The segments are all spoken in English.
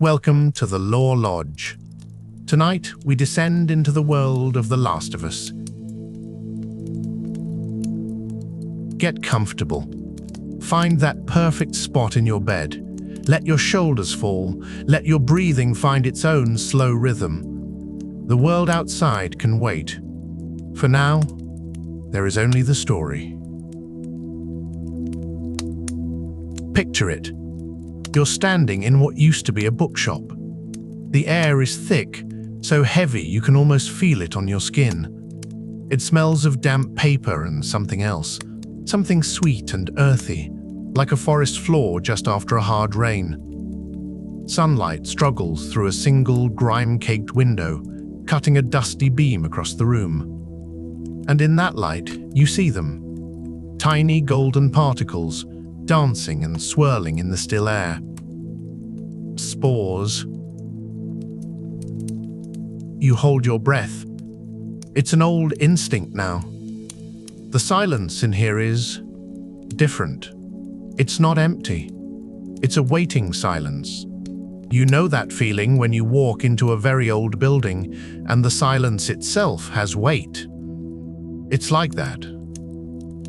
Welcome to the Law Lodge. Tonight, we descend into the world of The Last of Us. Get comfortable. Find that perfect spot in your bed. Let your shoulders fall. Let your breathing find its own slow rhythm. The world outside can wait. For now, there is only the story. Picture it. You're standing in what used to be a bookshop. The air is thick, so heavy you can almost feel it on your skin. It smells of damp paper and something else, something sweet and earthy, like a forest floor just after a hard rain. Sunlight struggles through a single grime-caked window, cutting a dusty beam across the room. And in that light, you see them, tiny golden particles, dancing and swirling in the still air. Spores. You hold your breath. It's an old instinct now. The silence in here is different. It's not empty. It's a waiting silence. You know that feeling when you walk into a very old building and the silence itself has weight. It's like that.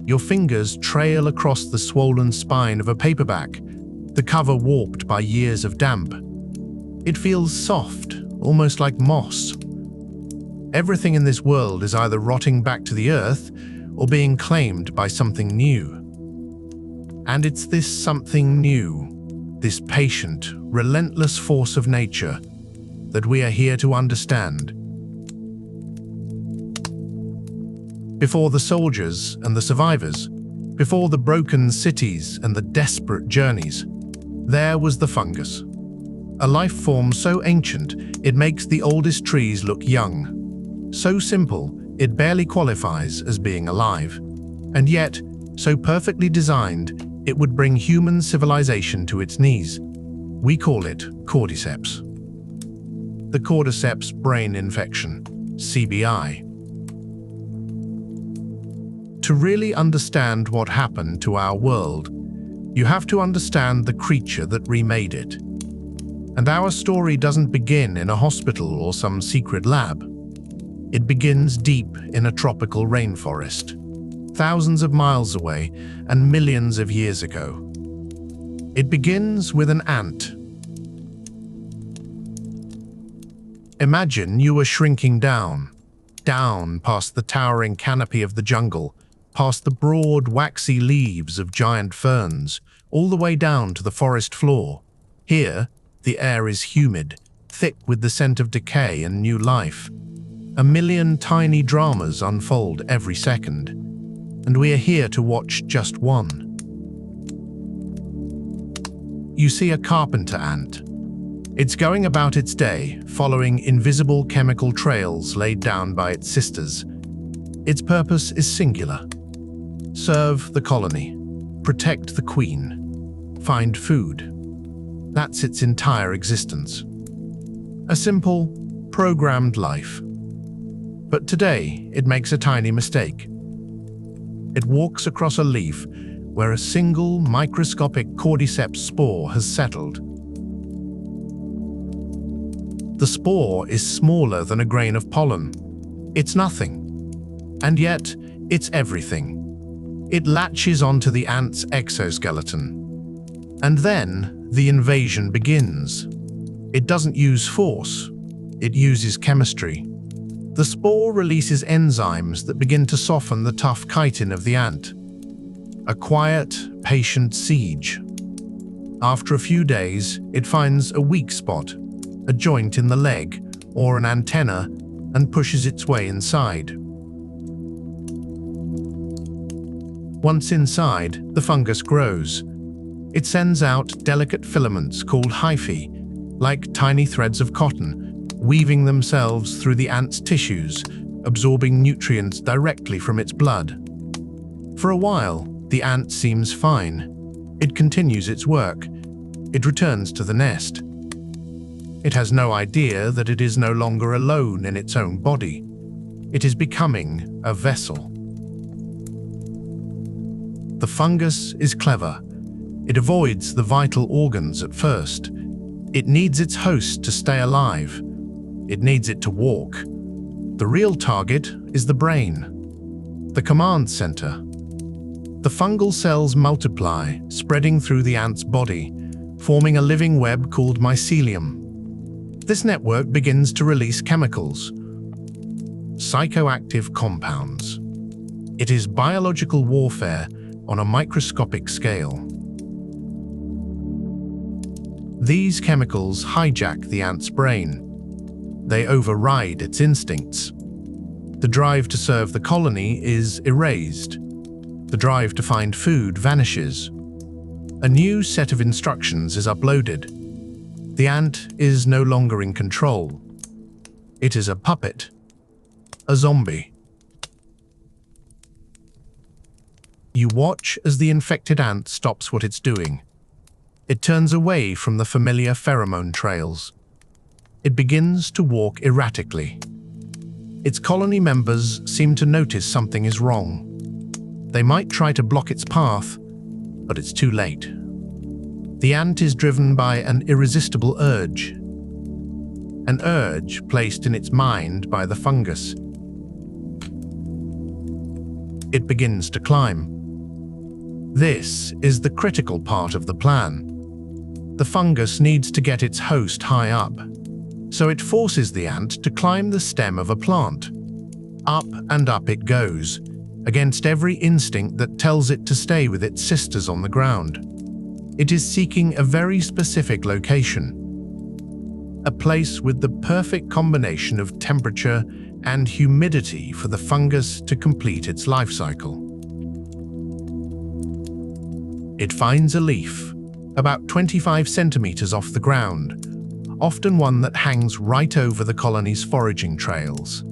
Your fingers trail across the swollen spine of a paperback, the cover warped by years of damp. It feels soft, almost like moss. Everything in this world is either rotting back to the earth or being claimed by something new. And it's this something new, this patient, relentless force of nature, that we are here to understand. Before the soldiers and the survivors, before the broken cities and the desperate journeys, there was the fungus. A life form so ancient it makes the oldest trees look young. So simple it barely qualifies as being alive. And yet, so perfectly designed, it would bring human civilization to its knees. We call it cordyceps. The cordyceps brain infection, CBI. To really understand what happened to our world, you have to understand the creature that remade it. And our story doesn't begin in a hospital or some secret lab. It begins deep in a tropical rainforest, thousands of miles away and millions of years ago. It begins with an ant. Imagine you were shrinking down past the towering canopy of the jungle, past the broad, waxy leaves of giant ferns, all the way down to the forest floor. Here, the air is humid, thick with the scent of decay and new life. A million tiny dramas unfold every second, and we are here to watch just one. You see a carpenter ant. It's going about its day, following invisible chemical trails laid down by its sisters. Its purpose is singular. Serve the colony, protect the queen, find food. That's its entire existence. A simple, programmed life. But today, it makes a tiny mistake. It walks across a leaf where a single microscopic cordyceps spore has settled. The spore is smaller than a grain of pollen. It's nothing. And yet, it's everything. It latches onto the ant's exoskeleton. And then, the invasion begins. It doesn't use force. It uses chemistry. The spore releases enzymes that begin to soften the tough chitin of the ant. A quiet, patient siege. After a few days, it finds a weak spot, a joint in the leg or an antenna, and pushes its way inside. Once inside, the fungus grows. It sends out delicate filaments called hyphae, like tiny threads of cotton, weaving themselves through the ant's tissues, absorbing nutrients directly from its blood. For a while, the ant seems fine. It continues its work. It returns to the nest. It has no idea that it is no longer alone in its own body. It is becoming a vessel. The fungus is clever. It avoids the vital organs at first. It needs its host to stay alive. It needs it to walk. The real target is the brain, the command center. The fungal cells multiply, spreading through the ant's body, forming a living web called mycelium. This network begins to release chemicals, psychoactive compounds. It is biological warfare on a microscopic scale. These chemicals hijack the ant's brain. They override its instincts. The drive to serve the colony is erased. The drive to find food vanishes. A new set of instructions is uploaded. The ant is no longer in control. It is a puppet, a zombie. You watch as the infected ant stops what it's doing. It turns away from the familiar pheromone trails. It begins to walk erratically. Its colony members seem to notice something is wrong. They might try to block its path, but it's too late. The ant is driven by an irresistible urge. An urge placed in its mind by the fungus. It begins to climb. This is the critical part of the plan. The fungus needs to get its host high up, so it forces the ant to climb the stem of a plant. Up and up it goes, against every instinct that tells it to stay with its sisters on the ground. It is seeking a very specific location, a place with the perfect combination of temperature and humidity for the fungus to complete its life cycle. It finds a leaf, about 25 centimeters off the ground, often one that hangs right over the colony's foraging trails.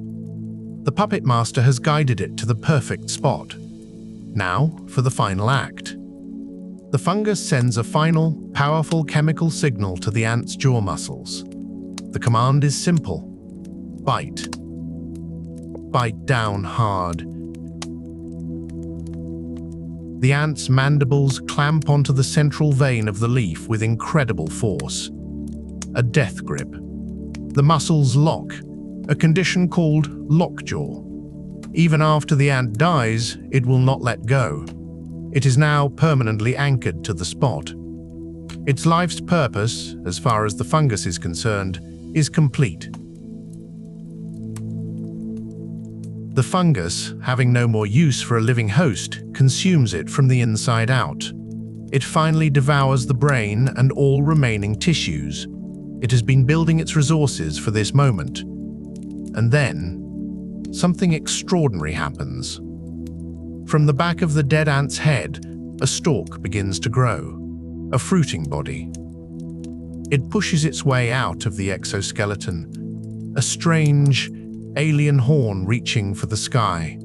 The puppet master has guided it to the perfect spot. Now for the final act. The fungus sends a final, powerful chemical signal to the ant's jaw muscles. The command is simple: bite. Bite down hard. The ant's mandibles clamp onto the central vein of the leaf with incredible force. A death grip. The muscles lock, a condition called lockjaw. Even after the ant dies, it will not let go. It is now permanently anchored to the spot. Its life's purpose, as far as the fungus is concerned, is complete. The fungus, having no more use for a living host, consumes it from the inside out. It finally devours the brain and all remaining tissues. It has been building its resources for this moment. And then, something extraordinary happens. From the back of the dead ant's head, a stalk begins to grow, a fruiting body. It pushes its way out of the exoskeleton, a strange, alien horn reaching for the sky.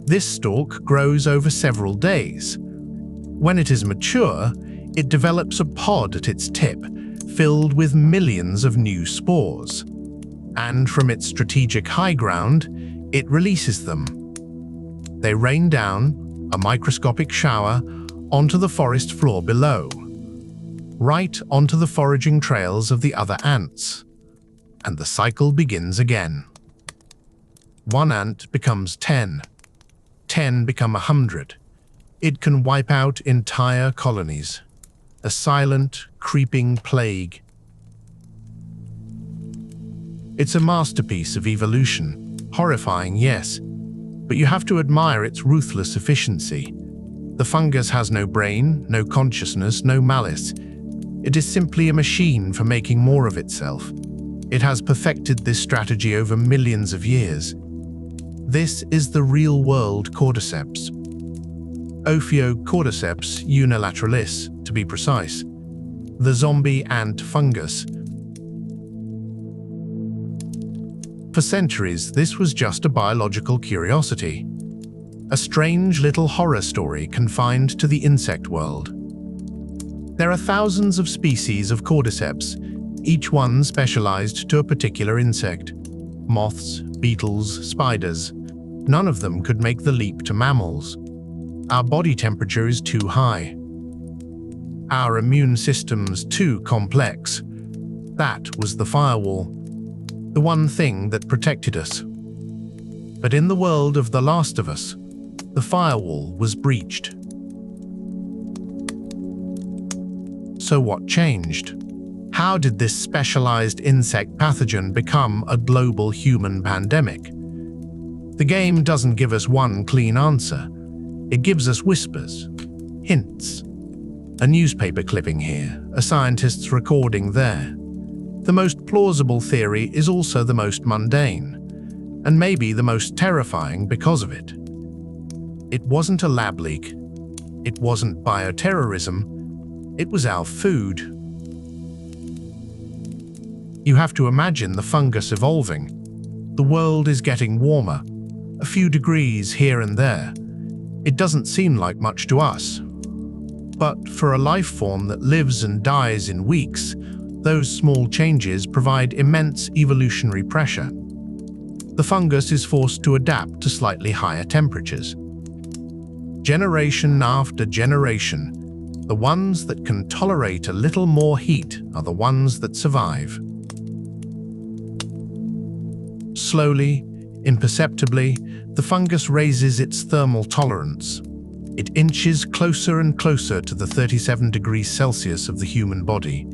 This stalk grows over several days. When it is mature, it develops a pod at its tip, filled with millions of new spores. And from its strategic high ground, it releases them. They rain down, a microscopic shower, onto the forest floor below, right onto the foraging trails of the other ants. And the cycle begins again. One ant becomes 10. 10 become 100. It can wipe out entire colonies. A silent, creeping plague. It's a masterpiece of evolution. Horrifying, yes, but you have to admire its ruthless efficiency. The fungus has no brain, no consciousness, no malice. It is simply a machine for making more of itself. It has perfected this strategy over millions of years. This is the real-world cordyceps. Ophiocordyceps unilateralis, to be precise. The zombie ant fungus. For centuries, this was just a biological curiosity. A strange little horror story confined to the insect world. There are thousands of species of cordyceps, each one specialized to a particular insect. Moths, beetles, spiders. None of them could make the leap to mammals. Our body temperature is too high. our immune system's too complex. That was the firewall, the one thing that protected us. But in the world of The Last of Us, the firewall was breached. So what changed? How did this specialized insect pathogen become a global human pandemic? The game doesn't give us one clean answer. It gives us whispers, hints. A newspaper clipping here, a scientist's recording there. The most plausible theory is also the most mundane, and maybe the most terrifying because of it. It wasn't a lab leak. It wasn't bioterrorism. It was our food. You have to imagine the fungus evolving. The world is getting warmer, a few degrees here and there. It doesn't seem like much to us. But for a life form that lives and dies in weeks, those small changes provide immense evolutionary pressure. The fungus is forced to adapt to slightly higher temperatures. Generation after generation, the ones that can tolerate a little more heat are the ones that survive. Slowly, imperceptibly, the fungus raises its thermal tolerance. It inches closer and closer to the 37 degrees Celsius of the human body.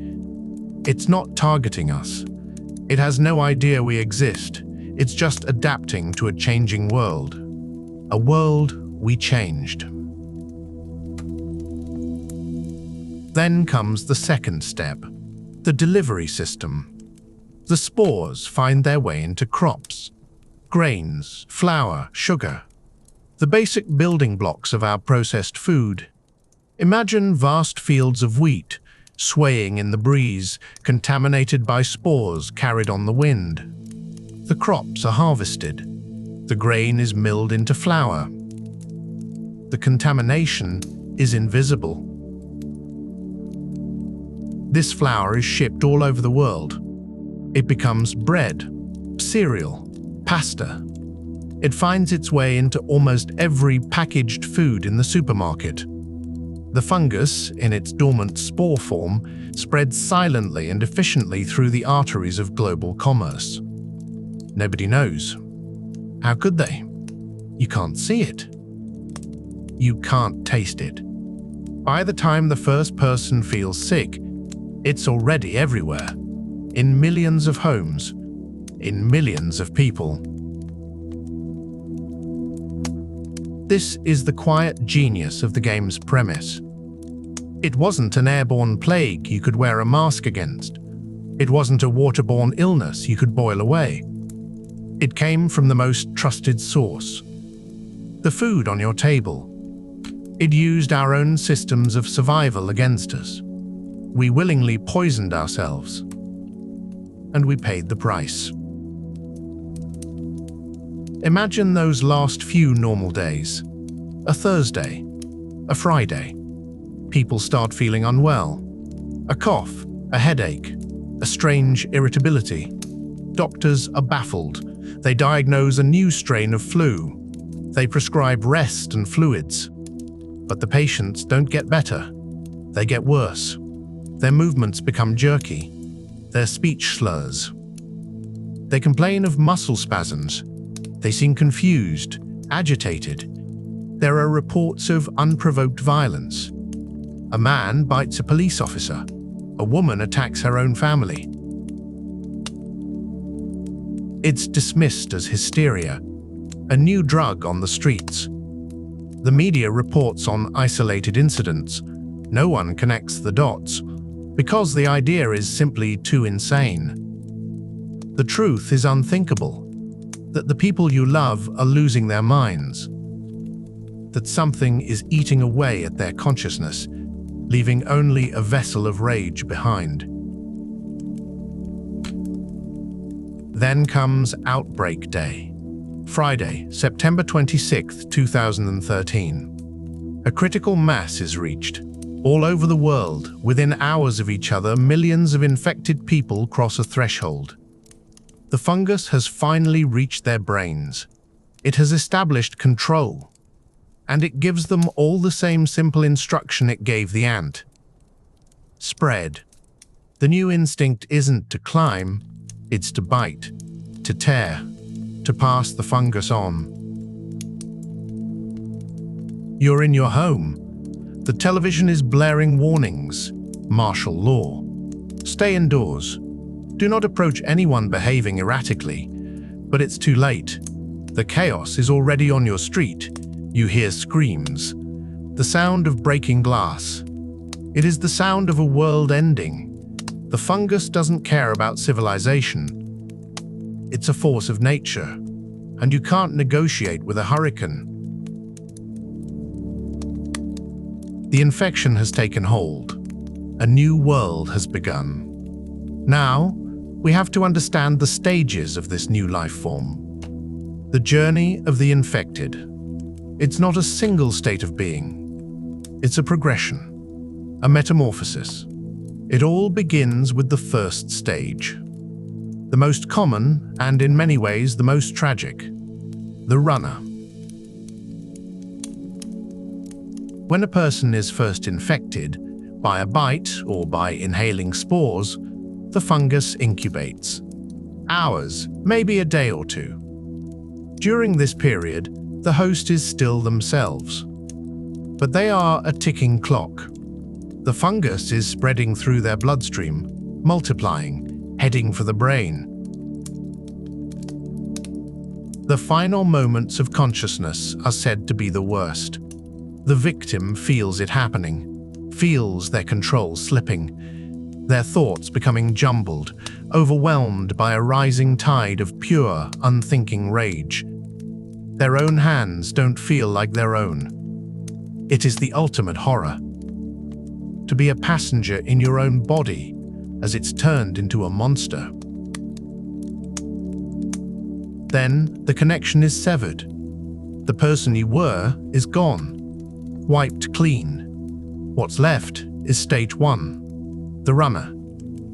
It's not targeting us. It has no idea we exist. It's just adapting to a changing world. A world we changed. Then comes the second step, the delivery system. The spores find their way into crops, grains, flour, sugar, the basic building blocks of our processed food. Imagine vast fields of wheat, swaying in the breeze, contaminated by spores carried on the wind. The crops are harvested. The grain is milled into flour. The contamination is invisible. This flour is shipped all over the world. It becomes bread, cereal, pasta. It finds its way into almost every packaged food in the supermarket. The fungus, in its dormant spore form, spreads silently and efficiently through the arteries of global commerce. Nobody knows. How could they? You can't see it. You can't taste it. By the time the first person feels sick, it's already everywhere, in millions of homes, in millions of people. This is the quiet genius of the game's premise. It wasn't an airborne plague you could wear a mask against. It wasn't a waterborne illness you could boil away. It came from the most trusted source, the food on your table. It used our own systems of survival against us. We willingly poisoned ourselves, and we paid the price. Imagine those last few normal days. A Thursday, a Friday. People start feeling unwell. A cough, a headache, a strange irritability. Doctors are baffled. They diagnose a new strain of flu. They prescribe rest and fluids. But the patients don't get better. They get worse. Their movements become jerky. Their speech slurs. They complain of muscle spasms. They seem confused, agitated. There are reports of unprovoked violence. A man bites a police officer. A woman attacks her own family. It's dismissed as hysteria, a new drug on the streets. The media reports on isolated incidents. No one connects the dots, because the idea is simply too insane. The truth is unthinkable, that the people you love are losing their minds, that something is eating away at their consciousness, leaving only a vessel of rage behind. Then comes Outbreak Day, Friday, September 26, 2013. A critical mass is reached. All over the world, within hours of each other, millions of infected people cross a threshold. The fungus has finally reached their brains. It has established control, and it gives them all the same simple instruction it gave the ant. spread. The new instinct isn't to climb, it's to bite, to tear, to pass the fungus on. You're in your home. The television is blaring warnings, martial law. Stay indoors. Do not approach anyone behaving erratically. But it's too late. The chaos is already on your street. You hear screams. The sound of breaking glass. It is the sound of a world ending. The fungus doesn't care about civilization. It's a force of nature, and you can't negotiate with a hurricane. The infection has taken hold. A new world has begun. Now, we have to understand the stages of this new life form. The journey of the infected. It's not a single state of being. It's a progression, a metamorphosis. It all begins with the first stage. The most common, and in many ways the most tragic, the runner. When a person is first infected by a bite or by inhaling spores, the fungus incubates. Hours, maybe a day or two. During this period, the host is still themselves. But they are a ticking clock. The fungus is spreading through their bloodstream, multiplying, heading for the brain. The final moments of consciousness are said to be the worst. The victim feels it happening, feels their control slipping, their thoughts becoming jumbled, overwhelmed by a rising tide of pure, unthinking rage. Their own hands don't feel like their own. It is the ultimate horror. To be a passenger in your own body as it's turned into a monster. Then the connection is severed. The person you were is gone, wiped clean. What's left is stage 1, the runner.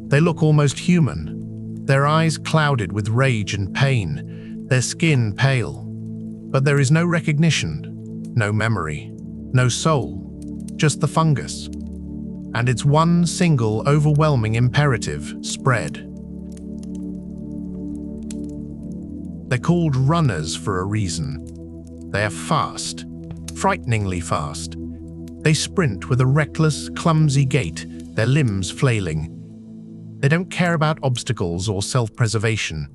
They look almost human, their eyes clouded with rage and pain, their skin pale. But there is no recognition, no memory, no soul, just the fungus. And it's one single overwhelming imperative: spread. They're called runners for a reason. They are fast, frighteningly fast. They sprint with a reckless, clumsy gait, their limbs flailing. They don't care about obstacles or self-preservation.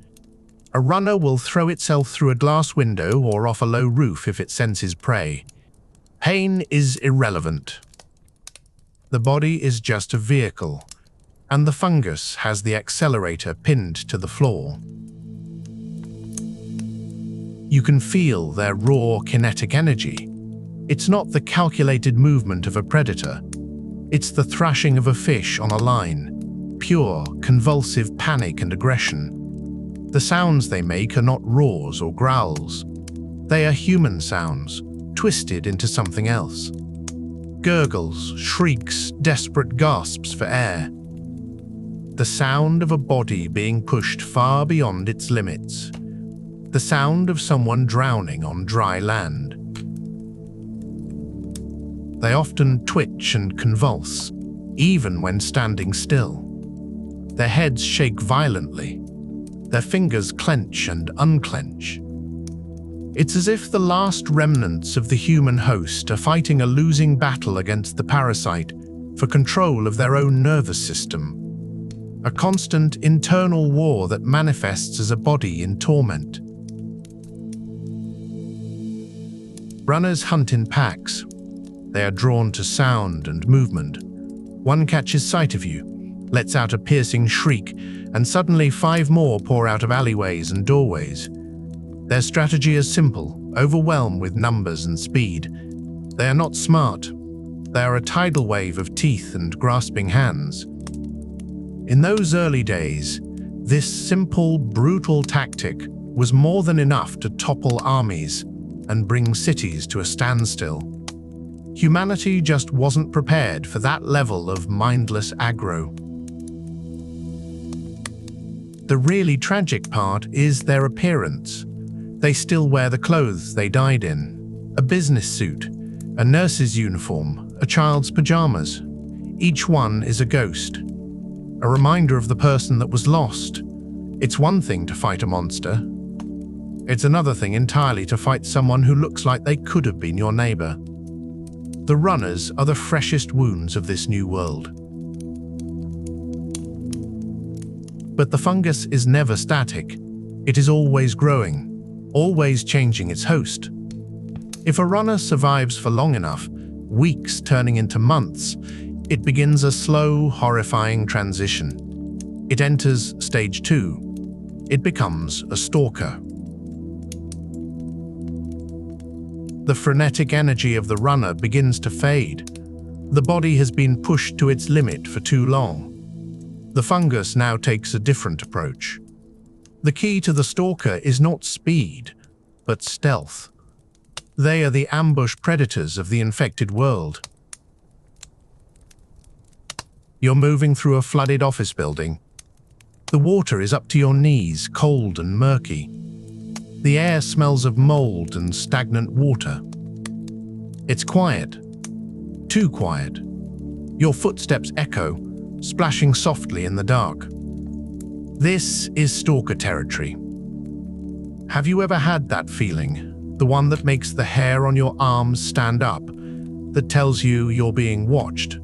A runner will throw itself through a glass window or off a low roof if it senses prey. Pain is irrelevant. The body is just a vehicle, and the fungus has the accelerator pinned to the floor. You can feel their raw kinetic energy. It's not the calculated movement of a predator. It's the thrashing of a fish on a line, pure, convulsive panic and aggression. The sounds they make are not roars or growls. They are human sounds, twisted into something else. Gurgles, shrieks, desperate gasps for air. The sound of a body being pushed far beyond its limits. The sound of someone drowning on dry land. They often twitch and convulse, even when standing still. Their heads shake violently. Their fingers clench and unclench. It's as if the last remnants of the human host are fighting a losing battle against the parasite for control of their own nervous system. A constant internal war that manifests as a body in torment. Runners hunt in packs. They are drawn to sound and movement. One catches sight of you, lets out a piercing shriek, and suddenly 5 more pour out of alleyways and doorways. Their strategy is simple: overwhelm with numbers and speed. They are not smart. They are a tidal wave of teeth and grasping hands. In those early days, this simple, brutal tactic was more than enough to topple armies and bring cities to a standstill. Humanity just wasn't prepared for that level of mindless aggro. The really tragic part is their appearance. They still wear the clothes they died in: a business suit, a nurse's uniform, a child's pajamas. Each one is a ghost, a reminder of the person that was lost. It's one thing to fight a monster. It's another thing entirely to fight someone who looks like they could have been your neighbor. The runners are the freshest wounds of this new world. But the fungus is never static. It is always growing, always changing its host. If a runner survives for long enough, weeks turning into months, it begins a slow, horrifying transition. It enters stage 2. It becomes a stalker. The frenetic energy of the runner begins to fade. The body has been pushed to its limit for too long. The fungus now takes a different approach. The key to the stalker is not speed, but stealth. They are the ambush predators of the infected world. You're moving through a flooded office building. The water is up to your knees, cold and murky. The air smells of mold and stagnant water. It's quiet. Too quiet. Your footsteps echo, splashing softly in the dark. This is stalker territory. Have you ever had that feeling? The one that makes the hair on your arms stand up, that tells you you're being watched.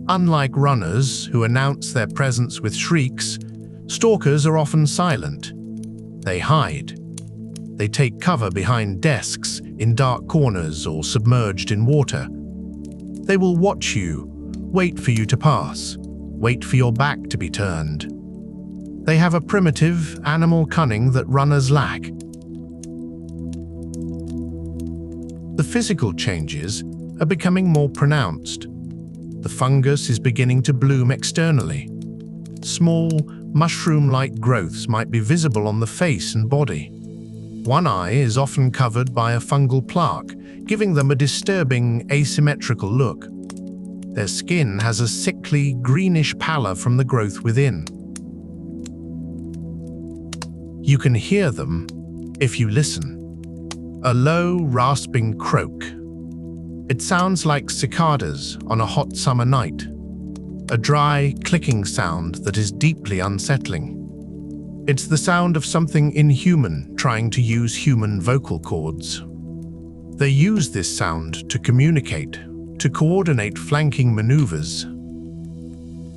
Unlike runners, who announce their presence with shrieks, stalkers are often silent. They hide. They take cover behind desks, in dark corners, or submerged in water. They will watch you, wait for you to pass, wait for your back to be turned. They have a primitive, animal cunning that runners lack. The physical changes are becoming more pronounced. The fungus is beginning to bloom externally. Small, mushroom-like growths might be visible on the face and body. One eye is often covered by a fungal plaque, giving them a disturbing, asymmetrical look. Their skin has a sickly, greenish pallor from the growth within. You can hear them if you listen. A low, rasping croak. It sounds like cicadas on a hot summer night. A dry, clicking sound that is deeply unsettling. It's the sound of something inhuman trying to use human vocal cords. They use this sound to communicate, to coordinate flanking maneuvers.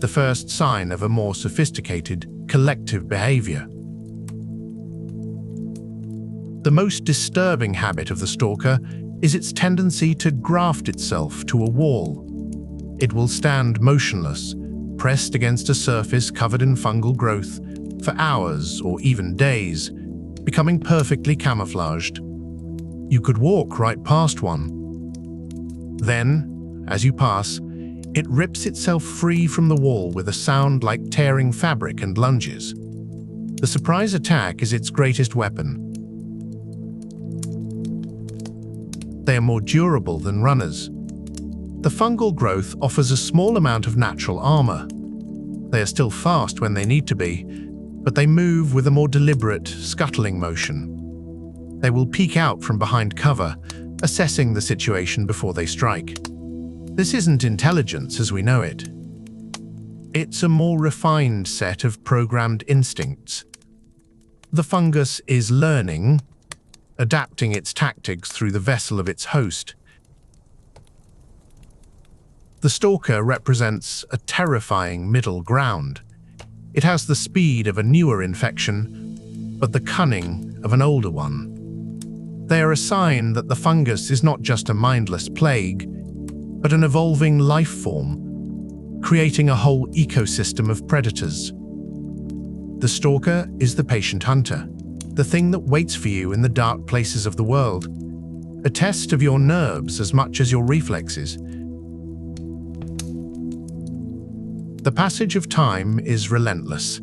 The first sign of a more sophisticated, collective behavior. The most disturbing habit of the stalker is its tendency to graft itself to a wall. It will stand motionless, pressed against a surface covered in fungal growth, for hours or even days, becoming perfectly camouflaged. You could walk right past one. Then, as you pass, it rips itself free from the wall with a sound like tearing fabric and lunges. The surprise attack is its greatest weapon. They are more durable than runners. The fungal growth offers a small amount of natural armor. They are still fast when they need to be, but they move with a more deliberate, scuttling motion. They will peek out from behind cover, assessing the situation before they strike. This isn't intelligence as we know it. It's a more refined set of programmed instincts. The fungus is learning, adapting its tactics through the vessel of its host. The stalker represents a terrifying middle ground. It has the speed of a newer infection, but the cunning of an older one. They are a sign that the fungus is not just a mindless plague, but an evolving life form, creating a whole ecosystem of predators. The stalker is the patient hunter, the thing that waits for you in the dark places of the world, a test of your nerves as much as your reflexes. The passage of time is relentless.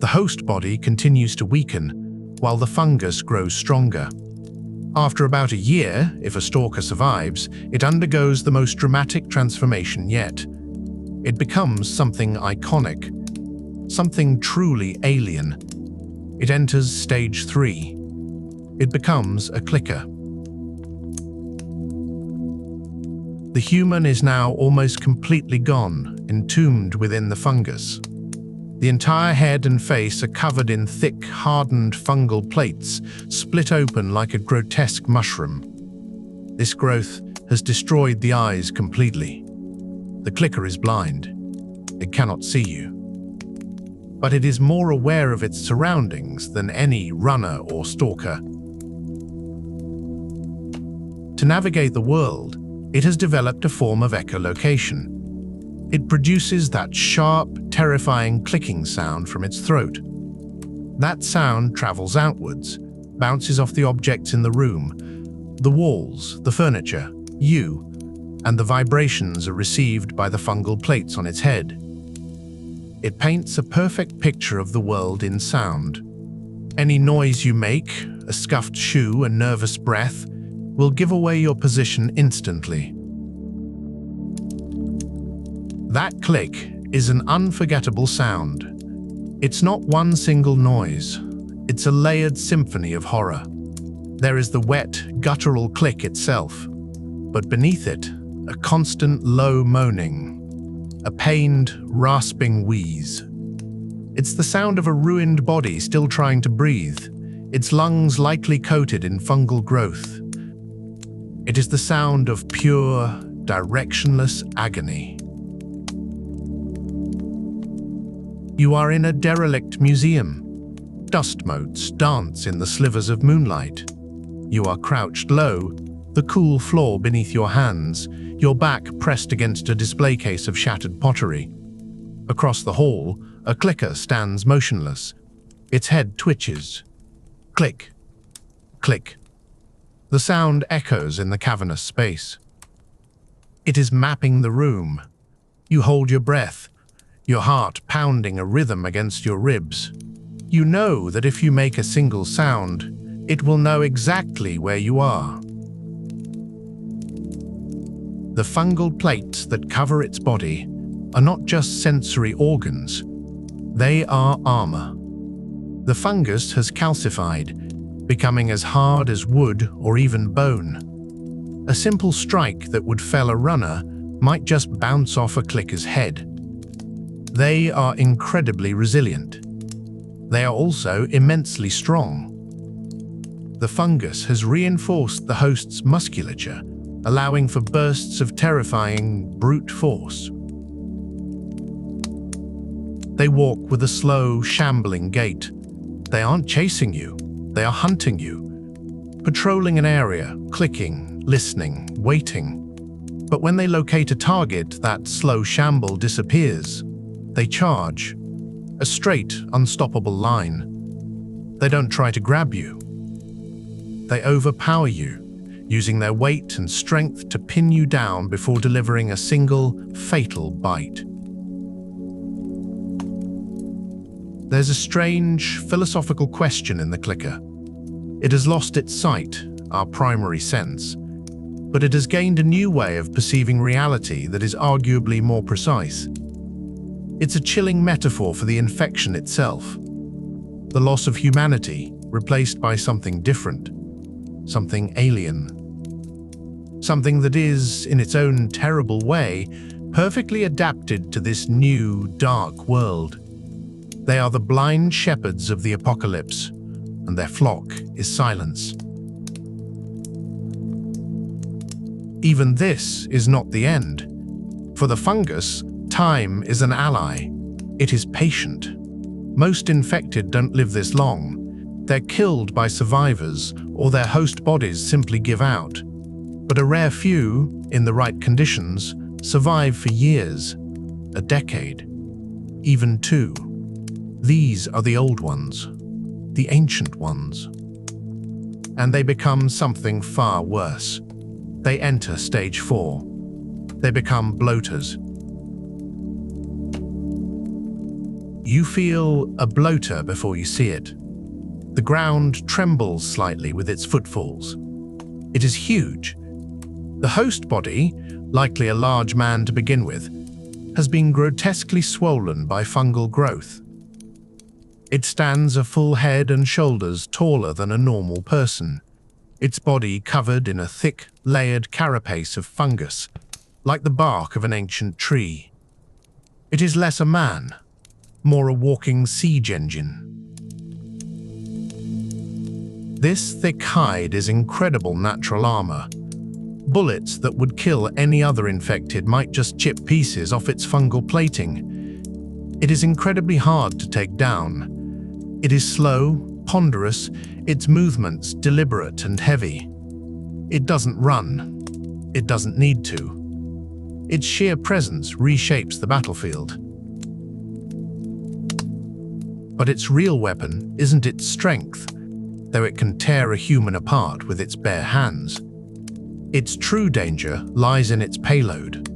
The host body continues to weaken, while the fungus grows stronger. After about a year, if a stalker survives, it undergoes the most dramatic transformation yet. It becomes something iconic, something truly alien. It enters stage 3. It becomes a clicker. The human is now almost completely gone, entombed within the fungus. The entire head and face are covered in thick, hardened fungal plates, split open like a grotesque mushroom. This growth has destroyed the eyes completely. The clicker is blind. It cannot see you. But it is more aware of its surroundings than any runner or stalker. To navigate the world, it has developed a form of echolocation. It produces that sharp, terrifying clicking sound from its throat. That sound travels outwards, bounces off the objects in the room, the walls, the furniture, you, and the vibrations are received by the fungal plates on its head. It paints a perfect picture of the world in sound. Any noise you make, a scuffed shoe, a nervous breath, will give away your position instantly. That click is an unforgettable sound. It's not one single noise. It's a layered symphony of horror. There is the wet, guttural click itself, but beneath it, a constant low moaning, a pained, rasping wheeze. It's the sound of a ruined body still trying to breathe, its lungs lightly coated in fungal growth. It is the sound of pure, directionless agony. You are in a derelict museum. Dust motes dance in the slivers of moonlight. You are crouched low, the cool floor beneath your hands, your back pressed against a display case of shattered pottery. Across the hall, a clicker stands motionless. Its head twitches. Click, click. The sound echoes in the cavernous space. It is mapping the room. You hold your breath, your heart pounding a rhythm against your ribs. You know that if you make a single sound, it will know exactly where you are. The fungal plates that cover its body are not just sensory organs, they are armor. The fungus has calcified, becoming as hard as wood or even bone. A simple strike that would fell a runner might just bounce off a clicker's head. They are incredibly resilient. They are also immensely strong. The fungus has reinforced the host's musculature, allowing for bursts of terrifying brute force. They walk with a slow, shambling gait. They aren't chasing you, they are hunting you, patrolling an area, clicking, listening, waiting. But when they locate a target, that slow shamble disappears. They charge, a straight, unstoppable line. They don't try to grab you. They overpower you, using their weight and strength to pin you down before delivering a single, fatal bite. There's a strange, philosophical question in the clicker. It has lost its sight, our primary sense, but it has gained a new way of perceiving reality that is arguably more precise. It's a chilling metaphor for the infection itself. The loss of humanity, replaced by something different, something alien. Something that is, in its own terrible way, perfectly adapted to this new, dark world. They are the blind shepherds of the apocalypse, and their flock is silence. Even this is not the end. For the fungus, time is an ally. It is patient. Most infected don't live this long. They're killed by survivors, or their host bodies simply give out. But a rare few, in the right conditions, survive for years, a decade, even two. These are the old ones, the ancient ones. And they become something far worse. They enter stage 4. They become bloaters. You feel a bloater before you see it. The ground trembles slightly with its footfalls. It is huge. The host body, likely a large man to begin with, has been grotesquely swollen by fungal growth. It stands a full head and shoulders taller than a normal person, its body covered in a thick, layered carapace of fungus. like the bark of an ancient tree. It is less a man, more a walking siege engine. This thick hide is incredible natural armor. Bullets that would kill any other infected might just chip pieces off its fungal plating. It is incredibly hard to take down. It is slow, ponderous, its movements deliberate and heavy. It doesn't run. It doesn't need to. Its sheer presence reshapes the battlefield. But its real weapon isn't its strength, though it can tear a human apart with its bare hands. Its true danger lies in its payload.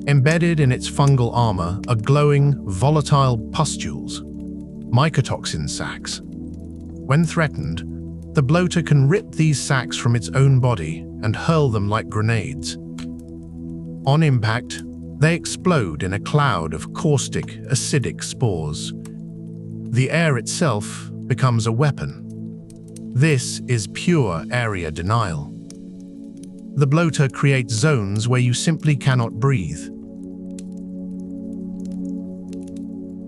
Embedded in its fungal armor are glowing, volatile pustules, mycotoxin sacs. When threatened, the bloater can rip these sacs from its own body and hurl them like grenades. On impact, they explode in a cloud of caustic, acidic spores. The air itself becomes a weapon. This is pure area denial. The bloater creates zones where you simply cannot breathe.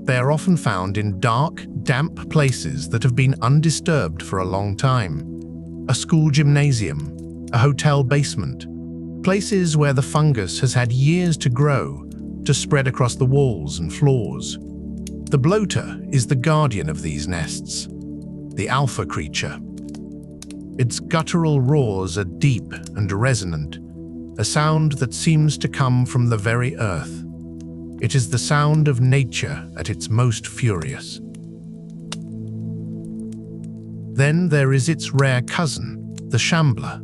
They are often found in dark, damp places that have been undisturbed for a long time. A school gymnasium, a hotel basement, places where the fungus has had years to grow, to spread across the walls and floors. The bloater is the guardian of these nests, the alpha creature. Its guttural roars are deep and resonant, a sound that seems to come from the very earth. It is the sound of nature at its most furious. Then there is its rare cousin, the shambler.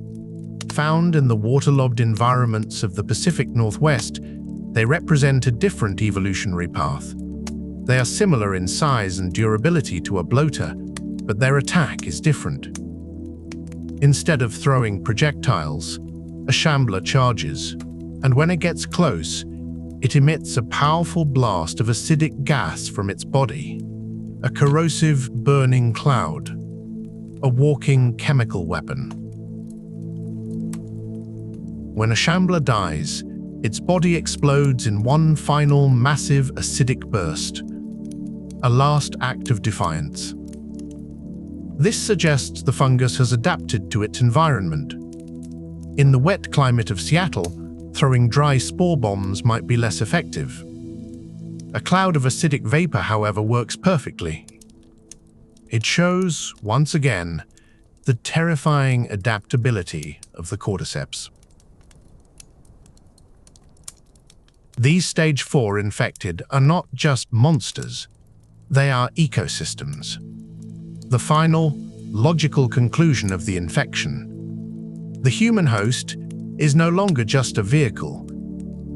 Found in the waterlogged environments of the Pacific Northwest, they represent a different evolutionary path. They are similar in size and durability to a bloater, but their attack is different. Instead of throwing projectiles, a shambler charges, and when it gets close, it emits a powerful blast of acidic gas from its body, a corrosive, burning cloud, a walking chemical weapon. When a shambler dies, its body explodes in one final massive acidic burst, a last act of defiance. This suggests the fungus has adapted to its environment. In the wet climate of Seattle, throwing dry spore bombs might be less effective. A cloud of acidic vapor, however, works perfectly. It shows, once again, the terrifying adaptability of the cordyceps. These stage 4 infected are not just monsters, they are ecosystems. The final, logical conclusion of the infection. The human host is no longer just a vehicle.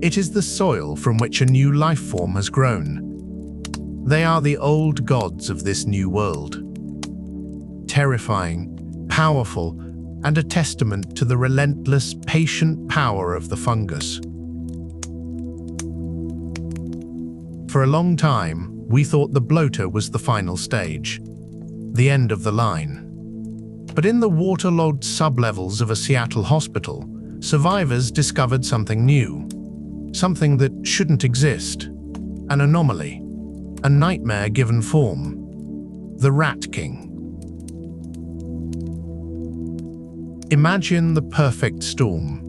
It is the soil from which a new life form has grown. They are the old gods of this new world. Terrifying, powerful, and a testament to the relentless, patient power of the fungus. For a long time, we thought the bloater was the final stage, the end of the line. But in the waterlogged sublevels of a Seattle hospital, survivors discovered something new, something that shouldn't exist, an anomaly, a nightmare given form, the Rat King. Imagine the perfect storm.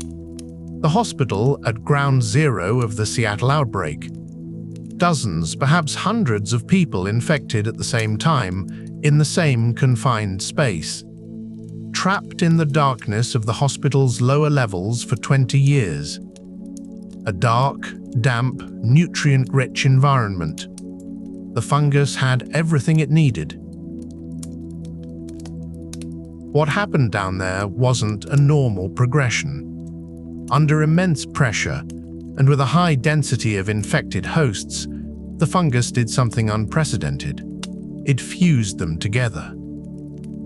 The hospital at ground zero of the Seattle outbreak. Dozens, perhaps hundreds of people infected at the same time, in the same confined space. Trapped in the darkness of the hospital's lower levels for 20 years. A dark, damp, nutrient-rich environment. The fungus had everything it needed. What happened down there wasn't a normal progression. Under immense pressure, and with a high density of infected hosts, the fungus did something unprecedented. It fused them together.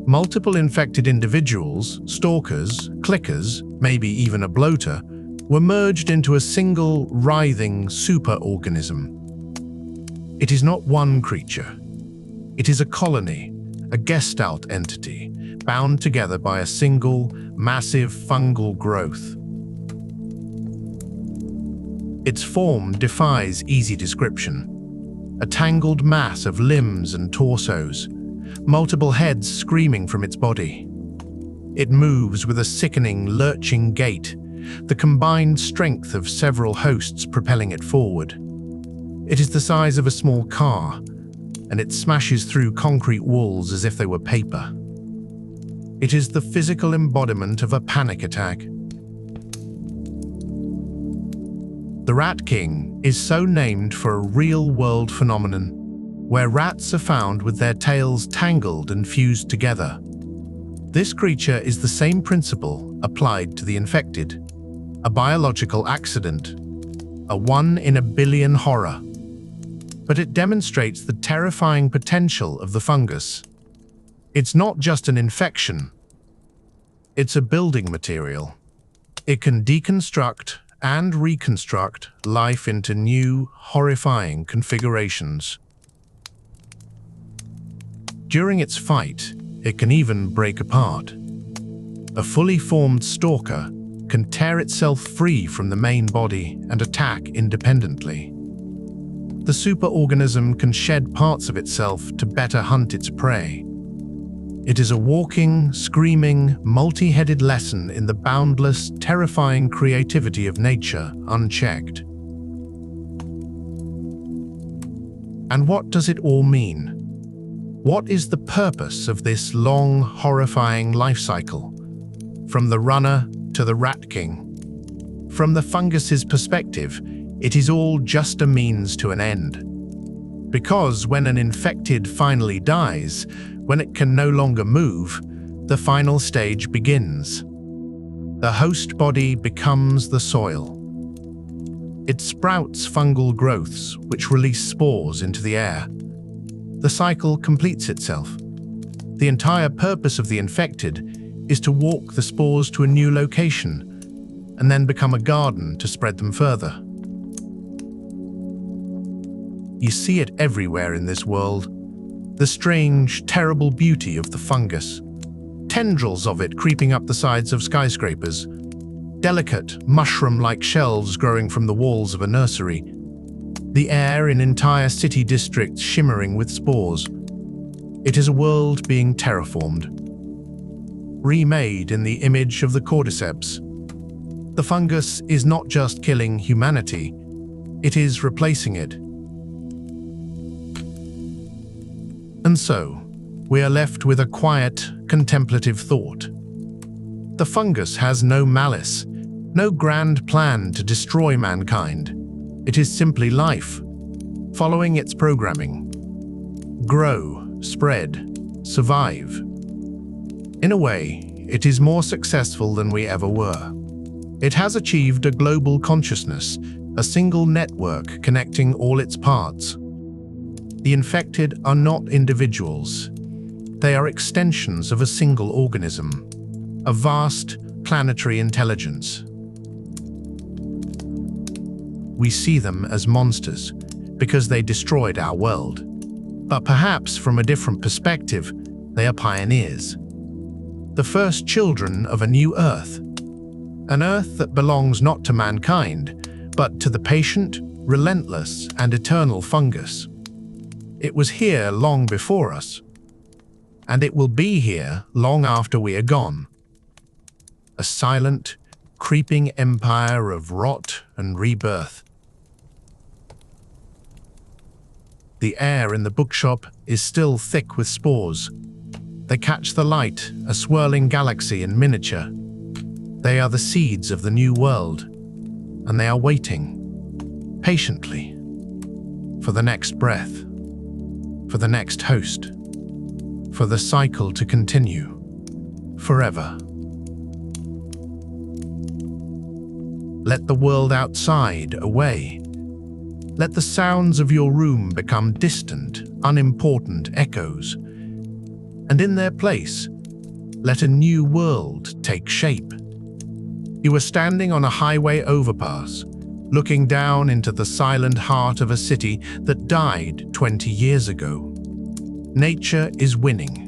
Multiple infected individuals, stalkers, clickers, maybe even a bloater, were merged into a single, writhing superorganism. It is not one creature. It is a colony, a gestalt entity, bound together by a single, massive fungal growth. Its form defies easy description. A tangled mass of limbs and torsos, multiple heads screaming from its body. It moves with a sickening, lurching gait, the combined strength of several hosts propelling it forward. It is the size of a small car, and it smashes through concrete walls as if they were paper. It is the physical embodiment of a panic attack. The Rat King is so named for a real-world phenomenon, where rats are found with their tails tangled and fused together. This creature is the same principle applied to the infected, a biological accident, a 1 in a billion horror. But it demonstrates the terrifying potential of the fungus. It's not just an infection, it's a building material. It can deconstruct and reconstruct life into new, horrifying configurations. During its fight, it can even break apart. A fully formed stalker can tear itself free from the main body and attack independently. The superorganism can shed parts of itself to better hunt its prey. It is a walking, screaming, multi-headed lesson in the boundless, terrifying creativity of nature unchecked. And what does it all mean? What is the purpose of this long, horrifying life cycle? From the runner to the Rat King. From the fungus's perspective, it is all just a means to an end. Because when an infected finally dies, when it can no longer move, the final stage begins. The host body becomes the soil. It sprouts fungal growths which release spores into the air. The cycle completes itself. The entire purpose of the infected is to walk the spores to a new location and then become a garden to spread them further. You see it everywhere in this world. The strange, terrible beauty of the fungus. Tendrils of it creeping up the sides of skyscrapers. Delicate, mushroom-like shelves growing from the walls of a nursery. The air in entire city districts shimmering with spores. It is a world being terraformed. Remade in the image of the cordyceps. The fungus is not just killing humanity, it is replacing it. And so, we are left with a quiet, contemplative thought. The fungus has no malice, no grand plan to destroy mankind. It is simply life, following its programming. Grow, spread, survive. In a way, it is more successful than we ever were. It has achieved a global consciousness, a single network connecting all its parts. The infected are not individuals. They are extensions of a single organism, a vast planetary intelligence. We see them as monsters because they destroyed our world. But perhaps from a different perspective, they are pioneers. The first children of a new Earth. An Earth that belongs not to mankind, but to the patient, relentless, and eternal fungus. It was here long before us, and it will be here long after we are gone. A silent, creeping empire of rot and rebirth. The air in the bookshop is still thick with spores. They catch the light, a swirling galaxy in miniature. They are the seeds of the new world, and they are waiting, patiently, for the next breath, for the next host, for the cycle to continue, forever. Let the world outside away. Let the sounds of your room become distant, unimportant echoes. And in their place, let a new world take shape. You are standing on a highway overpass, looking down into the silent heart of a city that died 20 years ago. Nature is winning.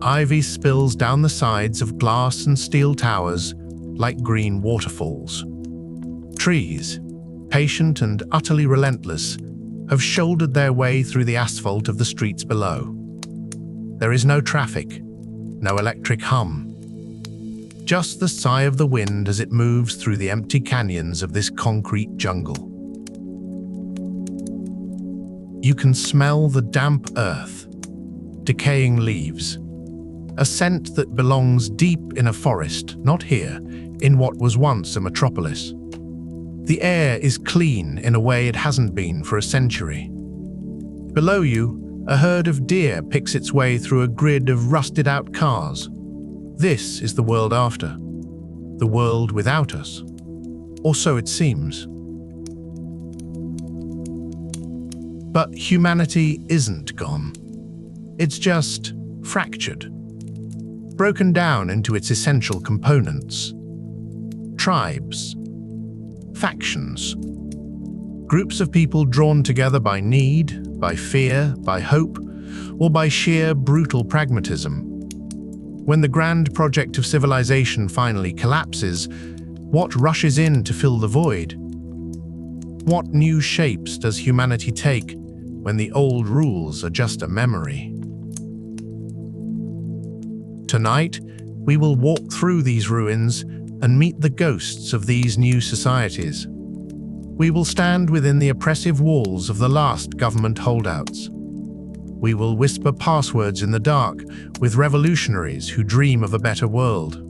Ivy spills down the sides of glass and steel towers like green waterfalls. Trees, patient and utterly relentless, have shouldered their way through the asphalt of the streets below. There is no traffic, no electric hum, just the sigh of the wind as it moves through the empty canyons of this concrete jungle. You can smell the damp earth, decaying leaves, a scent that belongs deep in a forest, not here, in what was once a metropolis. The air is clean in a way it hasn't been for a century. Below you, a herd of deer picks its way through a grid of rusted-out cars. This is the world after, the world without us, or so it seems. But humanity isn't gone. It's just fractured, broken down into its essential components. Tribes, factions, groups of people drawn together by need, by fear, by hope, or by sheer brutal pragmatism. When the grand project of civilization finally collapses, what rushes in to fill the void? What new shapes does humanity take when the old rules are just a memory? Tonight, we will walk through these ruins and meet the ghosts of these new societies. We will stand within the oppressive walls of the last government holdouts. We will whisper passwords in the dark with revolutionaries who dream of a better world.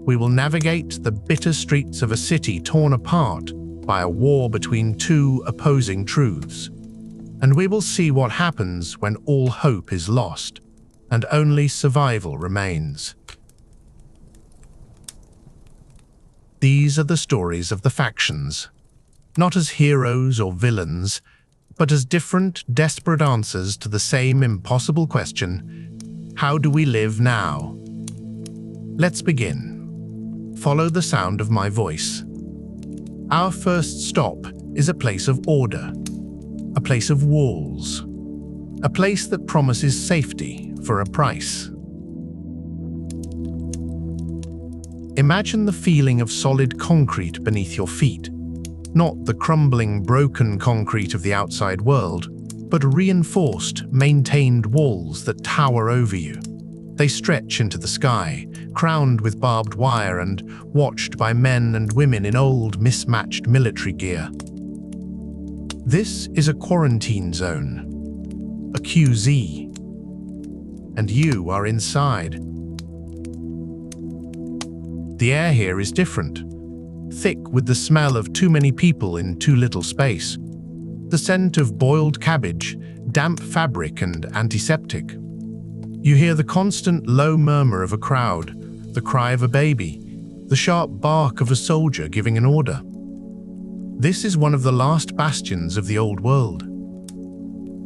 We will navigate the bitter streets of a city torn apart by a war between two opposing truths. And we will see what happens when all hope is lost and only survival remains. These are the stories of the factions, not as heroes or villains, but as different, desperate answers to the same impossible question: how do we live now? Let's begin. Follow the sound of my voice. Our first stop is a place of order, a place of walls, a place that promises safety for a price. Imagine the feeling of solid concrete beneath your feet. Not the crumbling, broken concrete of the outside world, but reinforced, maintained walls that tower over you. They stretch into the sky, crowned with barbed wire and watched by men and women in old, mismatched military gear. This is a quarantine zone, a QZ, and you are inside. The air here is different. Thick with the smell of too many people in too little space. The scent of boiled cabbage, damp fabric and antiseptic. You hear the constant low murmur of a crowd, the cry of a baby, the sharp bark of a soldier giving an order. This is one of the last bastions of the old world.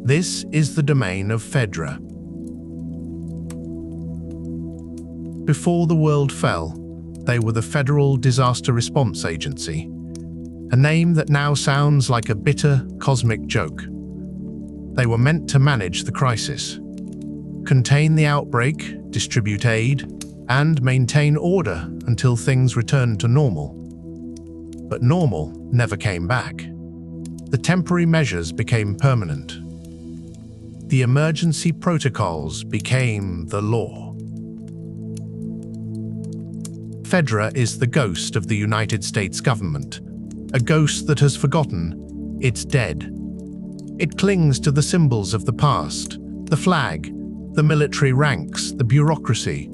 This is the domain of Fedra. Before the world fell, they were the Federal Disaster Response Agency, a name that now sounds like a bitter, cosmic joke. They were meant to manage the crisis, contain the outbreak, distribute aid, and maintain order until things returned to normal. But normal never came back. The temporary measures became permanent. The emergency protocols became the law. Fedra is the ghost of the United States government, a ghost that has forgotten it's dead. It clings to the symbols of the past, the flag, the military ranks, the bureaucracy,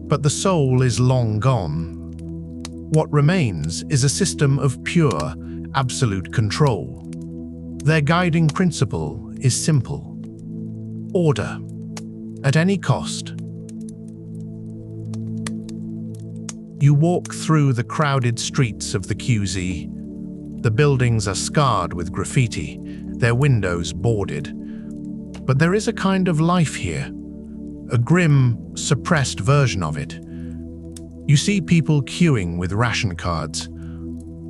but the soul is long gone. What remains is a system of pure, absolute control. Their guiding principle is simple: order, at any cost. You walk through the crowded streets of the QZ. The buildings are scarred with graffiti, their windows boarded. But there is a kind of life here, a grim, suppressed version of it. You see people queuing with ration cards.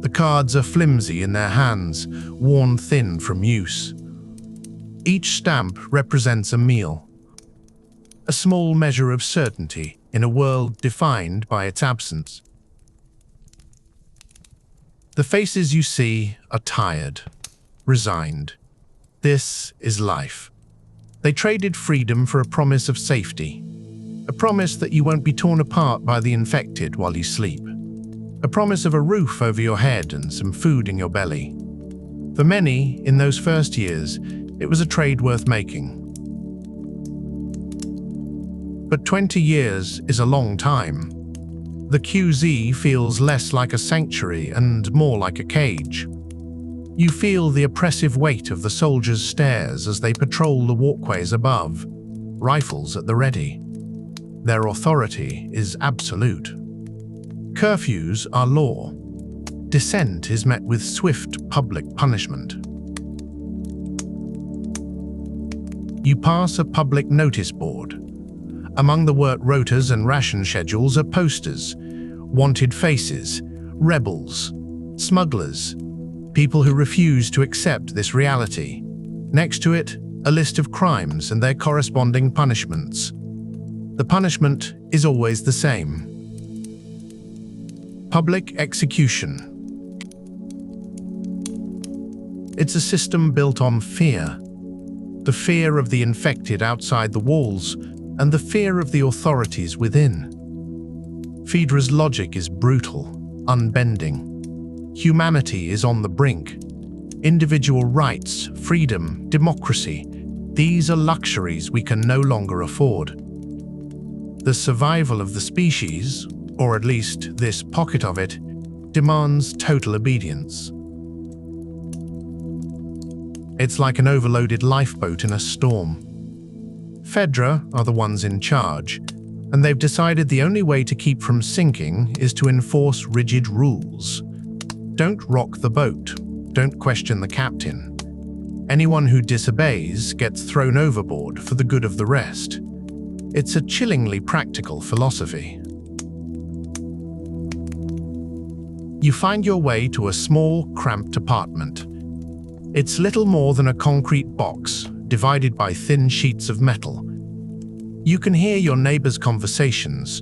The cards are flimsy in their hands, worn thin from use. Each stamp represents a meal, a small measure of certainty in a world defined by its absence. The faces you see are tired, resigned. This is life. They traded freedom for a promise of safety, a promise that you won't be torn apart by the infected while you sleep, a promise of a roof over your head and some food in your belly. For many, in those first years, it was a trade worth making. But 20 years is a long time. The QZ feels less like a sanctuary and more like a cage. You feel the oppressive weight of the soldiers' stares as they patrol the walkways above, rifles at the ready. Their authority is absolute. Curfews are law. Dissent is met with swift public punishment. You pass a public notice board. Among the work rotas and ration schedules are posters, wanted faces, rebels, smugglers, people who refuse to accept this reality. Next to it, a list of crimes and their corresponding punishments. The punishment is always the same. Public execution. It's a system built on fear. The fear of the infected outside the walls and the fear of the authorities within. Phaedra's logic is brutal, unbending. Humanity is on the brink. Individual rights, freedom, democracy, these are luxuries we can no longer afford. The survival of the species, or at least this pocket of it, demands total obedience. It's like an overloaded lifeboat in a storm. Phaedra are the ones in charge, and they've decided the only way to keep from sinking is to enforce rigid rules. Don't rock the boat. Don't question the captain. Anyone who disobeys gets thrown overboard for the good of the rest. It's a chillingly practical philosophy. You find your way to a small, cramped apartment. It's little more than a concrete box, divided by thin sheets of metal. You can hear your neighbors' conversations,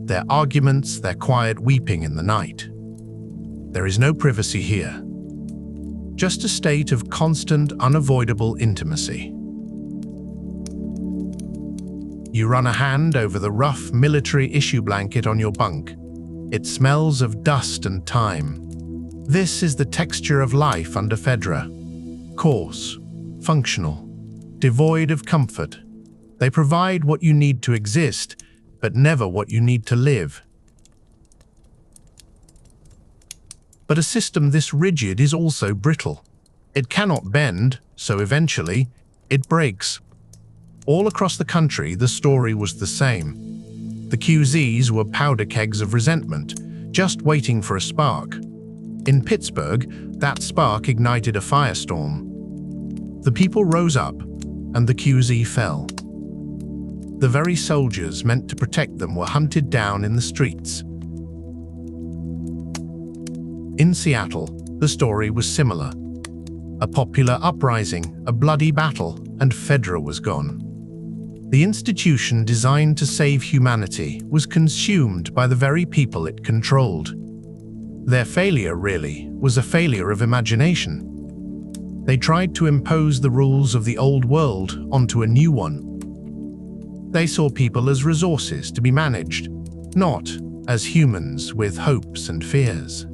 their arguments, their quiet weeping in the night. There is no privacy here. Just a state of constant, unavoidable intimacy. You run a hand over the rough military issue blanket on your bunk. It smells of dust and time. This is the texture of life under Phaedra. Coarse, functional, devoid of comfort. They provide what you need to exist, but never what you need to live. But a system this rigid is also brittle. It cannot bend, so eventually, it breaks. All across the country, the story was the same. The QZs were powder kegs of resentment, just waiting for a spark. In Pittsburgh, that spark ignited a firestorm. The people rose up, and the QZ fell. The very soldiers meant to protect them were hunted down in the streets. In Seattle, the story was similar. A popular uprising, a bloody battle, and Phaedra was gone. The institution designed to save humanity was consumed by the very people it controlled. Their failure, really, was a failure of imagination. They tried to impose the rules of the old world onto a new one. They saw people as resources to be managed, not as humans with hopes and fears.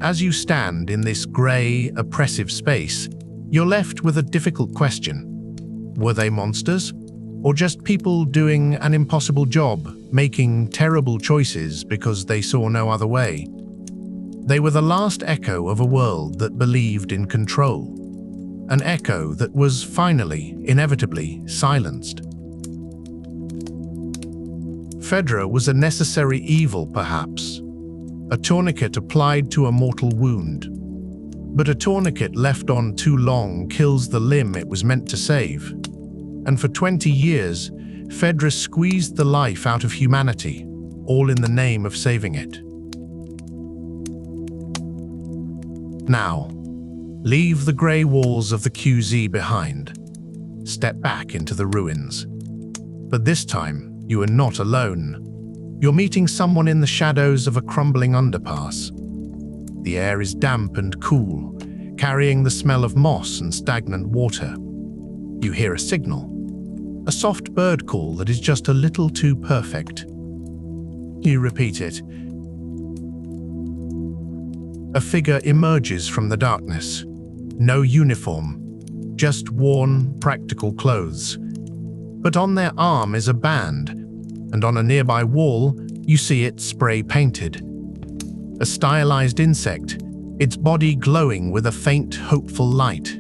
As you stand in this grey, oppressive space, you're left with a difficult question. Were they monsters? Or just people doing an impossible job, making terrible choices because they saw no other way? They were the last echo of a world that believed in control. An echo that was finally, inevitably, silenced. Phaedra was a necessary evil, perhaps. A tourniquet applied to a mortal wound. But a tourniquet left on too long kills the limb it was meant to save. And for 20 years, Phaedra squeezed the life out of humanity, all in the name of saving it. Now, leave the grey walls of the QZ behind. Step back into the ruins. But this time, you are not alone. You're meeting someone in the shadows of a crumbling underpass. The air is damp and cool, carrying the smell of moss and stagnant water. You hear a signal, a soft bird call that is just a little too perfect. You repeat it. A figure emerges from the darkness. No uniform, just worn, practical clothes. But on their arm is a band, and on a nearby wall, you see it spray-painted. A stylized insect, its body glowing with a faint, hopeful light.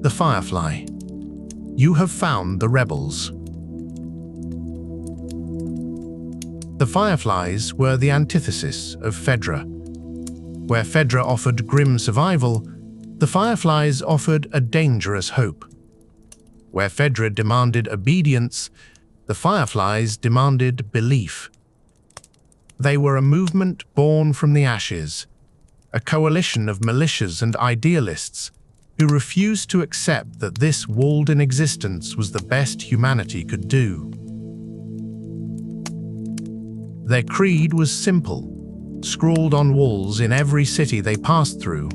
The firefly. You have found the rebels. The fireflies were the antithesis of Fedra. Where Fedra offered grim survival, the fireflies offered a dangerous hope. Where Fedra demanded obedience, the fireflies demanded belief. They were a movement born from the ashes, a coalition of militias and idealists who refused to accept that this walled-in existence was the best humanity could do. Their creed was simple, scrawled on walls in every city they passed through: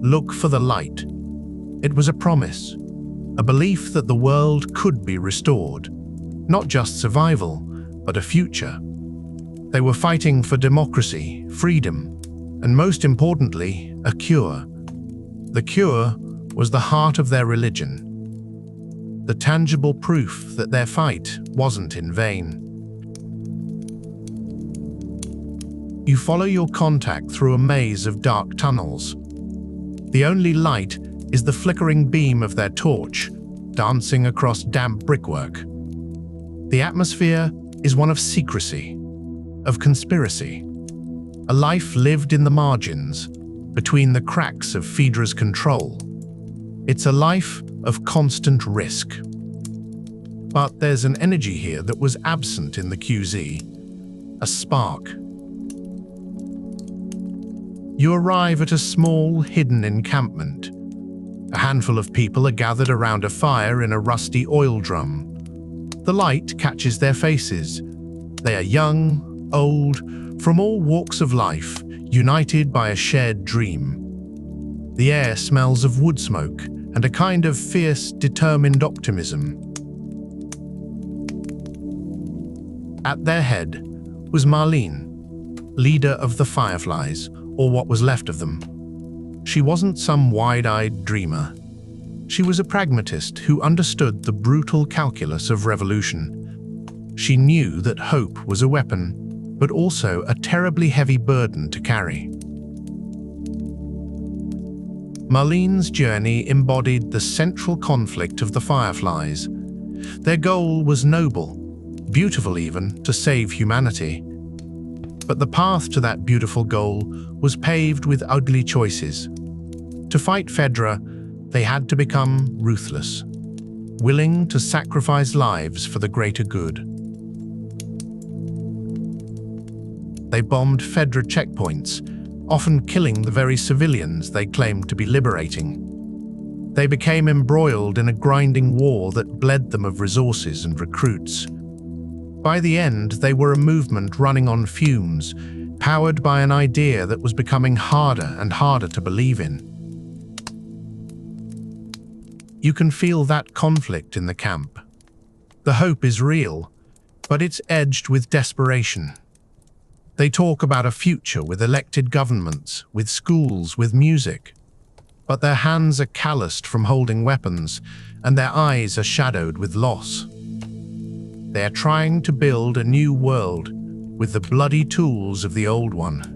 look for the light. It was a promise, a belief that the world could be restored, not just survival, but a future. They were fighting for democracy, freedom, and most importantly, a cure. The cure was the heart of their religion, the tangible proof that their fight wasn't in vain. You follow your contact through a maze of dark tunnels. The only light is the flickering beam of their torch, dancing across damp brickwork. The atmosphere is one of secrecy, of conspiracy, a life lived in the margins, between the cracks of Fedra's control. It's a life of constant risk. But there's an energy here that was absent in the QZ, a spark. You arrive at a small, hidden encampment. A handful of people are gathered around a fire in a rusty oil drum. The light catches their faces. They are young, old, from all walks of life, united by a shared dream. The air smells of wood smoke and a kind of fierce, determined optimism. At their head was Marlene, leader of the Fireflies, or what was left of them. She wasn't some wide-eyed dreamer. She was a pragmatist who understood the brutal calculus of revolution. She knew that hope was a weapon, but also a terribly heavy burden to carry. Marlene's journey embodied the central conflict of the Fireflies. Their goal was noble, beautiful even, to save humanity. But the path to that beautiful goal was paved with ugly choices. To fight Fedra, they had to become ruthless, willing to sacrifice lives for the greater good. They bombed Fedra checkpoints, often killing the very civilians they claimed to be liberating. They became embroiled in a grinding war that bled them of resources and recruits. By the end, they were a movement running on fumes, powered by an idea that was becoming harder and harder to believe in. You can feel that conflict in the camp. The hope is real, but it's edged with desperation. They talk about a future with elected governments, with schools, with music. But their hands are calloused from holding weapons, and their eyes are shadowed with loss. They are trying to build a new world with the bloody tools of the old one.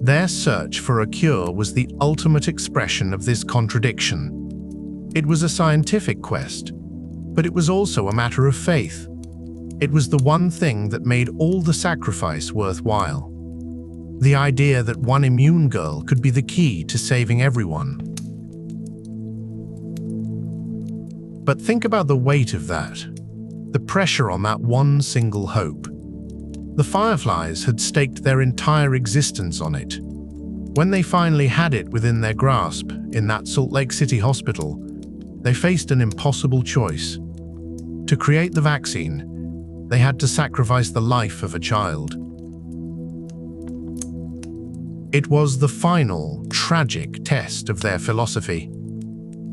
Their search for a cure was the ultimate expression of this contradiction. It was a scientific quest, but it was also a matter of faith. It was the one thing that made all the sacrifice worthwhile. The idea that one immune girl could be the key to saving everyone. But think about the weight of that, the pressure on that one single hope. The Fireflies had staked their entire existence on it. When they finally had it within their grasp, in that Salt Lake City hospital, they faced an impossible choice: to create the vaccine, They had to sacrifice the life of a child. It was the final, tragic test of their philosophy.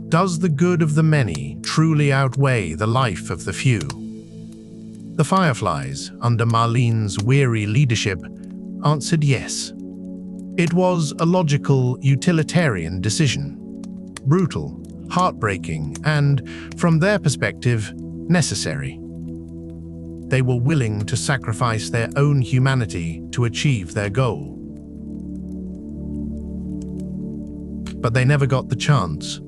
Does the good of the many truly outweigh the life of the few? The Fireflies, under Marlene's weary leadership, answered yes. It was a logical, utilitarian decision. Brutal, heartbreaking, and, from their perspective, necessary. They were willing to sacrifice their own humanity to achieve their goal. But they never got the chance.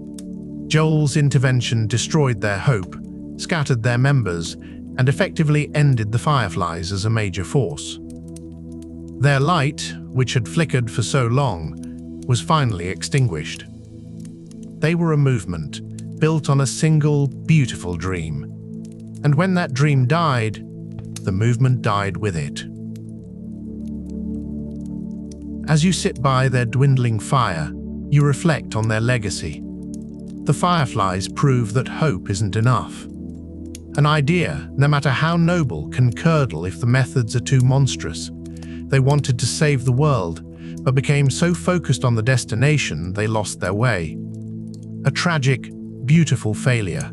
Joel's intervention destroyed their hope, scattered their members, and effectively ended the Fireflies as a major force. Their light, which had flickered for so long, was finally extinguished. They were a movement, built on a single, beautiful dream. And when that dream died, the movement died with it. As you sit by their dwindling fire, you reflect on their legacy. The Fireflies prove that hope isn't enough. An idea, no matter how noble, can curdle if the methods are too monstrous. They wanted to save the world, but became so focused on the destination they lost their way. A tragic, beautiful failure.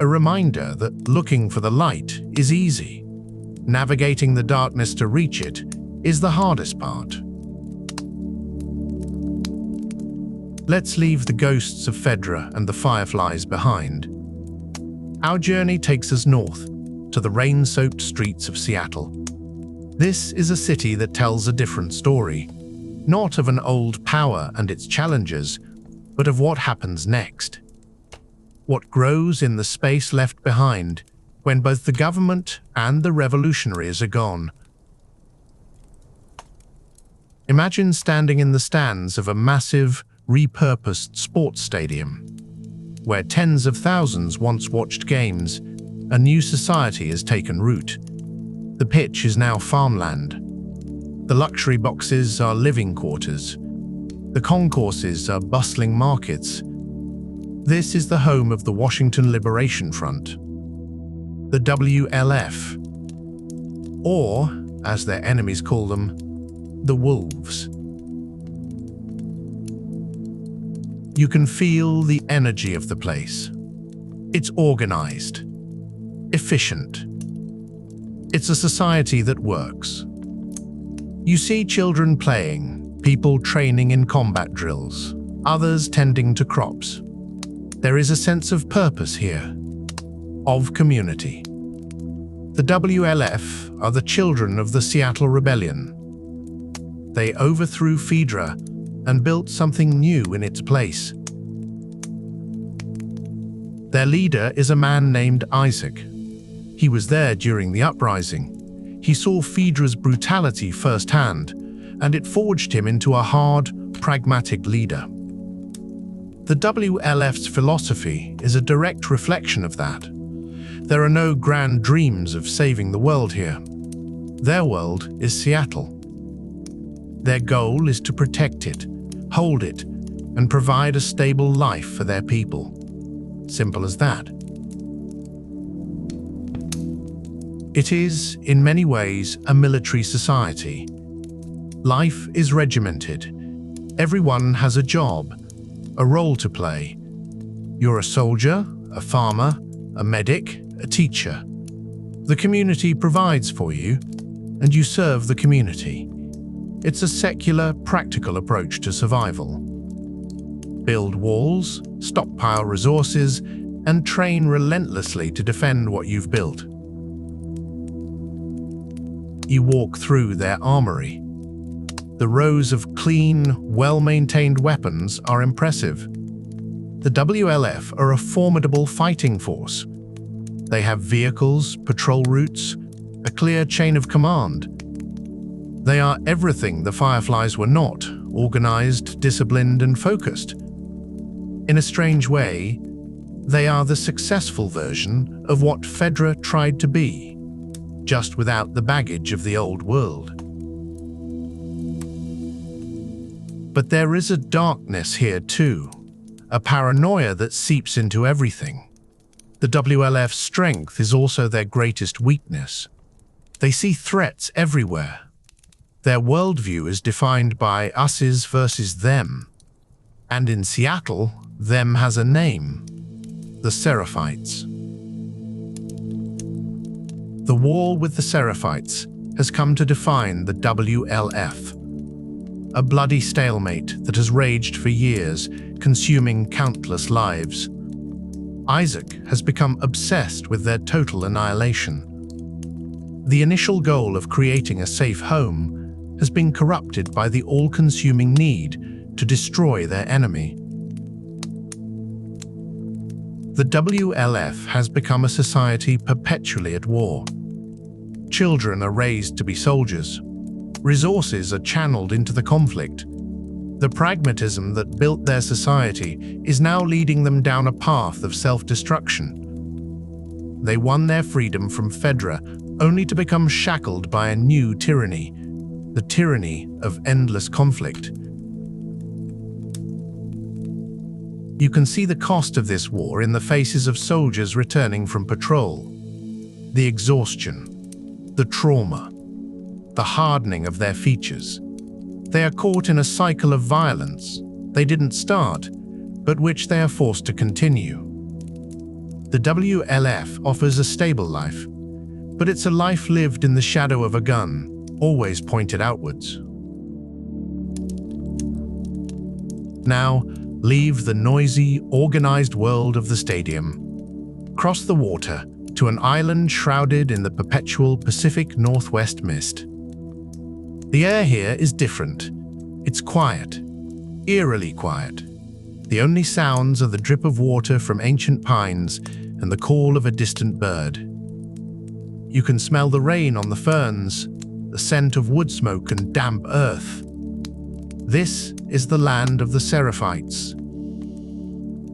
A reminder that looking for the light is easy. Navigating the darkness to reach it is the hardest part. Let's leave the ghosts of Fedra and the Fireflies behind. Our journey takes us north, to the rain-soaked streets of Seattle. This is a city that tells a different story, not of an old power and its challenges, but of what happens next. What grows in the space left behind when both the government and the revolutionaries are gone. Imagine standing in the stands of a massive, repurposed sports stadium. Where tens of thousands once watched games, a new society has taken root. The pitch is now farmland. The luxury boxes are living quarters. The concourses are bustling markets. This is the home of the Washington Liberation Front, the WLF, or, as their enemies call them, the Wolves. You can feel the energy of the place. It's organized, efficient. It's a society that works. You see children playing, people training in combat drills, others tending to crops. There is a sense of purpose here, of community. The WLF are the children of the Seattle Rebellion. They overthrew Fedra and built something new in its place. Their leader is a man named Isaac. He was there during the uprising. He saw Fedra's brutality firsthand, and it forged him into a hard, pragmatic leader. The WLF's philosophy is a direct reflection of that. There are no grand dreams of saving the world here. Their world is Seattle. Their goal is to protect it, hold it, and provide a stable life for their people. Simple as that. It is, in many ways, a military society. Life is regimented. Everyone has a job, a role to play. You're a soldier, a farmer, a medic, a teacher. The community provides for you, and you serve the community. It's a secular, practical approach to survival. Build walls, stockpile resources, and train relentlessly to defend what you've built. You walk through their armory. The rows of clean, well-maintained weapons are impressive. The WLF are a formidable fighting force. They have vehicles, patrol routes, a clear chain of command. They are everything the Fireflies were not: organized, disciplined, and focused. In a strange way, they are the successful version of what Fedra tried to be, just without the baggage of the old world. But there is a darkness here too, a paranoia that seeps into everything. The WLF's strength is also their greatest weakness. They see threats everywhere. Their worldview is defined by us's versus them. And in Seattle, them has a name: the Seraphites. The war with the Seraphites has come to define the WLF, a bloody stalemate that has raged for years, consuming countless lives. Isaac has become obsessed with their total annihilation. The initial goal of creating a safe home has been corrupted by the all-consuming need to destroy their enemy. The WLF has become a society perpetually at war. Children are raised to be soldiers. Resources are channeled into the conflict. The pragmatism that built their society is now leading them down a path of self-destruction. They won their freedom from Fedra only to become shackled by a new tyranny, the tyranny of endless conflict. You can see the cost of this war in the faces of soldiers returning from patrol. The exhaustion, the trauma, the hardening of their features. They are caught in a cycle of violence they didn't start, but which they are forced to continue. The WLF offers a stable life, but it's a life lived in the shadow of a gun, always pointed outwards. Now, leave the noisy, organized world of the stadium. Cross the water to an island shrouded in the perpetual Pacific Northwest mist. The air here is different. It's quiet, eerily quiet. The only sounds are the drip of water from ancient pines and the call of a distant bird. You can smell the rain on the ferns, the scent of wood smoke and damp earth. This is the land of the Seraphites.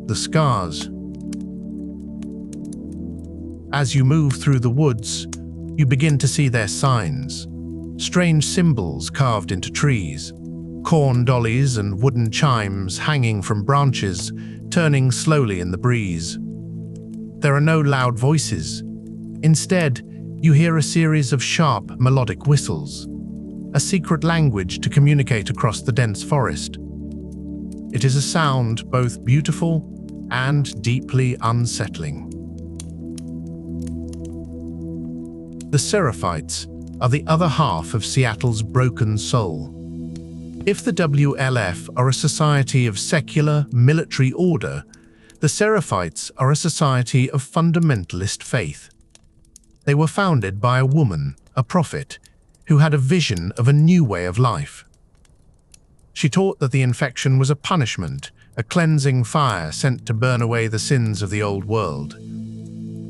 The scars. As you move through the woods, you begin to see their signs. Strange symbols carved into trees, corn dollies and wooden chimes hanging from branches, turning slowly in the breeze. There are no loud voices. Instead, you hear a series of sharp, melodic whistles, a secret language to communicate across the dense forest. It is a sound both beautiful and deeply unsettling. The Seraphites are the other half of Seattle's broken soul. If the WLF are a society of secular, military order, the Seraphites are a society of fundamentalist faith. They were founded by a woman, a prophet, who had a vision of a new way of life. She taught that the infection was a punishment, a cleansing fire sent to burn away the sins of the old world.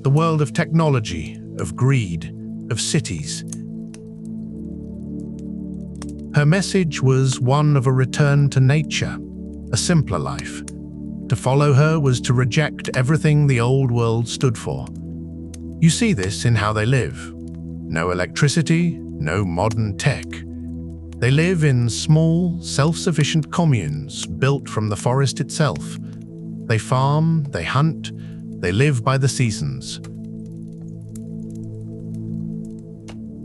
The world of technology, of greed, of cities. Her message was one of a return to nature, a simpler life. To follow her was to reject everything the old world stood for. You see this in how they live. No electricity, no modern tech. They live in small, self-sufficient communes built from the forest itself. They farm, they hunt, they live by the seasons.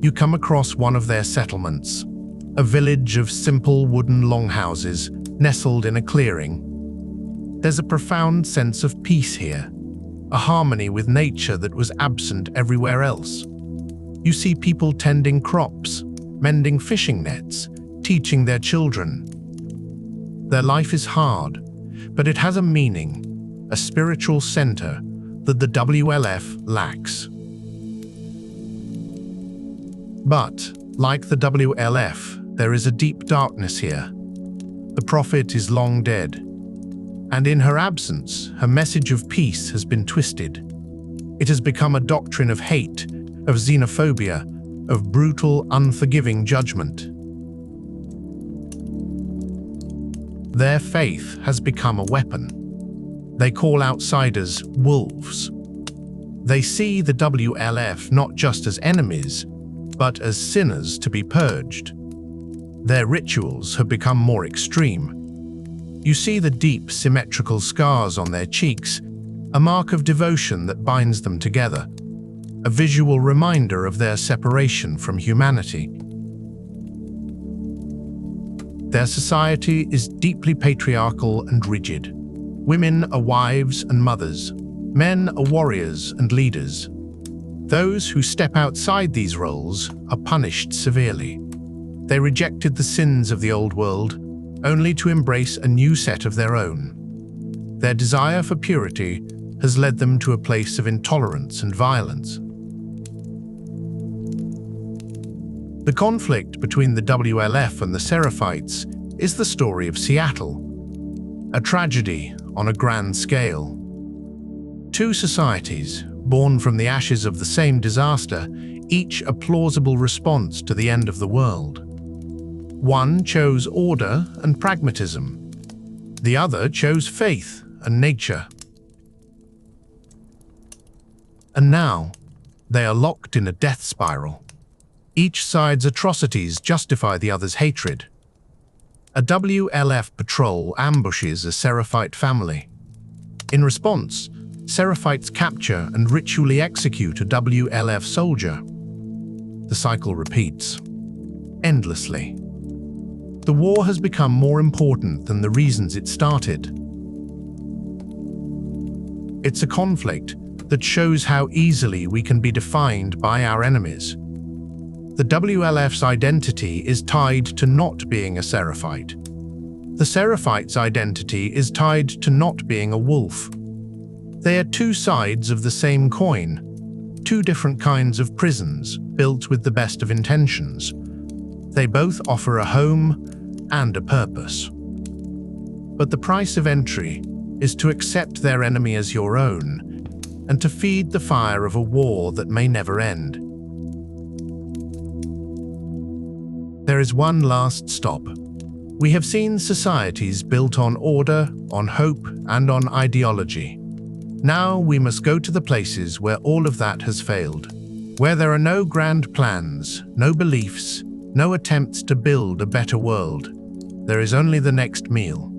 You come across one of their settlements, a village of simple wooden longhouses nestled in a clearing. There's a profound sense of peace here, a harmony with nature that was absent everywhere else. You see people tending crops, mending fishing nets, teaching their children. Their life is hard, but it has a meaning, a spiritual center that the WLF lacks. But, like the WLF, there is a deep darkness here. The prophet is long dead, and in her absence, her message of peace has been twisted. It has become a doctrine of hate, of xenophobia, of brutal, unforgiving judgment. Their faith has become a weapon. They call outsiders wolves. They see the WLF not just as enemies, but as sinners to be purged. Their rituals have become more extreme. You see the deep, symmetrical scars on their cheeks, a mark of devotion that binds them together, a visual reminder of their separation from humanity. Their society is deeply patriarchal and rigid. Women are wives and mothers. Men are warriors and leaders. Those who step outside these roles are punished severely. They rejected the sins of the old world, only to embrace a new set of their own. Their desire for purity has led them to a place of intolerance and violence. The conflict between the WLF and the Seraphites is the story of Seattle, a tragedy on a grand scale. Two societies, born from the ashes of the same disaster, each a plausible response to the end of the world. One chose order and pragmatism. The other chose faith and nature. And now, they are locked in a death spiral. Each side's atrocities justify the other's hatred. A WLF patrol ambushes a Seraphite family. In response, Seraphites capture and ritually execute a WLF soldier. The cycle repeats, endlessly. The war has become more important than the reasons it started. It's a conflict that shows how easily we can be defined by our enemies. The WLF's identity is tied to not being a Seraphite. The Seraphite's identity is tied to not being a wolf. They are two sides of the same coin, two different kinds of prisons built with the best of intentions. They both offer a home and a purpose. But the price of entry is to accept their enemy as your own and to feed the fire of a war that may never end. There is one last stop. We have seen societies built on order, on hope, and on ideology. Now we must go to the places where all of that has failed, where there are no grand plans, no beliefs, no attempts to build a better world. There is only the next meal.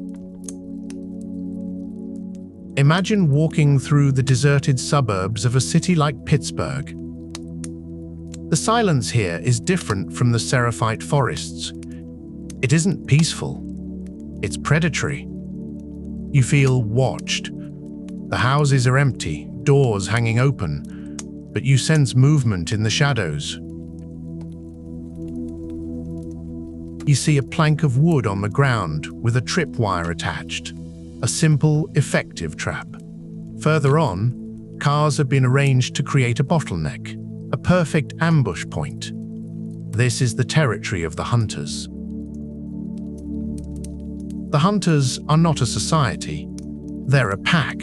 Imagine walking through the deserted suburbs of a city like Pittsburgh. The silence here is different from the Seraphite forests. It isn't peaceful. It's predatory. You feel watched. The houses are empty, doors hanging open, but you sense movement in the shadows. You see a plank of wood on the ground with a tripwire attached, a simple, effective trap. Further on, cars have been arranged to create a bottleneck, a perfect ambush point. This is the territory of the hunters. The hunters are not a society, they're a pack.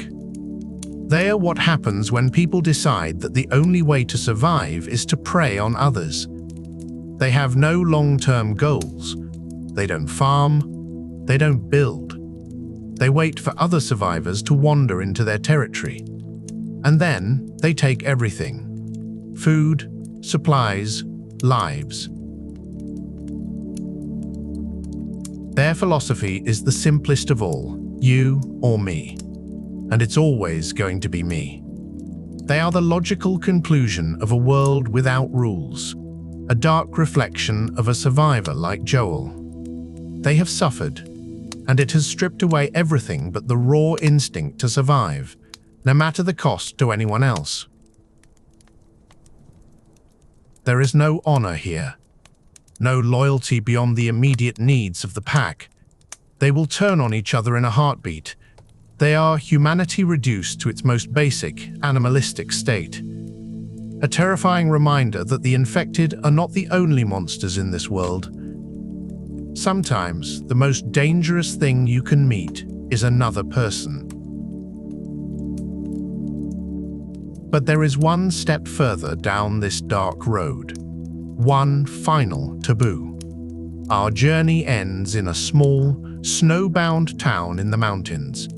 They are what happens when people decide that the only way to survive is to prey on others. They have no long-term goals. They don't farm, they don't build. They wait for other survivors to wander into their territory. And then they take everything. Food, supplies, lives. Their philosophy is the simplest of all, you or me. And it's always going to be me. They are the logical conclusion of a world without rules, a dark reflection of a survivor like Joel. They have suffered, and it has stripped away everything but the raw instinct to survive, no matter the cost to anyone else. There is no honor here, no loyalty beyond the immediate needs of the pack. They will turn on each other in a heartbeat. They are humanity reduced to its most basic, animalistic state. A terrifying reminder that the infected are not the only monsters in this world. Sometimes, the most dangerous thing you can meet is another person. But there is one step further down this dark road. One final taboo. Our journey ends in a small, snowbound town in the mountains,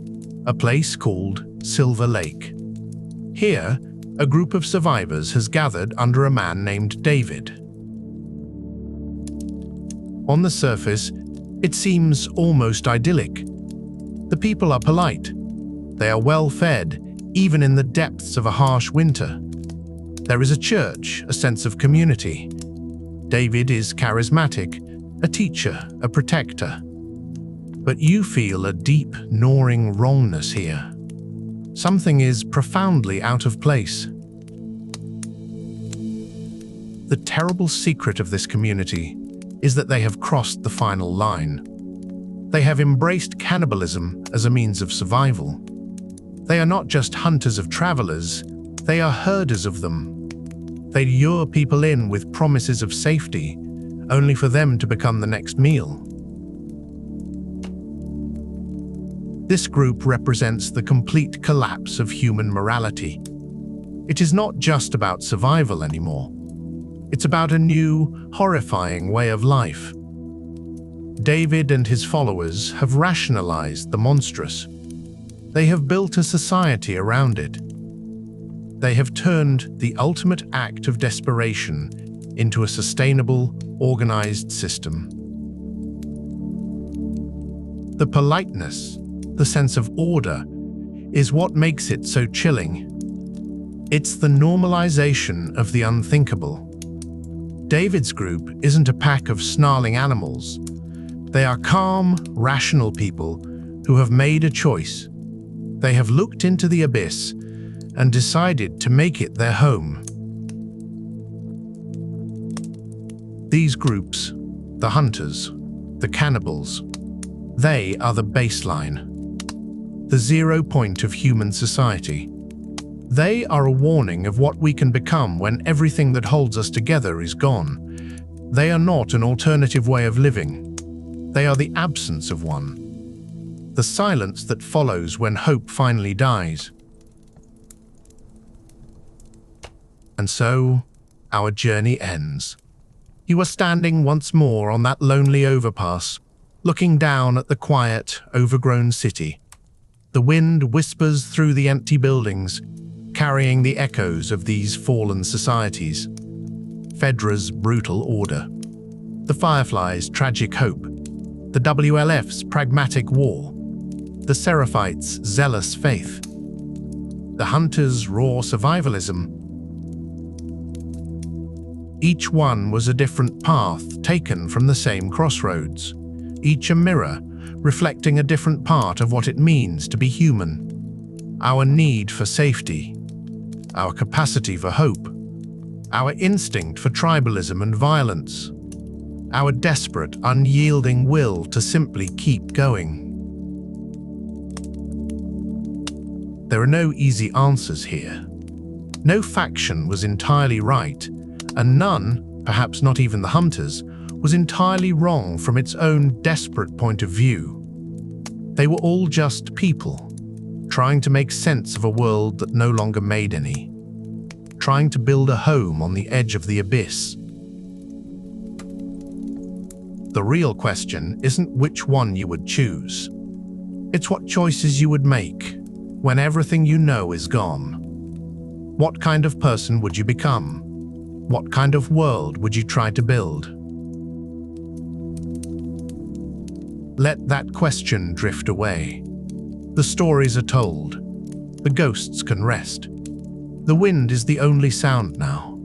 a place called Silver Lake. Here, a group of survivors has gathered under a man named David. On the surface, it seems almost idyllic. The people are polite. They are well-fed, even in the depths of a harsh winter. There is a church, a sense of community. David is charismatic, a teacher, a protector. But you feel a deep, gnawing wrongness here. Something is profoundly out of place. The terrible secret of this community is that they have crossed the final line. They have embraced cannibalism as a means of survival. They are not just hunters of travelers, they are herders of them. They lure people in with promises of safety, only for them to become the next meal. This group represents the complete collapse of human morality. It is not just about survival anymore. It's about a new, horrifying way of life. David and his followers have rationalized the monstrous. They have built a society around it. They have turned the ultimate act of desperation into a sustainable, organized system. The politeness, the sense of order, is what makes it so chilling. It's the normalization of the unthinkable. David's group isn't a pack of snarling animals. They are calm, rational people who have made a choice. They have looked into the abyss and decided to make it their home. These groups, the hunters, the cannibals, they are the baseline, the 0 point of human society. They are a warning of what we can become when everything that holds us together is gone. They are not an alternative way of living. They are the absence of one. The silence that follows when hope finally dies. And so, our journey ends. You are standing once more on that lonely overpass, looking down at the quiet, overgrown city. The wind whispers through the empty buildings, carrying the echoes of these fallen societies. Fedra's brutal order, the Firefly's tragic hope, the WLF's pragmatic war, the Seraphite's zealous faith, the Hunter's raw survivalism. Each one was a different path taken from the same crossroads, each a mirror reflecting a different part of what it means to be human. Our need for safety, our capacity for hope, our instinct for tribalism and violence, our desperate, unyielding will to simply keep going. There are no easy answers here. No faction was entirely right, and none, perhaps not even the Hunters, was entirely wrong from its own desperate point of view. They were all just people, trying to make sense of a world that no longer made any, trying to build a home on the edge of the abyss. The real question isn't which one you would choose. It's what choices you would make when everything you know is gone. What kind of person would you become? What kind of world would you try to build? Let that question drift away. The stories are told. The ghosts can rest. The wind is the only sound now.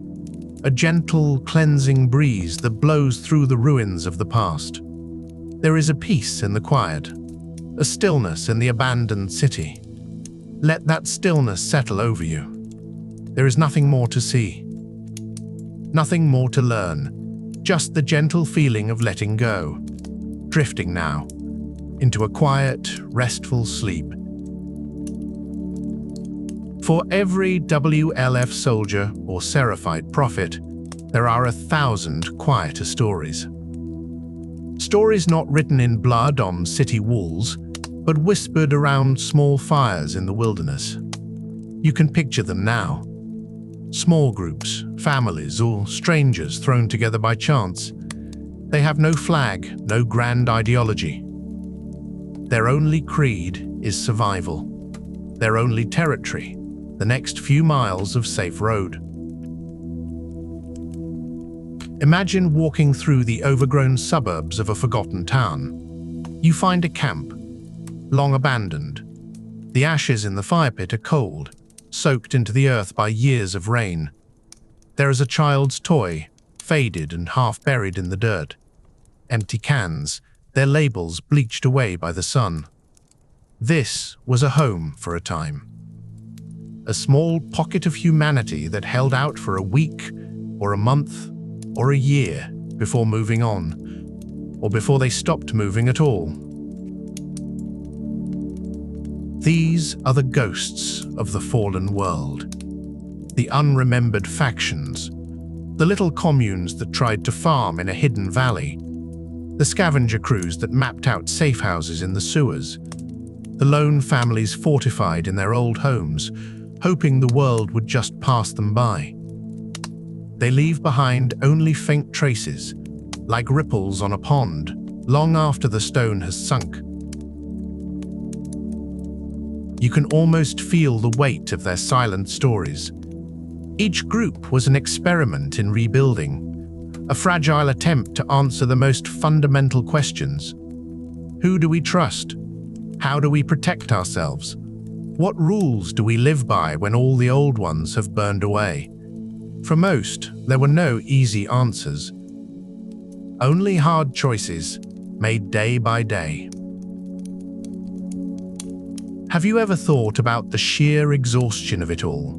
A gentle, cleansing breeze that blows through the ruins of the past. There is a peace in the quiet, a stillness in the abandoned city. Let that stillness settle over you. There is nothing more to see. Nothing more to learn, just the gentle feeling of letting go, drifting now into a quiet, restful sleep. For every WLF soldier or Seraphite prophet, there are 1,000 quieter stories. Stories not written in blood on city walls, but whispered around small fires in the wilderness. You can picture them now. Small groups, families, or strangers thrown together by chance. They have no flag, no grand ideology. Their only creed is survival. Their only territory, the next few miles of safe road. Imagine walking through the overgrown suburbs of a forgotten town. You find a camp, long abandoned. The ashes in the fire pit are cold, soaked into the earth by years of rain. There is a child's toy, faded and half buried in the dirt. Empty cans, their labels bleached away by the sun. This was a home for a time. A small pocket of humanity that held out for a week, or a month, or a year before moving on, or before they stopped moving at all. These are the ghosts of the fallen world. The unremembered factions, the little communes that tried to farm in a hidden valley, the scavenger crews that mapped out safe houses in the sewers, the lone families fortified in their old homes, hoping the world would just pass them by. They leave behind only faint traces, like ripples on a pond, long after the stone has sunk. You can almost feel the weight of their silent stories. Each group was an experiment in rebuilding, a fragile attempt to answer the most fundamental questions. Who do we trust? How do we protect ourselves? What rules do we live by when all the old ones have burned away? For most, there were no easy answers. Only hard choices, made day by day. Have you ever thought about the sheer exhaustion of it all?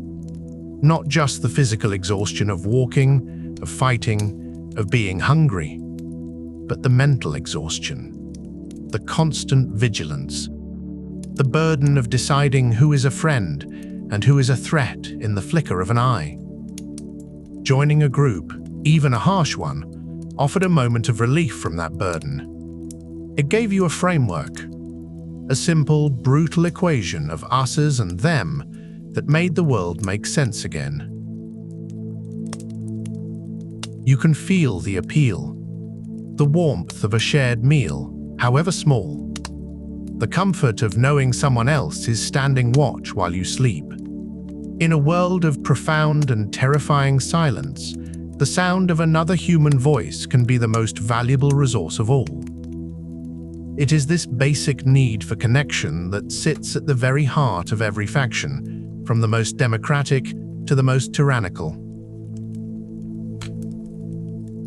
Not just the physical exhaustion of walking, of fighting, of being hungry, but the mental exhaustion, the constant vigilance, the burden of deciding who is a friend and who is a threat in the flicker of an eye. Joining a group, even a harsh one, offered a moment of relief from that burden. It gave you a framework, a simple, brutal equation of us's and them that made the world make sense again. You can feel the appeal, the warmth of a shared meal, however small, the comfort of knowing someone else is standing watch while you sleep. In a world of profound and terrifying silence, the sound of another human voice can be the most valuable resource of all. It is this basic need for connection that sits at the very heart of every faction, from the most democratic to the most tyrannical.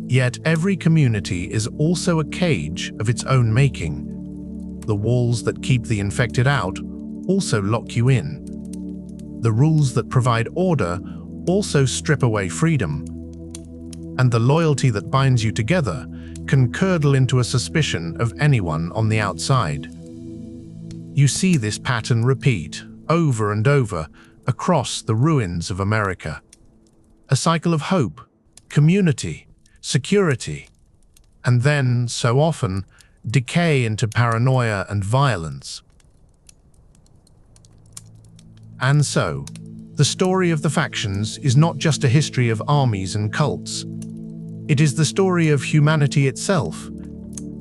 Yet every community is also a cage of its own making. The walls that keep the infected out also lock you in. The rules that provide order also strip away freedom. And the loyalty that binds you together can curdle into a suspicion of anyone on the outside. You see this pattern repeat over and over across the ruins of America. A cycle of hope, community, security, and then, so often, decay into paranoia and violence. And so, the story of the factions is not just a history of armies and cults. It is the story of humanity itself,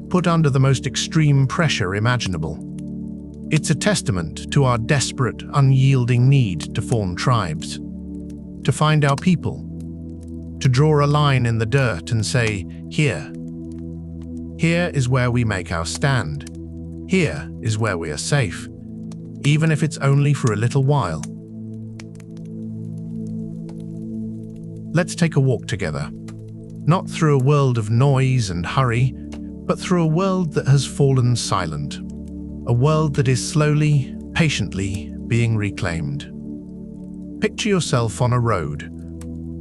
put under the most extreme pressure imaginable. It's a testament to our desperate, unyielding need to form tribes, to find our people, to draw a line in the dirt and say, here. Here is where we make our stand. Here is where we are safe, even if it's only for a little while. Let's take a walk together. Not through a world of noise and hurry, but through a world that has fallen silent. A world that is slowly, patiently being reclaimed. Picture yourself on a road.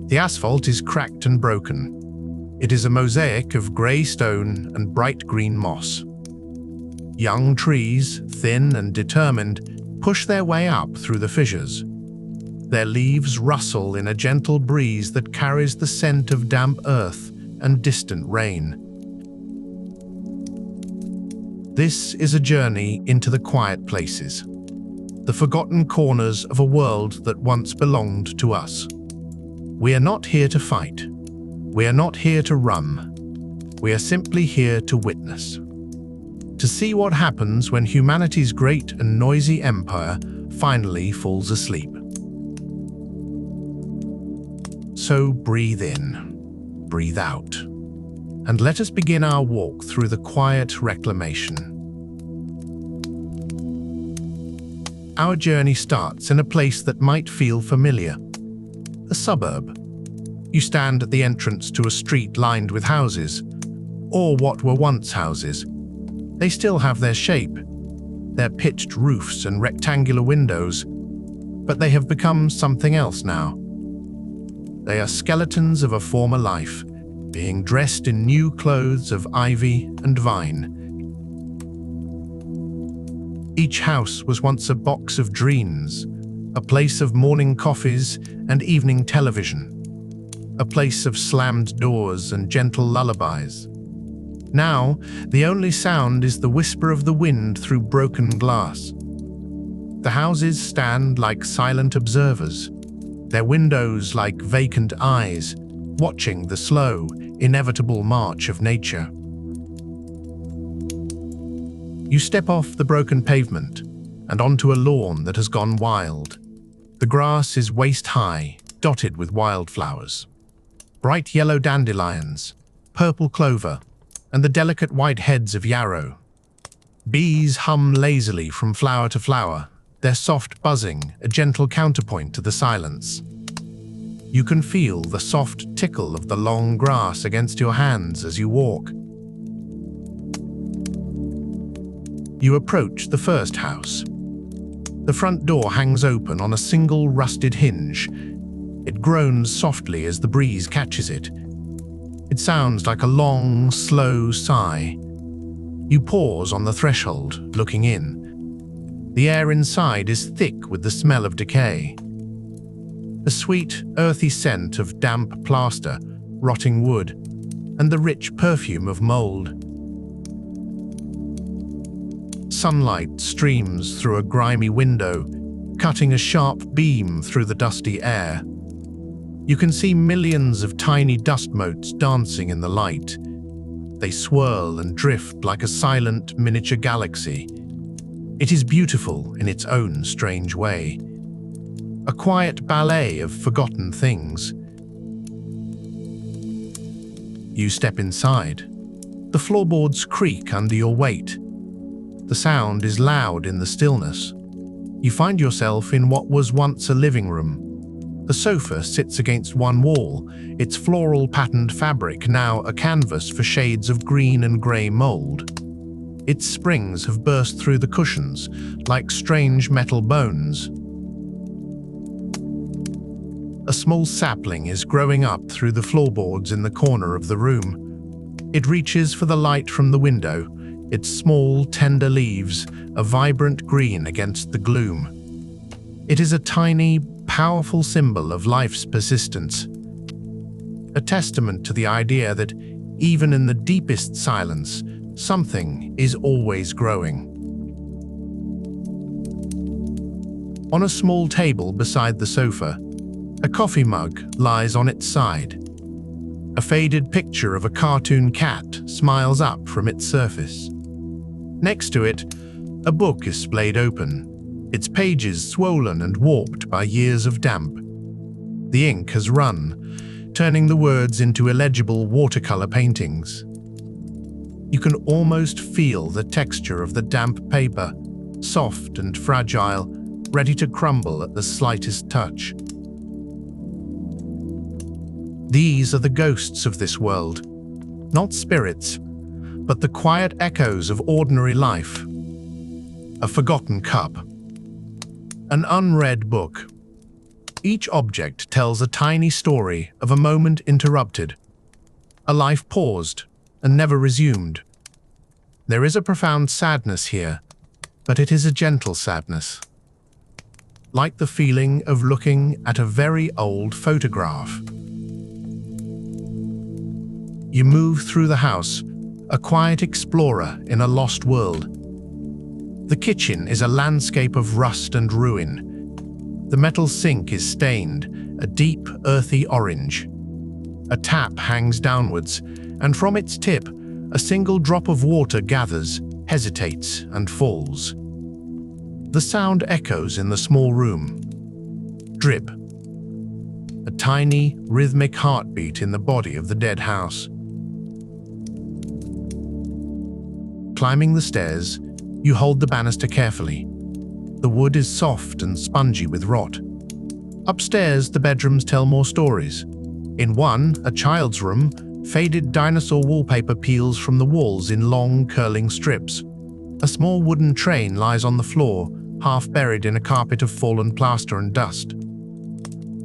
The asphalt is cracked and broken. It is a mosaic of grey stone and bright green moss. Young trees, thin and determined, push their way up through the fissures. Their leaves rustle in a gentle breeze that carries the scent of damp earth and distant rain. This is a journey into the quiet places, the forgotten corners of a world that once belonged to us. We are not here to fight. We are not here to run. We are simply here to witness. To see what happens when humanity's great and noisy empire finally falls asleep. So breathe in, breathe out, and let us begin our walk through the quiet reclamation. our journey starts in a place that might feel familiar. A suburb. You stand at the entrance to a street lined with houses, or what were once houses. They still have their shape, their pitched roofs and rectangular windows, but they have become something else now. They are skeletons of a former life, being dressed in new clothes of ivy and vine. Each house was once a box of dreams, a place of morning coffees and evening television, a place of slammed doors and gentle lullabies. Now, the only sound is the whisper of the wind through broken glass. The houses stand like silent observers, their windows like vacant eyes, watching the slow, inevitable march of nature. You step off the broken pavement and onto a lawn that has gone wild. The grass is waist-high, dotted with wildflowers. Bright yellow dandelions, purple clover, and the delicate white heads of yarrow. Bees hum lazily from flower to flower, their soft buzzing a gentle counterpoint to the silence. You can feel the soft tickle of the long grass against your hands as you walk. You approach the first house. The front door hangs open on a single rusted hinge. It groans softly as the breeze catches it. It sounds like a long, slow sigh. You pause on the threshold, looking in. The air inside is thick with the smell of decay. A sweet, earthy scent of damp plaster, rotting wood, and the rich perfume of mold. Sunlight streams through a grimy window, cutting a sharp beam through the dusty air. You can see millions of tiny dust motes dancing in the light. They swirl and drift like a silent miniature galaxy. It is beautiful in its own strange way. A quiet ballet of forgotten things. You step inside. The floorboards creak under your weight. The sound is loud in the stillness. You find yourself in what was once a living room. The sofa sits against one wall, its floral patterned fabric now a canvas for shades of green and grey mold. Its springs have burst through the cushions, like strange metal bones. A small sapling is growing up through the floorboards in the corner of the room. It reaches for the light from the window, its small, tender leaves a vibrant green against the gloom. It is a tiny, powerful symbol of life's persistence, a testament to the idea that even in the deepest silence, something is always growing. On a small table beside the sofa, a coffee mug lies on its side. A faded picture of a cartoon cat smiles up from its surface. Next to it, a book is splayed open, its pages swollen and warped by years of damp. The ink has run, turning the words into illegible watercolor paintings. You can almost feel the texture of the damp paper, soft and fragile, ready to crumble at the slightest touch. These are the ghosts of this world, not spirits, but the quiet echoes of ordinary life. A forgotten cup. An unread book. Each object tells a tiny story of a moment interrupted, a life paused and never resumed. There is a profound sadness here, but it is a gentle sadness. Like the feeling of looking at a very old photograph. You move through the house, a quiet explorer in a lost world. The kitchen is a landscape of rust and ruin. The metal sink is stained, a deep, earthy orange. A tap hangs downwards, and from its tip, a single drop of water gathers, hesitates, and falls. The sound echoes in the small room. Drip. A tiny, rhythmic heartbeat in the body of the dead house. Climbing the stairs, you hold the banister carefully. The wood is soft and spongy with rot. Upstairs, the bedrooms tell more stories. In one, a child's room, faded dinosaur wallpaper peels from the walls in long, curling strips. A small wooden train lies on the floor, half buried in a carpet of fallen plaster and dust.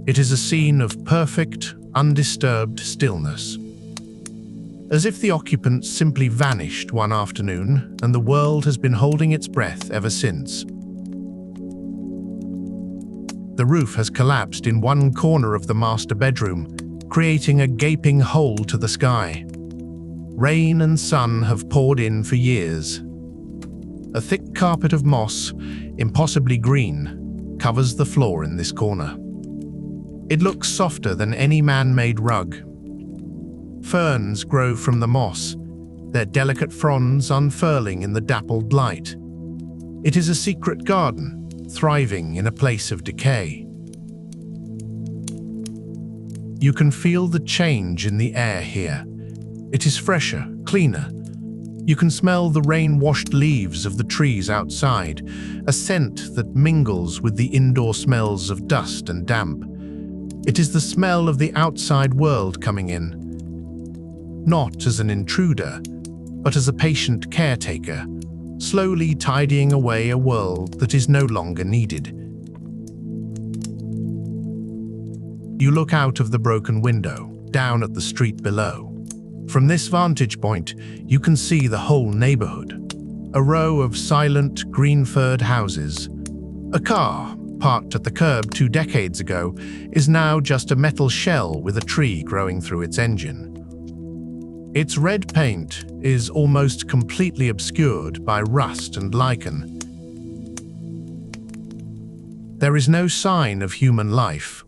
It is a scene of perfect, undisturbed stillness. As if the occupants simply vanished one afternoon, and the world has been holding its breath ever since. The roof has collapsed in one corner of the master bedroom, creating a gaping hole to the sky. Rain and sun have poured in for years. A thick carpet of moss, impossibly green, covers the floor in this corner. It looks softer than any man-made rug. Ferns grow from the moss, their delicate fronds unfurling in the dappled light. It is a secret garden, thriving in a place of decay. You can feel the change in the air here. It is fresher, cleaner. You can smell the rain-washed leaves of the trees outside, a scent that mingles with the indoor smells of dust and damp. It is the smell of the outside world coming in. Not as an intruder, but as a patient caretaker, slowly tidying away a world that is no longer needed. You look out of the broken window, down at the street below. From this vantage point, you can see the whole neighborhood. A row of silent, green-furred houses. A car, parked at the curb 2 decades ago, is now just a metal shell with a tree growing through its engine. Its red paint is almost completely obscured by rust and lichen. There is no sign of human life,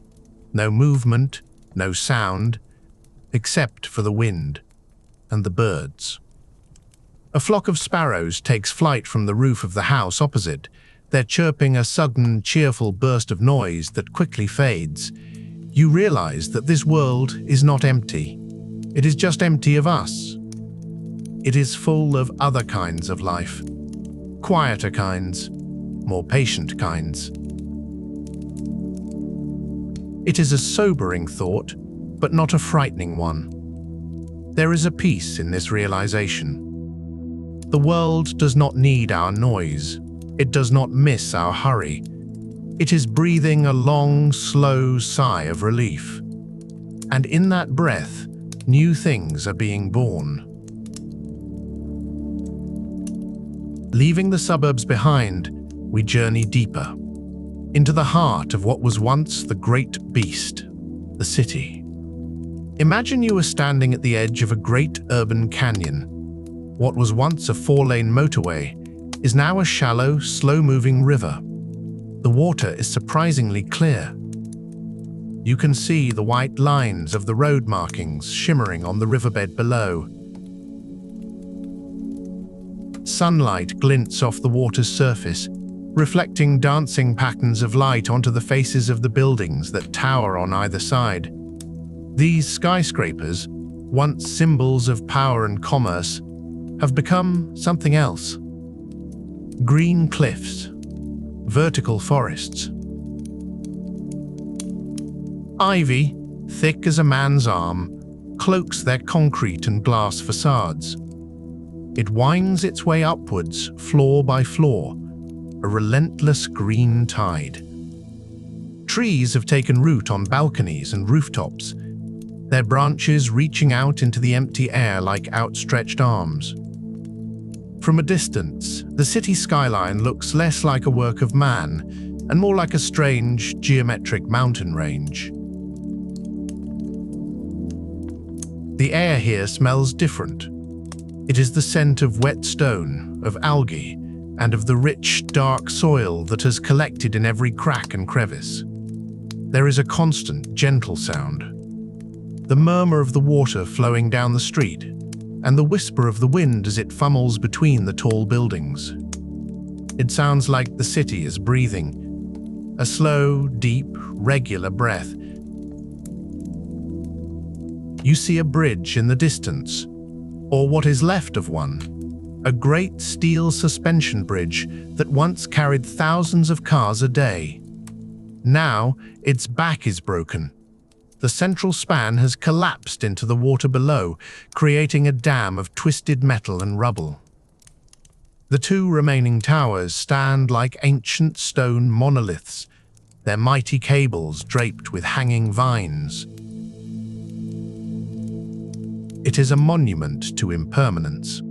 no movement, no sound, except for the wind and the birds. A flock of sparrows takes flight from the roof of the house opposite. They're chirping a sudden, cheerful burst of noise that quickly fades. You realize that this world is not empty. It is just empty of us. It is full of other kinds of life. Quieter kinds, more patient kinds. It is a sobering thought, but not a frightening one. There is a peace in this realization. The world does not need our noise. It does not miss our hurry. It is breathing a long, slow sigh of relief. And in that breath, new things are being born. Leaving the suburbs behind, we journey deeper, into the heart of what was once the great beast, the city. Imagine you are standing at the edge of a great urban canyon. What was once a 4-lane motorway is now a shallow, slow-moving river. The water is surprisingly clear. You can see the white lines of the road markings shimmering on the riverbed below. Sunlight glints off the water's surface, reflecting dancing patterns of light onto the faces of the buildings that tower on either side. These skyscrapers, once symbols of power and commerce, have become something else. Green cliffs, vertical forests. Ivy, thick as a man's arm, cloaks their concrete and glass facades. It winds its way upwards, floor by floor, a relentless green tide. Trees have taken root on balconies and rooftops, their branches reaching out into the empty air like outstretched arms. From a distance, the city skyline looks less like a work of man and more like a strange, geometric mountain range. The air here smells different. It is the scent of wet stone, of algae, and of the rich, dark soil that has collected in every crack and crevice. There is a constant, gentle sound. The murmur of the water flowing down the street, and the whisper of the wind as it funnels between the tall buildings. It sounds like the city is breathing, a slow, deep, regular breath. You see a bridge in the distance, or what is left of one. a great steel suspension bridge that once carried thousands of cars a day. Now, its back is broken. The central span has collapsed into the water below, creating a dam of twisted metal and rubble. The two remaining towers stand like ancient stone monoliths, their mighty cables draped with hanging vines. It is a monument to impermanence,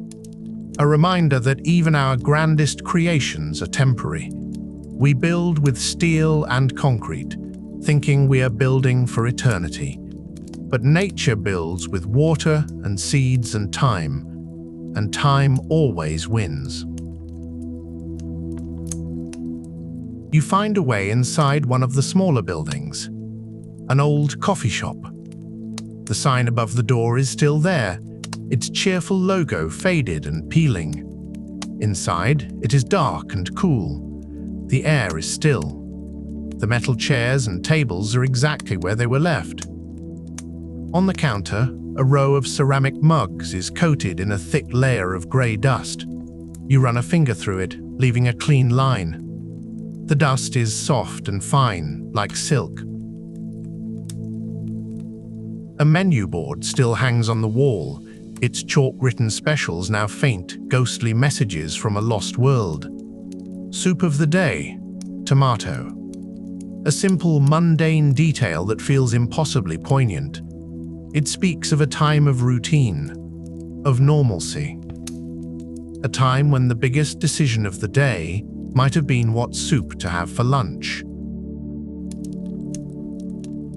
a reminder that even our grandest creations are temporary. We build with steel and concrete, thinking we are building for eternity. But nature builds with water and seeds and time always wins. You find a way inside one of the smaller buildings, an old coffee shop. The sign above the door is still there, its cheerful logo faded and peeling. Inside, it is dark and cool. The air is still. The metal chairs and tables are exactly where they were left. On the counter, a row of ceramic mugs is coated in a thick layer of grey dust. You run a finger through it, leaving a clean line. The dust is soft and fine, like silk. A menu board still hangs on the wall, its chalk-written specials now faint, ghostly messages from a lost world. Soup of the day, tomato. A simple, mundane detail that feels impossibly poignant. It speaks of a time of routine, of normalcy. A time when the biggest decision of the day might have been what soup to have for lunch.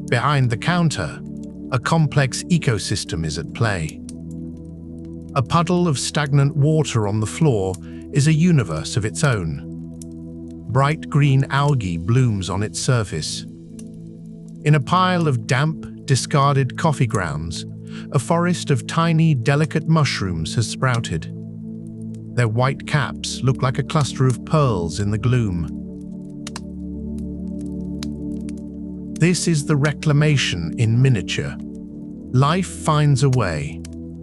Behind the counter, a complex ecosystem is at play. A puddle of stagnant water on the floor is a universe of its own. Bright green algae blooms on its surface. In a pile of damp, discarded coffee grounds, a forest of tiny, delicate mushrooms has sprouted. Their white caps look like a cluster of pearls in the gloom. This is the reclamation in miniature. Life finds a way,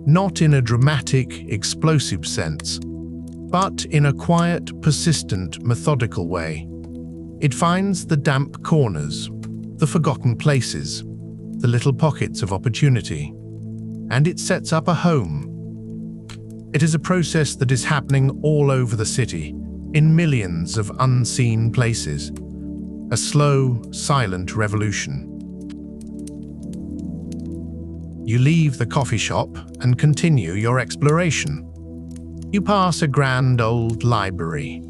not in a dramatic, explosive sense, but in a quiet, persistent, methodical way. It finds the damp corners, the forgotten places, the little pockets of opportunity, and it sets up a home. It is a process that is happening all over the city, in millions of unseen places. A slow, silent revolution. You leave the coffee shop and continue your exploration. You pass a grand old library.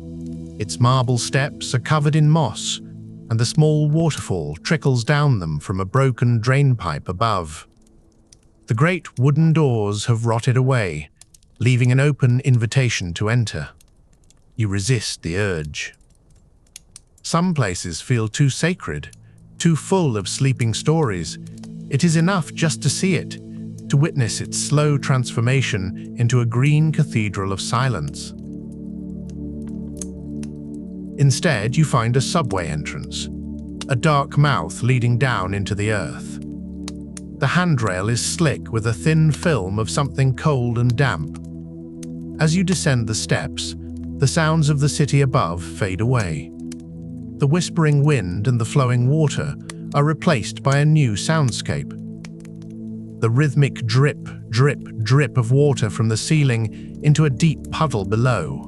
Its marble steps are covered in moss, and the small waterfall trickles down them from a broken drainpipe above. The great wooden doors have rotted away, leaving an open invitation to enter. You resist the urge. Some places feel too sacred, too full of sleeping stories. It is enough just to see it, to witness its slow transformation into a green cathedral of silence. Instead, you find a subway entrance, a dark mouth leading down into the earth. The handrail is slick with a thin film of something cold and damp. As you descend the steps, the sounds of the city above fade away. The whispering wind and the flowing water are replaced by a new soundscape. The rhythmic drip, drip, drip of water from the ceiling into a deep puddle below.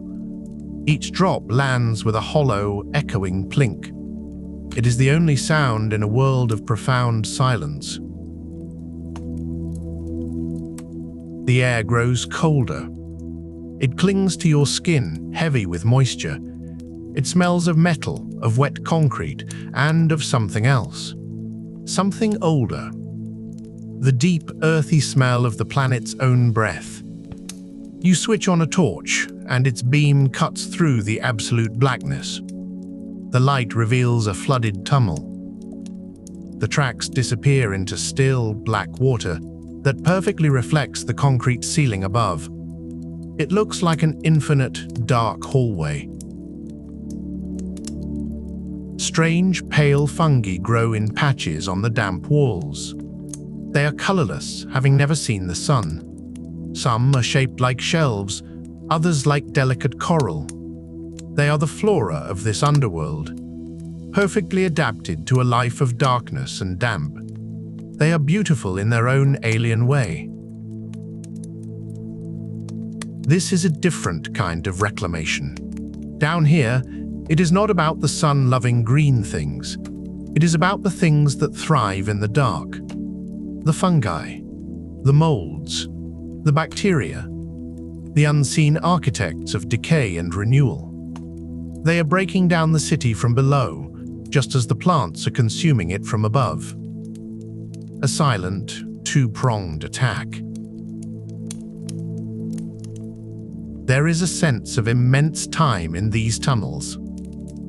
Each drop lands with a hollow, echoing plink. It is the only sound in a world of profound silence. The air grows colder. It clings to your skin, heavy with moisture. It smells of metal, of wet concrete, and of something else. Something older. The deep, earthy smell of the planet's own breath. You switch on a torch, and its beam cuts through the absolute blackness. The light reveals a flooded tunnel. The tracks disappear into still, black water that perfectly reflects the concrete ceiling above. It looks like an infinite, dark hallway. Strange, pale fungi grow in patches on the damp walls. They are colorless, having never seen the sun. Some are shaped like shelves, others like delicate coral. They are the flora of this underworld, perfectly adapted to a life of darkness and damp. They are beautiful in their own alien way. This is a different kind of reclamation. Down here, it is not about the sun-loving green things. It is about the things that thrive in the dark. The fungi, the molds, the bacteria, the unseen architects of decay and renewal. They are breaking down the city from below, just as the plants are consuming it from above. A silent, two-pronged attack. There is a sense of immense time in these tunnels.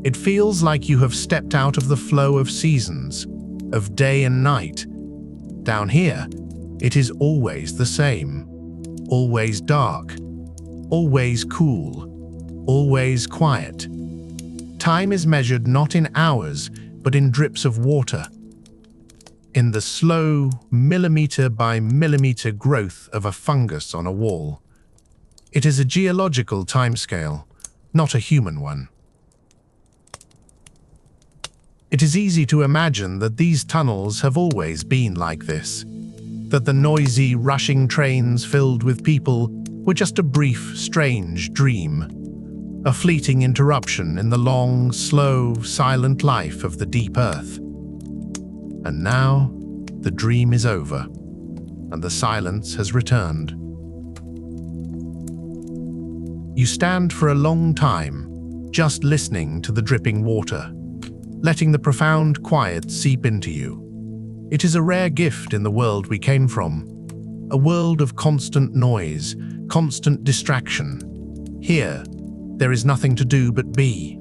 It feels like you have stepped out of the flow of seasons, of day and night. Down here, it is always the same. Always dark. Always cool. Always quiet. Time is measured not in hours, but in drips of water. In the slow, millimeter by millimeter growth of a fungus on a wall. It is a geological timescale, not a human one. It is easy to imagine that these tunnels have always been like this, that the noisy, rushing trains filled with people were just a brief, strange dream, a fleeting interruption in the long, slow, silent life of the deep earth. And now, the dream is over, and the silence has returned. You stand for a long time, just listening to the dripping water, letting the profound quiet seep into you. It is a rare gift in the world we came from, a world of constant noise, constant distraction. Here, there is nothing to do but be.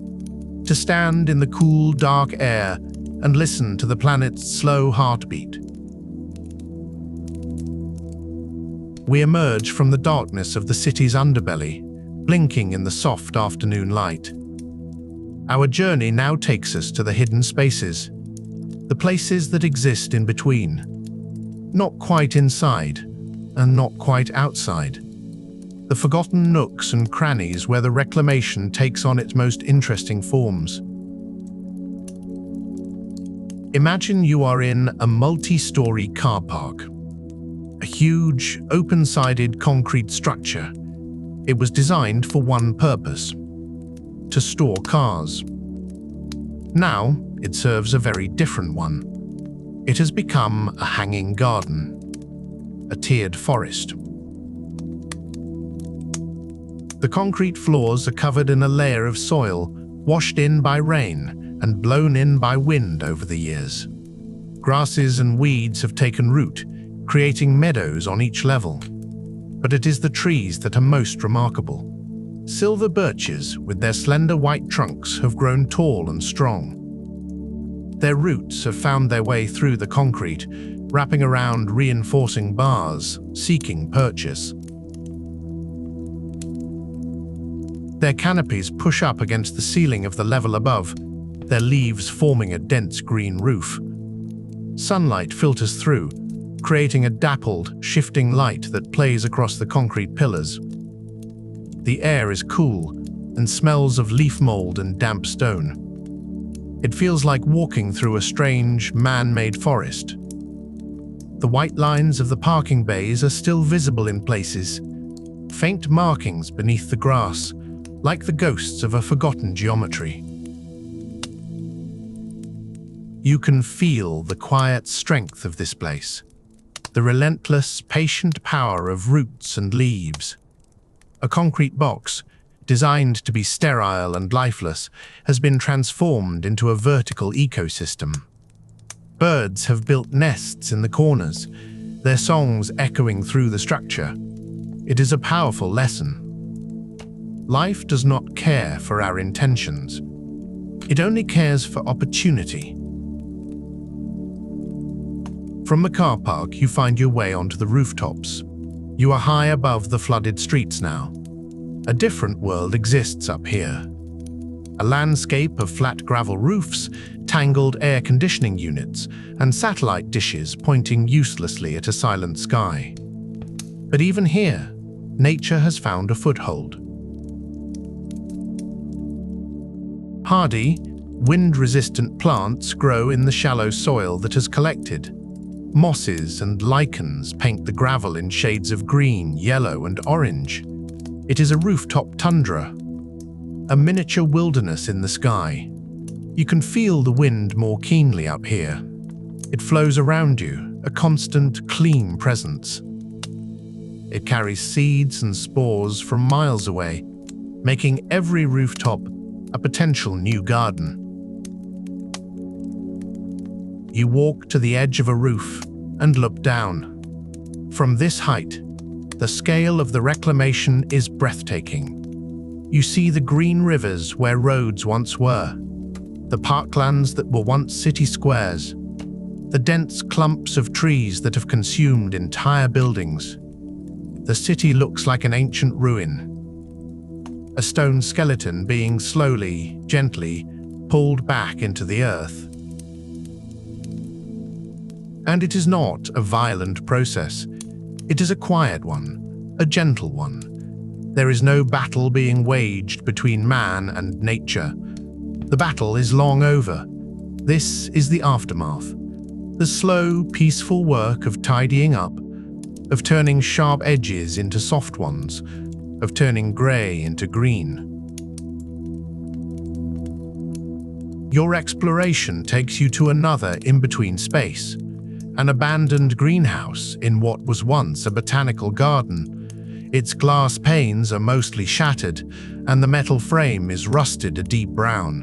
To stand in the cool, dark air and listen to the planet's slow heartbeat. We emerge from the darkness of the city's underbelly, blinking in the soft afternoon light. Our journey now takes us to the hidden spaces, the places that exist in between. Not quite inside, and not quite outside. The forgotten nooks and crannies where the reclamation takes on its most interesting forms. Imagine you are in a multi-story car park. A huge, open-sided concrete structure. It was designed for one purpose: to store cars. Now, it serves a very different one. It has become a hanging garden, a tiered forest. The concrete floors are covered in a layer of soil, washed in by rain and blown in by wind over the years. Grasses and weeds have taken root, creating meadows on each level. But it is the trees that are most remarkable. Silver birches, with their slender white trunks, have grown tall and strong. Their roots have found their way through the concrete, wrapping around reinforcing bars, seeking purchase. Their canopies push up against the ceiling of the level above, their leaves forming a dense green roof. Sunlight filters through, creating a dappled, shifting light that plays across the concrete pillars. The air is cool and smells of leaf mold and damp stone. It feels like walking through a strange, man-made forest. The white lines of the parking bays are still visible in places, faint markings beneath the grass, like the ghosts of a forgotten geometry. You can feel the quiet strength of this place, the relentless, patient power of roots and leaves. A concrete box, designed to be sterile and lifeless, has been transformed into a vertical ecosystem. Birds have built nests in the corners, their songs echoing through the structure. It is a powerful lesson. Life does not care for our intentions. It only cares for opportunity. From the car park, you find your way onto the rooftops. You are high above the flooded streets now. A different world exists up here. A landscape of flat gravel roofs, tangled air conditioning units, and satellite dishes pointing uselessly at a silent sky. But even here, nature has found a foothold. Hardy, wind-resistant plants grow in the shallow soil that has collected. Mosses and lichens paint the gravel in shades of green, yellow, and orange. It is a rooftop tundra, a miniature wilderness in the sky. You can feel the wind more keenly up here. It flows around you, a constant, clean presence. It carries seeds and spores from miles away, making every rooftop a potential new garden. You walk to the edge of a roof and look down. From this height, the scale of the reclamation is breathtaking. You see the green rivers where roads once were, the parklands that were once city squares, the dense clumps of trees that have consumed entire buildings. The city looks like an ancient ruin, a stone skeleton being slowly, gently pulled back into the earth. And it is not a violent process. It is a quiet one, a gentle one. There is no battle being waged between man and nature. The battle is long over. This is the aftermath. The slow, peaceful work of tidying up, of turning sharp edges into soft ones, of turning grey into green. Your exploration takes you to another in-between space, an abandoned greenhouse in what was once a botanical garden. Its glass panes are mostly shattered, and the metal frame is rusted a deep brown.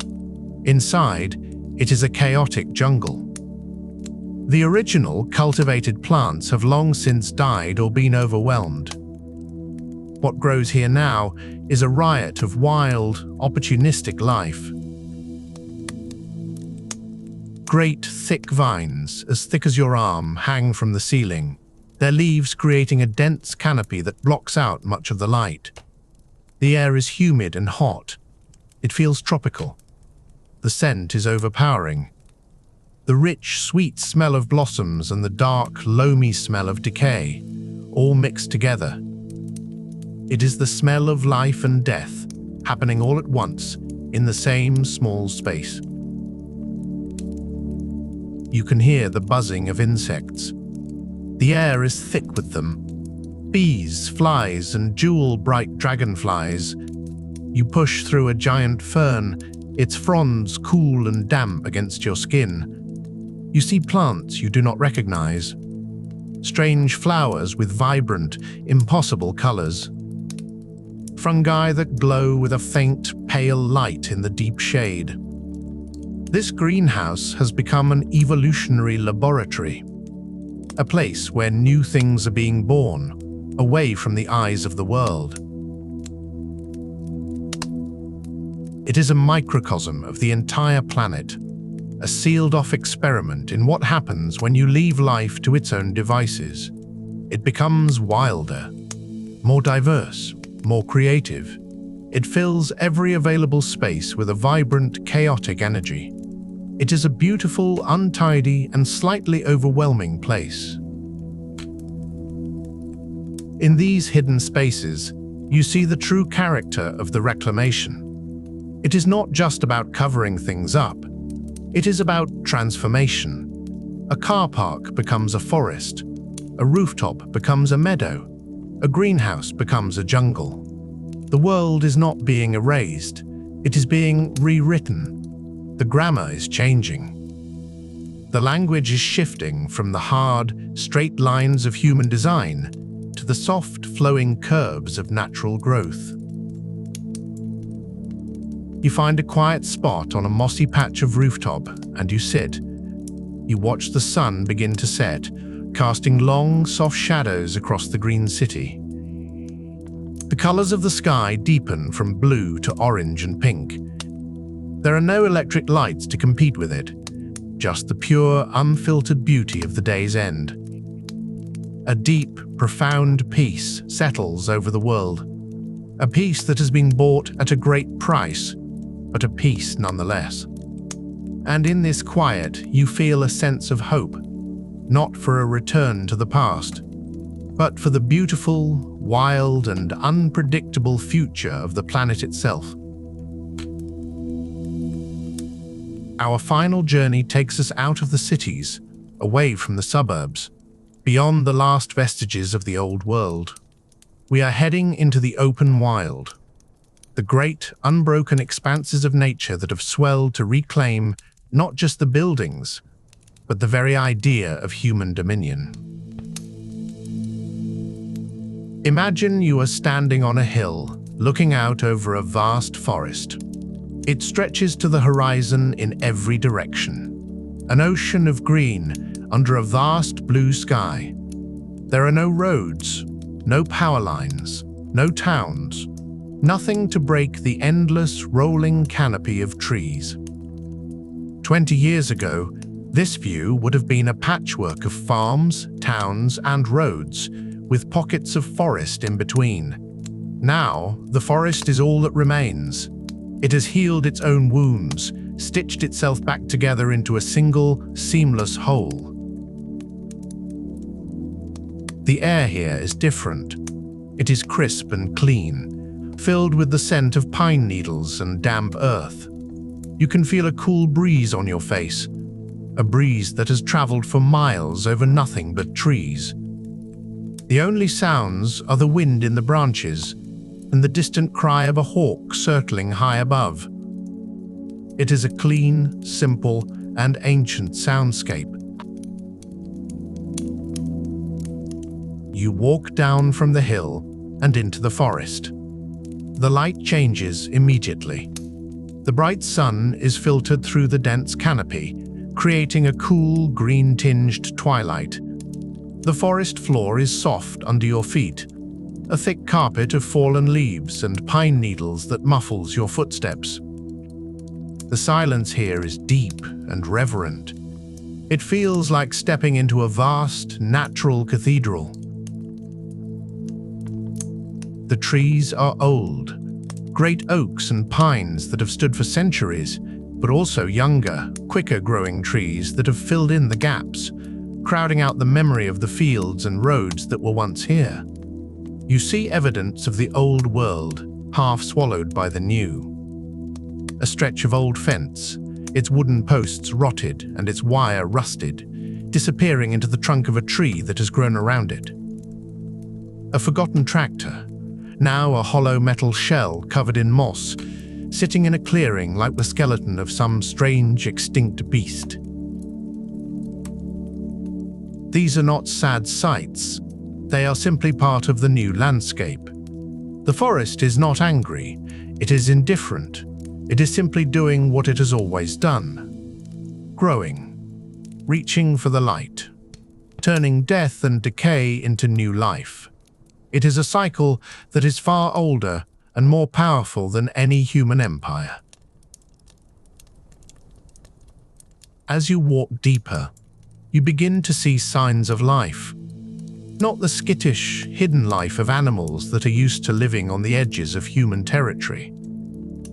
Inside, it is a chaotic jungle. The original cultivated plants have long since died or been overwhelmed. What grows here now is a riot of wild, opportunistic life. Great, thick vines, as thick as your arm, hang from the ceiling, their leaves creating a dense canopy that blocks out much of the light. The air is humid and hot. It feels tropical. The scent is overpowering. The rich, sweet smell of blossoms and the dark, loamy smell of decay, all mixed together. It is the smell of life and death, happening all at once, in the same small space. You can hear the buzzing of insects. The air is thick with them. Bees, flies, and jewel-bright dragonflies. You push through a giant fern, its fronds cool and damp against your skin. You see plants you do not recognize. Strange flowers with vibrant, impossible colors. Fungi that glow with a faint, pale light in the deep shade. This greenhouse has become an evolutionary laboratory, a place where new things are being born, away from the eyes of the world. It is a microcosm of the entire planet, a sealed-off experiment in what happens when you leave life to its own devices. It becomes wilder, more diverse, more creative. It fills every available space with a vibrant, chaotic energy. It is a beautiful, untidy, and slightly overwhelming place. In these hidden spaces, you see the true character of the reclamation. It is not just about covering things up. It is about transformation. A car park becomes a forest. A rooftop becomes a meadow. A greenhouse becomes a jungle. The world is not being erased. It is being rewritten. The grammar is changing. The language is shifting from the hard, straight lines of human design to the soft, flowing curves of natural growth. You find a quiet spot on a mossy patch of rooftop, and you sit. You watch the sun begin to set, casting long, soft shadows across the green city. The colors of the sky deepen from blue to orange and pink. There are no electric lights to compete with it, just the pure, unfiltered beauty of the day's end. A deep, profound peace settles over the world, a peace that has been bought at a great price, but a peace nonetheless. And in this quiet, you feel a sense of hope, not for a return to the past, but for the beautiful, wild, and unpredictable future of the planet itself. Our final journey takes us out of the cities, away from the suburbs, beyond the last vestiges of the old world. We are heading into the open wild, the great, unbroken expanses of nature that have swelled to reclaim not just the buildings, but the very idea of human dominion. Imagine you are standing on a hill, looking out over a vast forest. It stretches to the horizon in every direction, an ocean of green under a vast blue sky. There are no roads, no power lines, no towns, nothing to break the endless rolling canopy of trees. 20 years ago, this view would have been a patchwork of farms, towns, and roads, with pockets of forest in between. Now, the forest is all that remains. It has healed its own wounds, stitched itself back together into a single, seamless whole. The air here is different. It is crisp and clean, filled with the scent of pine needles and damp earth. You can feel a cool breeze on your face, a breeze that has traveled for miles over nothing but trees. The only sounds are the wind in the branches and the distant cry of a hawk circling high above. It is a clean, simple, and ancient soundscape. You walk down from the hill and into the forest. The light changes immediately. The bright sun is filtered through the dense canopy, creating a cool, green-tinged twilight. The forest floor is soft under your feet, a thick carpet of fallen leaves and pine needles that muffles your footsteps. The silence here is deep and reverent. It feels like stepping into a vast, natural cathedral. The trees are old, great oaks and pines that have stood for centuries, but also younger, quicker-growing trees that have filled in the gaps, crowding out the memory of the fields and roads that were once here. You see evidence of the old world, half swallowed by the new. A stretch of old fence, its wooden posts rotted and its wire rusted, disappearing into the trunk of a tree that has grown around it. A forgotten tractor, now a hollow metal shell covered in moss, sitting in a clearing like the skeleton of some strange, extinct beast. These are not sad sights. They are simply part of the new landscape. The forest is not angry. It is indifferent. It is simply doing what it has always done. Growing, reaching for the light, turning death and decay into new life. It is a cycle that is far older and more powerful than any human empire. As you walk deeper, you begin to see signs of life. Not the skittish, hidden life of animals that are used to living on the edges of human territory,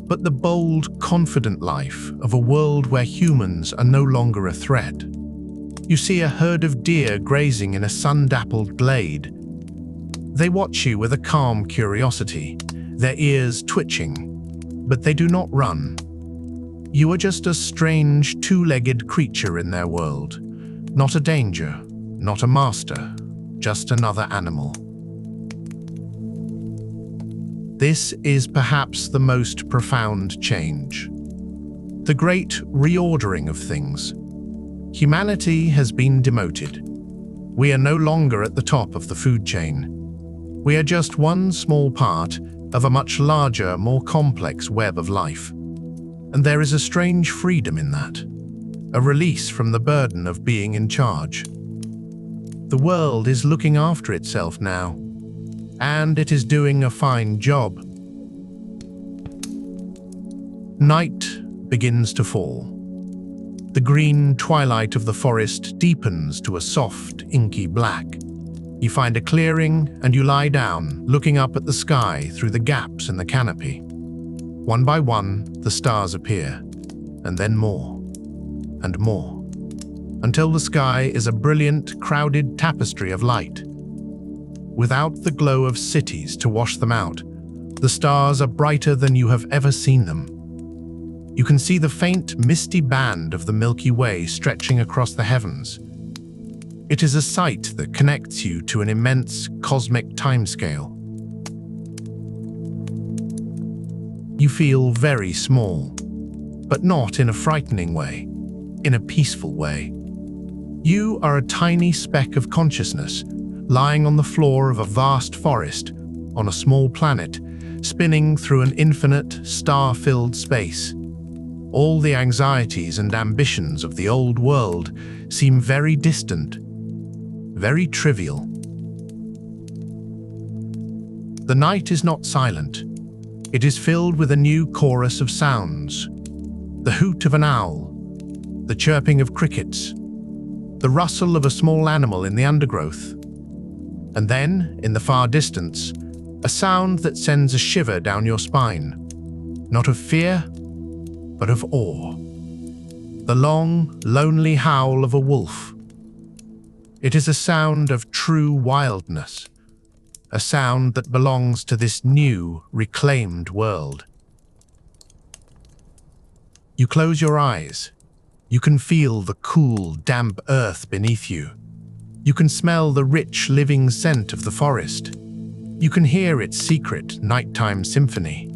but the bold, confident life of a world where humans are no longer a threat. You see a herd of deer grazing in a sun-dappled glade. They watch you with a calm curiosity, their ears twitching, but they do not run. You are just a strange, two-legged creature in their world. Not a danger, not a master, just another animal. This is perhaps the most profound change. The great reordering of things. Humanity has been demoted. We are no longer at the top of the food chain. We are just one small part of a much larger, more complex web of life. And there is a strange freedom in that, a release from the burden of being in charge. The world is looking after itself now, and it is doing a fine job. Night begins to fall. The green twilight of the forest deepens to a soft, inky black. You find a clearing and you lie down, looking up at the sky through the gaps in the canopy. One by one, the stars appear, and then more, and more, until the sky is a brilliant, crowded tapestry of light. Without the glow of cities to wash them out, the stars are brighter than you have ever seen them. You can see the faint, misty band of the Milky Way stretching across the heavens. It is a sight that connects you to an immense cosmic timescale. You feel very small, but not in a frightening way, in a peaceful way. You are a tiny speck of consciousness, lying on the floor of a vast forest, on a small planet, spinning through an infinite, star-filled space. All the anxieties and ambitions of the old world seem very distant, very trivial. The night is not silent. It is filled with a new chorus of sounds. The hoot of an owl, the chirping of crickets, the rustle of a small animal in the undergrowth. And then, in the far distance, a sound that sends a shiver down your spine, not of fear, but of awe. The long, lonely howl of a wolf. It is a sound of true wildness, a sound that belongs to this new, reclaimed world. You close your eyes. You can feel the cool, damp earth beneath you. You can smell the rich, living scent of the forest. You can hear its secret, nighttime symphony.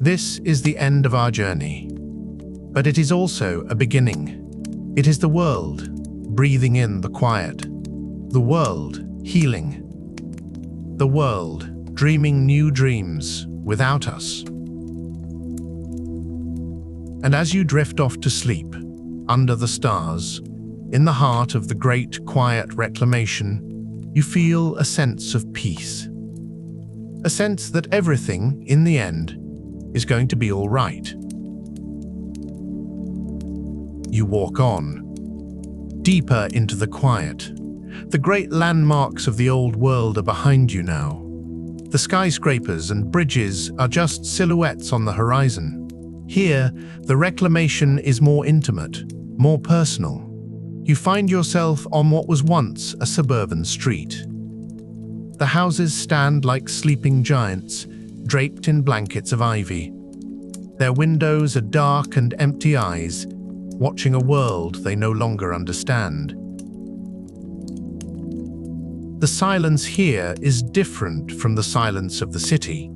This is the end of our journey. But it is also a beginning. It is the world, breathing in the quiet. The world, healing. The world, dreaming new dreams without us. And as you drift off to sleep, under the stars, in the heart of the great, quiet reclamation, you feel a sense of peace. A sense that everything, in the end, is going to be all right. You walk on, deeper into the quiet. The great landmarks of the old world are behind you now. The skyscrapers and bridges are just silhouettes on the horizon. Here, the reclamation is more intimate, more personal. You find yourself on what was once a suburban street. The houses stand like sleeping giants, draped in blankets of ivy. Their windows are dark and empty eyes, watching a world they no longer understand. The silence here is different from the silence of the city.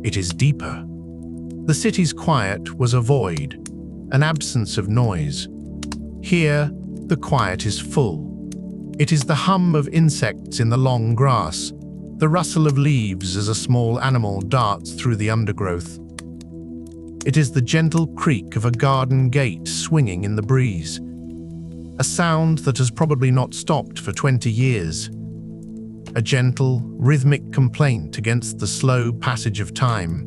It is deeper. The city's quiet was a void, an absence of noise. Here, the quiet is full. It is the hum of insects in the long grass, the rustle of leaves as a small animal darts through the undergrowth. It is the gentle creak of a garden gate swinging in the breeze, a sound that has probably not stopped for 20 years. A gentle, rhythmic complaint against the slow passage of time.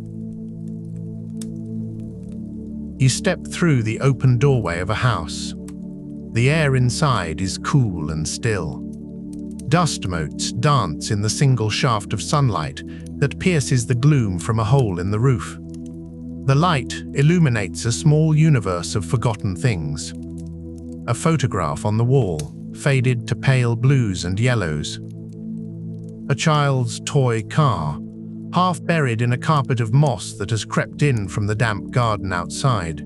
You step through the open doorway of a house. The air inside is cool and still. Dust motes dance in the single shaft of sunlight that pierces the gloom from a hole in the roof. The light illuminates a small universe of forgotten things. A photograph on the wall, faded to pale blues and yellows. A child's toy car, half buried in a carpet of moss that has crept in from the damp garden outside.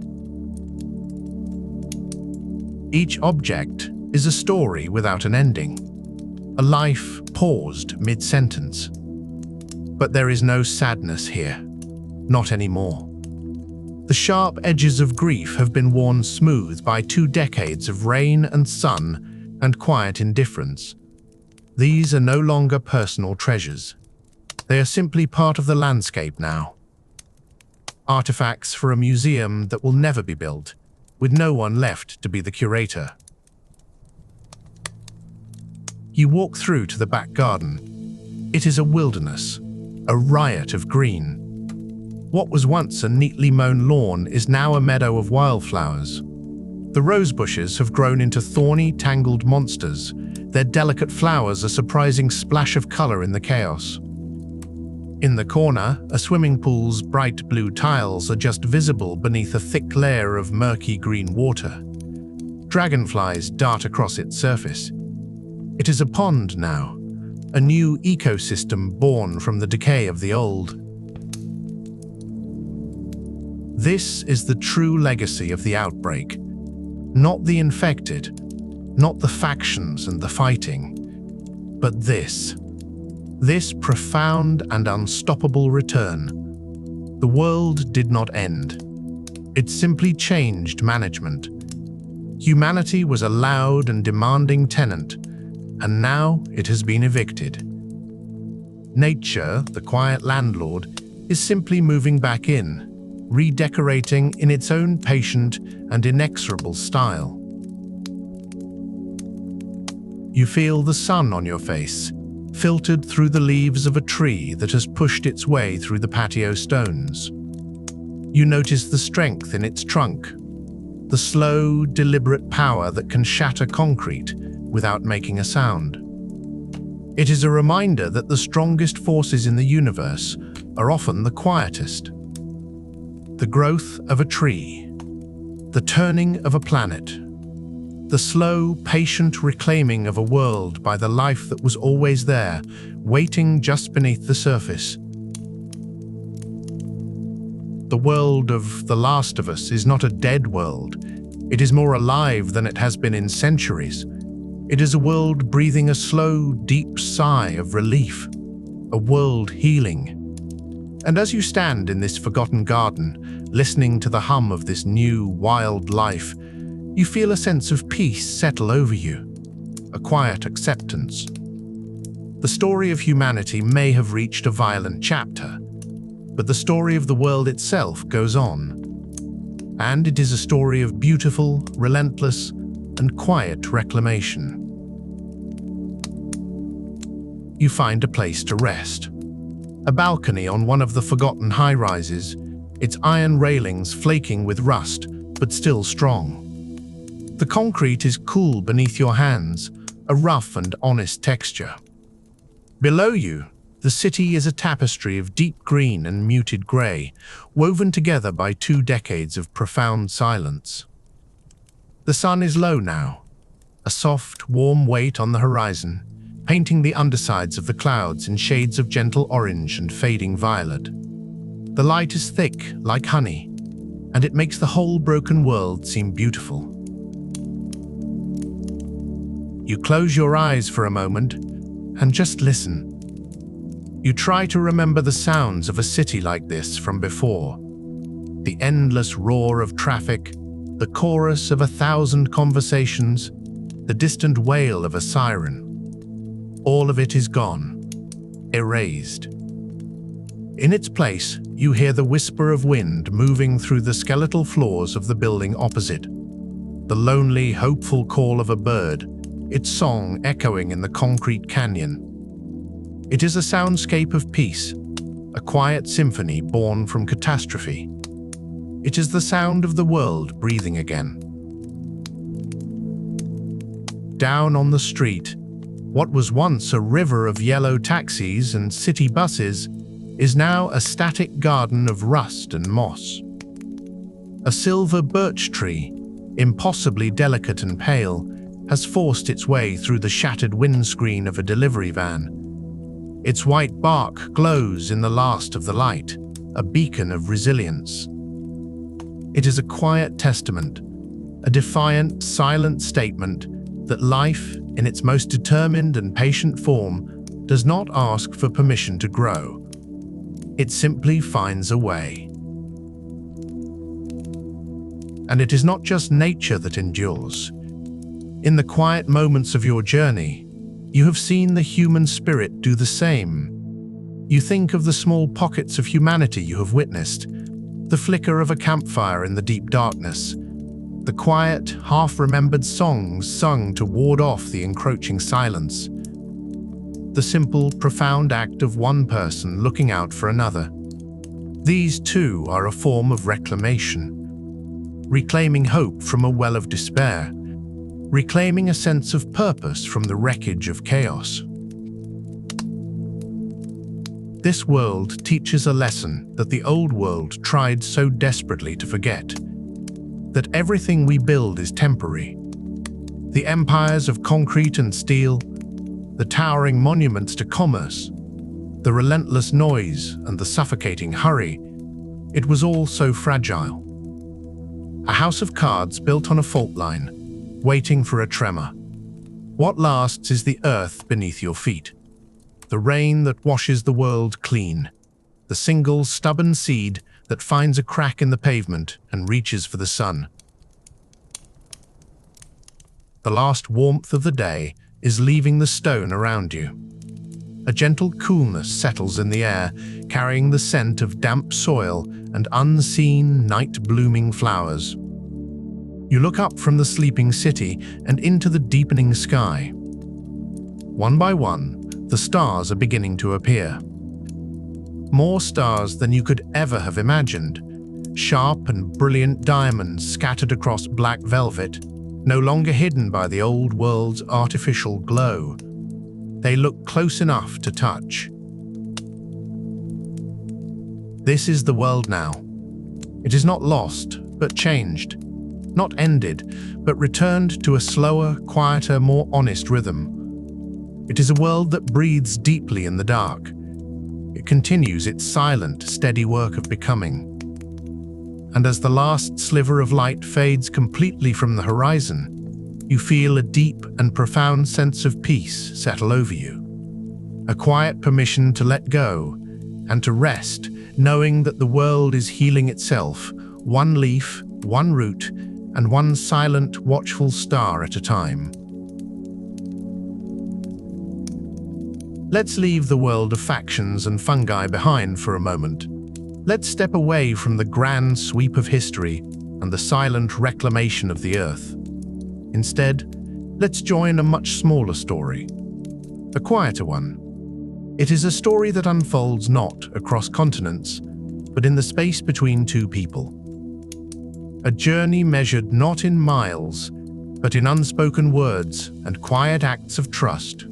Each object is a story without an ending, a life paused mid-sentence. But there is no sadness here, not anymore. The sharp edges of grief have been worn smooth by 2 decades of rain and sun and quiet indifference. These are no longer personal treasures. They are simply part of the landscape now. Artifacts for a museum that will never be built, with no one left to be the curator. You walk through to the back garden. It is a wilderness, a riot of green. What was once a neatly mown lawn is now a meadow of wildflowers. The rose bushes have grown into thorny, tangled monsters, their delicate flowers a surprising splash of color in the chaos. In the corner, a swimming pool's bright blue tiles are just visible beneath a thick layer of murky green water. Dragonflies dart across its surface. It is a pond now, a new ecosystem born from the decay of the old. This is the true legacy of the outbreak. Not the infected, not the factions and the fighting, but this profound and unstoppable return. The world did not end. It simply changed management. Humanity was a loud and demanding tenant, and now it has been evicted. Nature, the quiet landlord, is simply moving back in, redecorating in its own patient and inexorable style. You feel the sun on your face, filtered through the leaves of a tree that has pushed its way through the patio stones. You notice the strength in its trunk, the slow, deliberate power that can shatter concrete without making a sound. It is a reminder that the strongest forces in the universe are often the quietest. The growth of a tree, the turning of a planet, the slow, patient reclaiming of a world by the life that was always there, waiting just beneath the surface. The world of The Last of Us is not a dead world. It is more alive than it has been in centuries. It is a world breathing a slow, deep sigh of relief, a world healing. And as you stand in this forgotten garden, listening to the hum of this new, wild life, you feel a sense of peace settle over you, a quiet acceptance. The story of humanity may have reached a violent chapter, but the story of the world itself goes on. And it is a story of beautiful, relentless, and quiet reclamation. You find a place to rest. A balcony on one of the forgotten high-rises, its iron railings flaking with rust, but still strong. The concrete is cool beneath your hands, a rough and honest texture. Below you, the city is a tapestry of deep green and muted grey, woven together by 2 decades of profound silence. The sun is low now, a soft, warm weight on the horizon, painting the undersides of the clouds in shades of gentle orange and fading violet. The light is thick, like honey, and it makes the whole broken world seem beautiful. You close your eyes for a moment and just listen. You try to remember the sounds of a city like this from before. The endless roar of traffic, the chorus of 1,000 conversations, the distant wail of a siren. All of it is gone, erased. In its place, you hear the whisper of wind moving through the skeletal floors of the building opposite. The lonely, hopeful call of a bird, its song echoing in the concrete canyon. It is a soundscape of peace, a quiet symphony born from catastrophe. It is the sound of the world breathing again. Down on the street, what was once a river of yellow taxis and city buses is now a static garden of rust and moss. A silver birch tree, impossibly delicate and pale, has forced its way through the shattered windscreen of a delivery van. Its white bark glows in the last of the light, a beacon of resilience. It is a quiet testament, a defiant, silent statement that life, in its most determined and patient form, does not ask for permission to grow. It simply finds a way. And it is not just nature that endures. In the quiet moments of your journey, you have seen the human spirit do the same. You think of the small pockets of humanity you have witnessed, the flicker of a campfire in the deep darkness, the quiet, half-remembered songs sung to ward off the encroaching silence, the simple, profound act of one person looking out for another. These too are a form of reclamation, reclaiming hope from a well of despair, reclaiming a sense of purpose from the wreckage of chaos. This world teaches a lesson that the old world tried so desperately to forget, that everything we build is temporary. The empires of concrete and steel, the towering monuments to commerce, the relentless noise and the suffocating hurry, It was all so fragile. A house of cards built on a fault line, waiting for a tremor. What lasts is the earth beneath your feet, the rain that washes the world clean, the single stubborn seed that finds a crack in the pavement and reaches for the sun. The last warmth of the day is leaving the stone around you. A gentle coolness settles in the air, carrying the scent of damp soil and unseen, night-blooming flowers. You look up from the sleeping city and into the deepening sky. One by one, the stars are beginning to appear. More stars than you could ever have imagined, sharp and brilliant diamonds scattered across black velvet, no longer hidden by the old world's artificial glow. They look close enough to touch. This is the world now. It is not lost, but changed. Not ended, but returned to a slower, quieter, more honest rhythm. It is a world that breathes deeply in the dark. It continues its silent, steady work of becoming. And as the last sliver of light fades completely from the horizon, you feel a deep and profound sense of peace settle over you. A quiet permission to let go and to rest, knowing that the world is healing itself, one leaf, one root, and one silent, watchful star at a time. Let's leave the world of factions and fungi behind for a moment. Let's step away from the grand sweep of history and the silent reclamation of the earth. Instead, let's join a much smaller story, a quieter one. It is a story that unfolds not across continents, but in the space between two people. A journey measured not in miles, but in unspoken words and quiet acts of trust.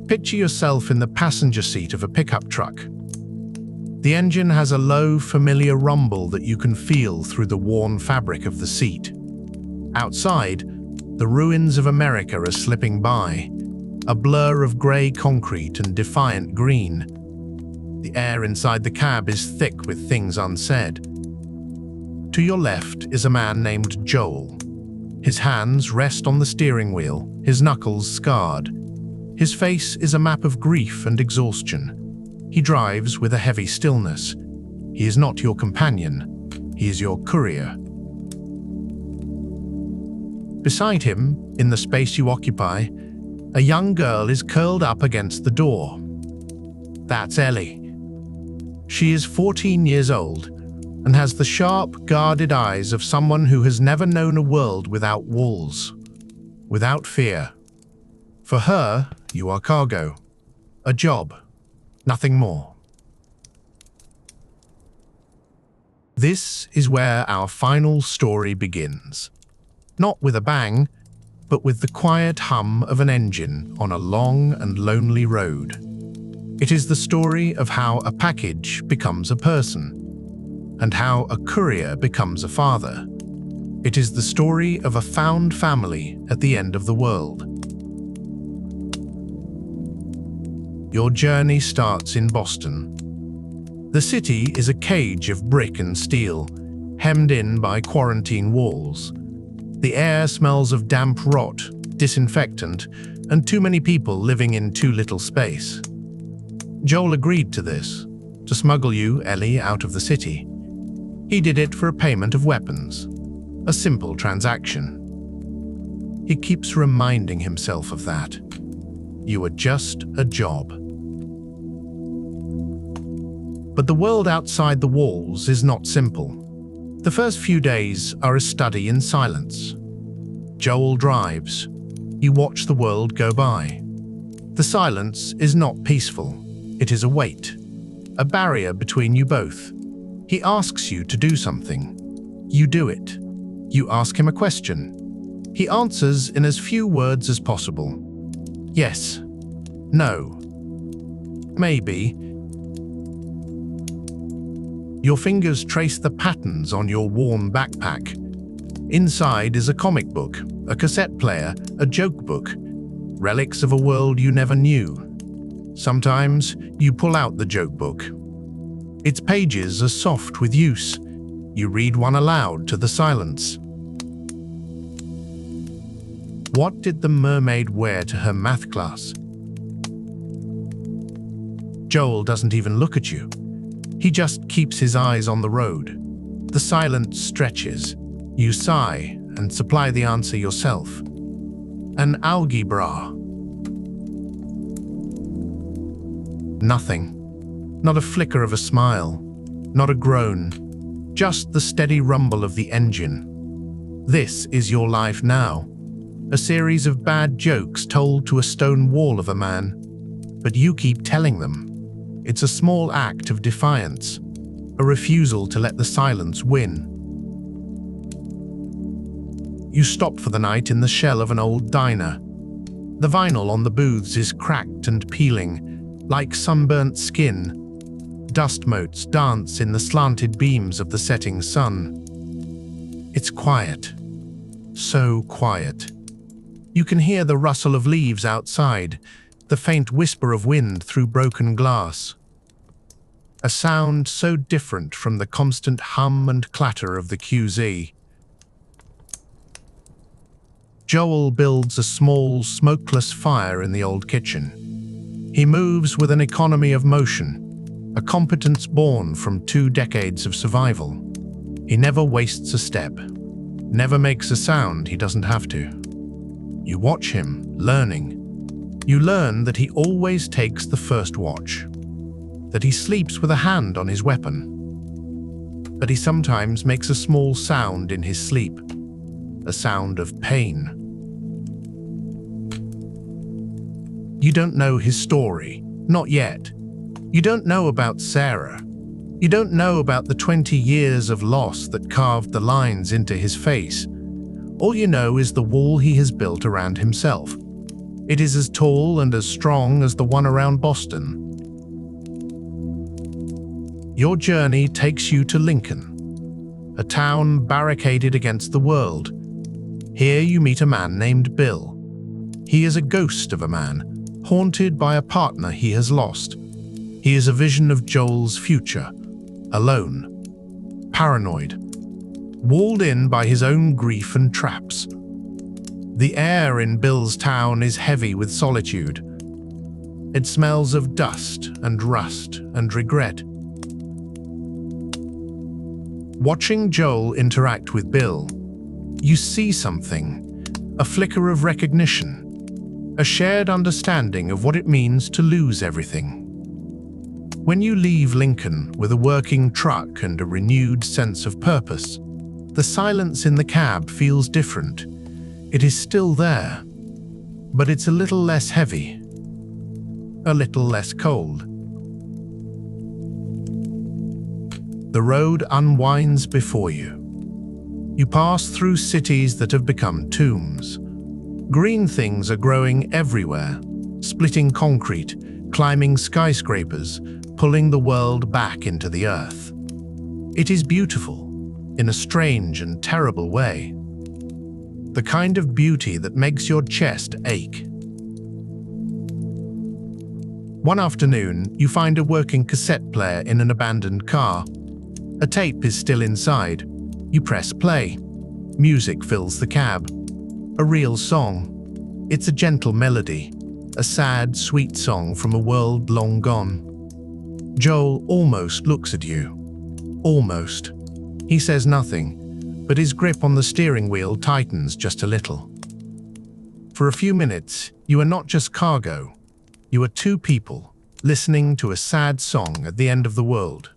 Picture yourself in the passenger seat of a pickup truck. The engine has a low, familiar rumble that you can feel through the worn fabric of the seat. Outside, the ruins of America are slipping by, a blur of grey concrete and defiant green. The air inside the cab is thick with things unsaid. To your left is a man named Joel. His hands rest on the steering wheel, his knuckles scarred. His face is a map of grief and exhaustion. He drives with a heavy stillness. He is not your companion, he is your courier. Beside him, in the space you occupy, a young girl is curled up against the door. That's Ellie. She is 14 years old and has the sharp, guarded eyes of someone who has never known a world without walls, without fear. For her, you are cargo, a job, nothing more. This is where our final story begins. Not with a bang, but with the quiet hum of an engine on a long and lonely road. It is the story of how a package becomes a person, and how a courier becomes a father. It is the story of a found family at the end of the world. Your journey starts in Boston. The city is a cage of brick and steel, hemmed in by quarantine walls. The air smells of damp rot, disinfectant, and too many people living in too little space. Joel agreed to this, to smuggle you, Ellie, out of the city. He did it for a payment of weapons, a simple transaction. He keeps reminding himself of that. You are just a job. But the world outside the walls is not simple. The first few days are a study in silence. Joel drives. You watch the world go by. The silence is not peaceful. It is a weight, a barrier between you both. He asks you to do something. You do it. You ask him a question. He answers in as few words as possible. Yes. No. Maybe. Your fingers trace the patterns on your worn backpack. Inside is a comic book, a cassette player, a joke book, relics of a world you never knew. Sometimes you pull out the joke book, Its pages are soft with use. You read one aloud to the silence. What did the mermaid wear to her math class? Joel doesn't even look at you. He just keeps his eyes on the road. The silence stretches. You sigh and supply the answer yourself. An algebra. Nothing. Not a flicker of a smile. Not a groan. Just the steady rumble of the engine. This is your life now. A series of bad jokes told to a stone wall of a man. But you keep telling them. It's a small act of defiance. A refusal to let the silence win. You stop for the night in the shell of an old diner. The vinyl on the booths is cracked and peeling, like sunburnt skin. Dust motes dance in the slanted beams of the setting sun. It's quiet. So quiet. You can hear the rustle of leaves outside, the faint whisper of wind through broken glass. A sound so different from the constant hum and clatter of the QZ. Joel builds a small, smokeless fire in the old kitchen. He moves with an economy of motion, a competence born from 2 decades of survival. He never wastes a step, never makes a sound he doesn't have to. You watch him, learning. You learn that he always takes the first watch, that he sleeps with a hand on his weapon, but he sometimes makes a small sound in his sleep, a sound of pain. You don't know his story, not yet. You don't know about Sarah. You don't know about the 20 years of loss that carved the lines into his face. All you know is the wall he has built around himself. It is as tall and as strong as the one around Boston. Your journey takes you to Lincoln, a town barricaded against the world. Here you meet a man named Bill. He is a ghost of a man, haunted by a partner he has lost. He is a vision of Joel's future, alone, paranoid, walled in by his own grief and traps. The air in Bill's town is heavy with solitude. It smells of dust and rust and regret. Watching Joel interact with Bill, you see something, a flicker of recognition, a shared understanding of what it means to lose everything. When you leave Lincoln with a working truck and a renewed sense of purpose, the silence in the cab feels different. It is still there, but it's a little less heavy, a little less cold. The road unwinds before you. You pass through cities that have become tombs. Green things are growing everywhere, splitting concrete, climbing skyscrapers, pulling the world back into the earth. It is beautiful, in a strange and terrible way. The kind of beauty that makes your chest ache. One afternoon, you find a working cassette player in an abandoned car. A tape is still inside. You press play. Music fills the cab. A real song. It's a gentle melody, a sad, sweet song from a world long gone. Joel almost looks at you. Almost. He says nothing, but his grip on the steering wheel tightens just a little. For a few minutes, you are not just cargo. You are 2 people, listening to a sad song at the end of the world.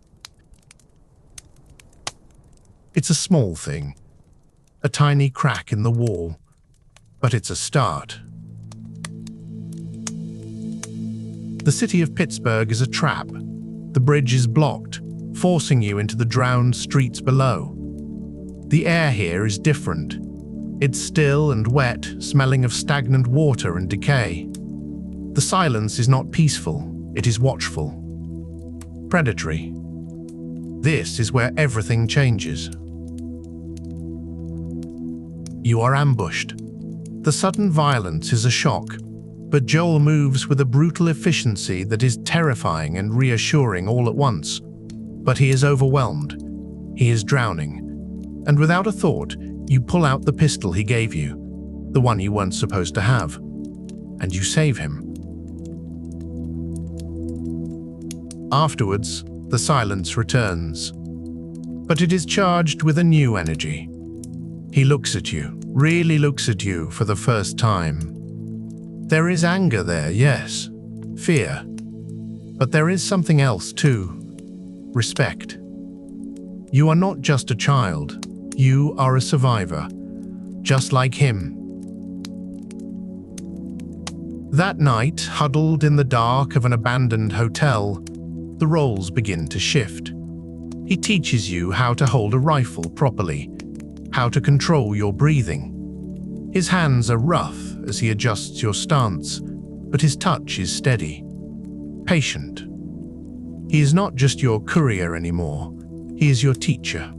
It's a small thing, a tiny crack in the wall, but it's a start. The city of Pittsburgh is a trap. The bridge is blocked, forcing you into the drowned streets below. The air here is different. It's still and wet, smelling of stagnant water and decay. The silence is not peaceful, it is watchful, predatory. This is where everything changes. You are ambushed. The sudden violence is a shock, but Joel moves with a brutal efficiency that is terrifying and reassuring all at once. But he is overwhelmed. He is drowning. And without a thought, you pull out the pistol he gave you, the one you weren't supposed to have, and you save him. Afterwards, the silence returns, but it is charged with a new energy. He looks at you, really looks at you for the first time. There is anger there, yes, fear, but there is something else too, respect. You are not just a child, you are a survivor, just like him. That night, huddled in the dark of an abandoned hotel, the roles begin to shift. He teaches you how to hold a rifle properly, how to control your breathing. His hands are rough as he adjusts your stance, but his touch is steady, patient. He is not just your courier anymore, he is your teacher.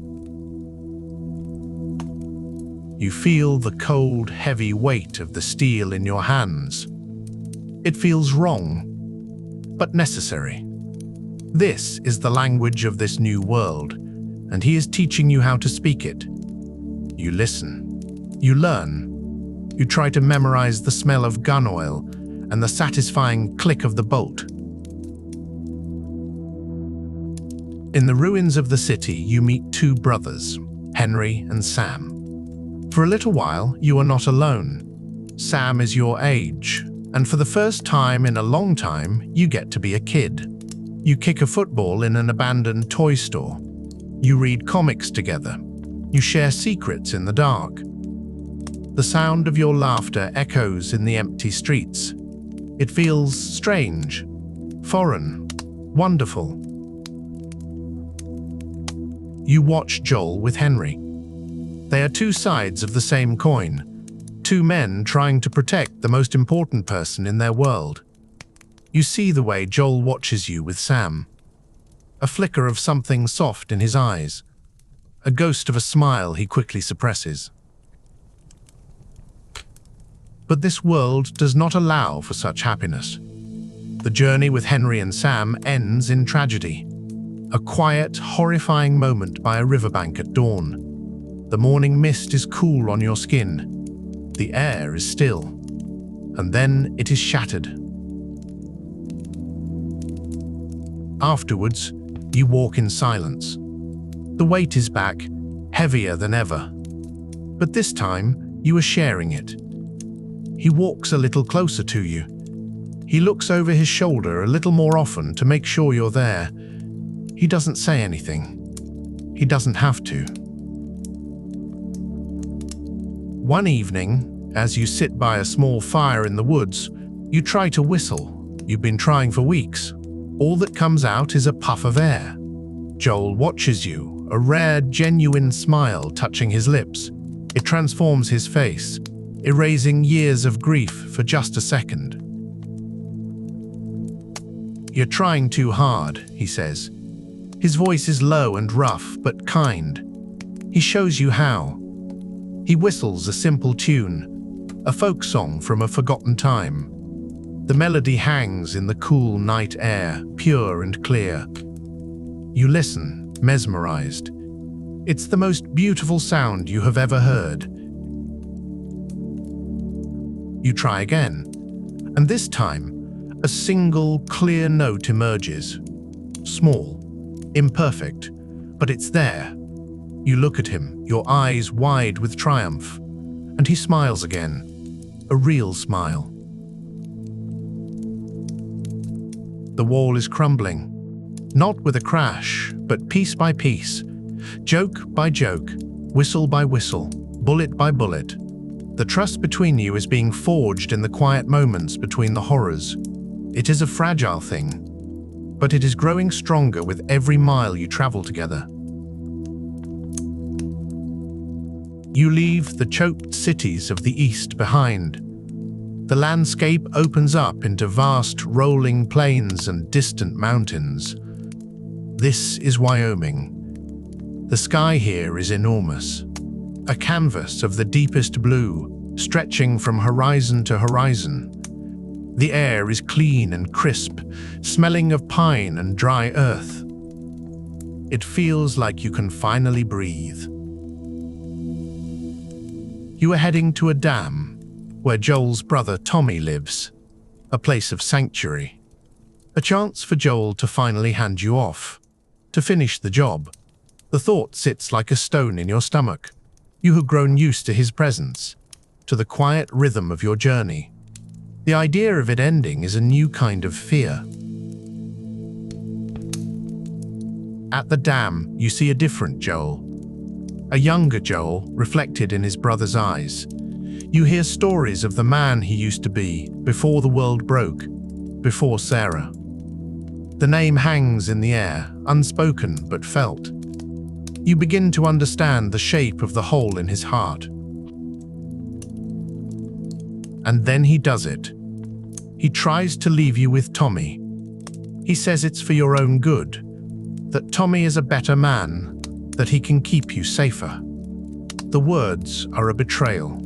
You feel the cold, heavy weight of the steel in your hands. It feels wrong, but necessary. This is the language of this new world, and he is teaching you how to speak it. You listen. You learn. You try to memorize the smell of gun oil and the satisfying click of the bolt. In the ruins of the city, you meet two brothers, Henry and Sam. For a little while, you are not alone. Sam is your age, and for the first time in a long time, you get to be a kid. You kick a football in an abandoned toy store. You read comics together. You share secrets in the dark. The sound of your laughter echoes in the empty streets. It feels strange, foreign, wonderful. You watch Joel with Henry. They are two sides of the same coin, two men trying to protect the most important person in their world. You see the way Joel watches you with Sam. A flicker of something soft in his eyes. A ghost of a smile he quickly suppresses. But this world does not allow for such happiness. The journey with Henry and Sam ends in tragedy. A quiet, horrifying moment by a riverbank at dawn. The morning mist is cool on your skin. The air is still. And then it is shattered. Afterwards, you walk in silence. The weight is back, heavier than ever. But this time, you are sharing it. He walks a little closer to you. He looks over his shoulder a little more often to make sure you're there. He doesn't say anything. He doesn't have to. One evening, as you sit by a small fire in the woods, you try to whistle. You've been trying for weeks. All that comes out is a puff of air. Joel watches you, a rare, genuine smile touching his lips. It transforms his face, erasing years of grief for just a second. "You're trying too hard," he says. His voice is low and rough, but kind. He shows you how. He whistles a simple tune, a folk song from a forgotten time. The melody hangs in the cool night air, pure and clear. You listen, mesmerized. It's the most beautiful sound you have ever heard. You try again, and this time, a single clear note emerges. Small, imperfect, but it's there. You look at him, your eyes wide with triumph, and he smiles again, a real smile. The wall is crumbling, not with a crash, but piece by piece, joke by joke, whistle by whistle, bullet by bullet. The trust between you is being forged in the quiet moments between the horrors. It is a fragile thing, but it is growing stronger with every mile you travel together. You leave the choked cities of the East behind. The landscape opens up into vast rolling plains and distant mountains. This is Wyoming. The sky here is enormous. A canvas of the deepest blue, stretching from horizon to horizon. The air is clean and crisp, smelling of pine and dry earth. it feels like you can finally breathe. You are heading to a dam where Joel's brother Tommy lives, a place of sanctuary. A chance for Joel to finally hand you off, to finish the job. The thought sits like a stone in your stomach. You have grown used to his presence, to the quiet rhythm of your journey. The idea of it ending is a new kind of fear. At the dam, you see a different Joel. A younger Joel, reflected in his brother's eyes. You hear stories of the man he used to be before the world broke, before Sarah. The name hangs in the air, unspoken but felt. You begin to understand the shape of the hole in his heart. And then he does it. He tries to leave you with Tommy. He says it's for your own good, that Tommy is a better man, that he can keep you safer. The words are a betrayal.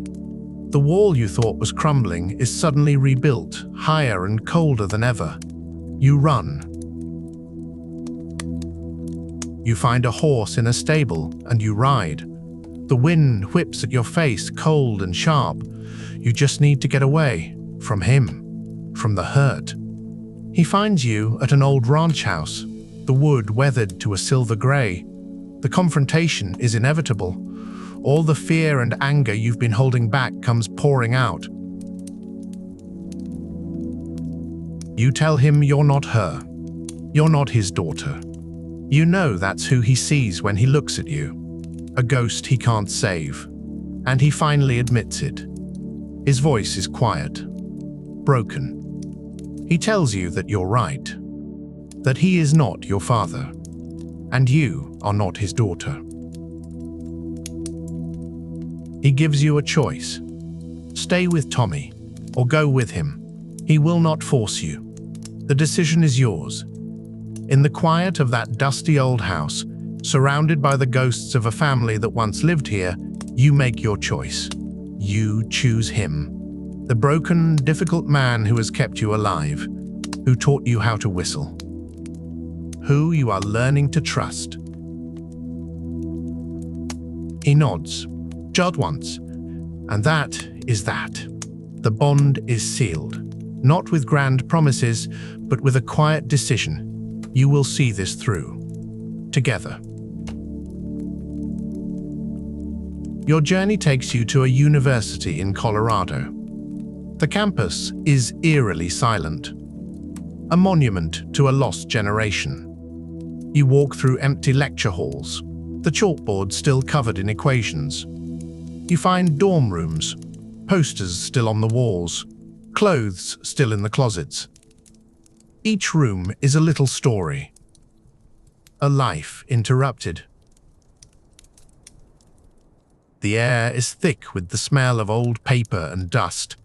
The wall you thought was crumbling is suddenly rebuilt, higher and colder than ever. You run. You find a horse in a stable and you ride. The wind whips at your face, cold and sharp. You just need to get away from him, from the hurt. He finds you at an old ranch house, the wood weathered to a silver gray. The confrontation is inevitable. All the fear and anger you've been holding back comes pouring out. You tell him you're not her. You're not his daughter. You know that's who he sees when he looks at you. A ghost he can't save. And he finally admits it. His voice is quiet, broken. He tells you that you're right, that he is not your father, and you are not his daughter. He gives you a choice. Stay with Tommy, or go with him. He will not force you. The decision is yours. In the quiet of that dusty old house, surrounded by the ghosts of a family that once lived here, you make your choice. You choose him. The broken, difficult man who has kept you alive, who taught you how to whistle, who you are learning to trust. He nods, just once, and that is that. The bond is sealed, not with grand promises, but with a quiet decision. You will see this through, together. Your journey takes you to a university in Colorado. The campus is eerily silent, a monument to a lost generation. You walk through empty lecture halls, the chalkboard still covered in equations. You find dorm rooms, posters still on the walls, clothes still in the closets. Each room is a little story, a life interrupted. The air is thick with the smell of old paper and dust.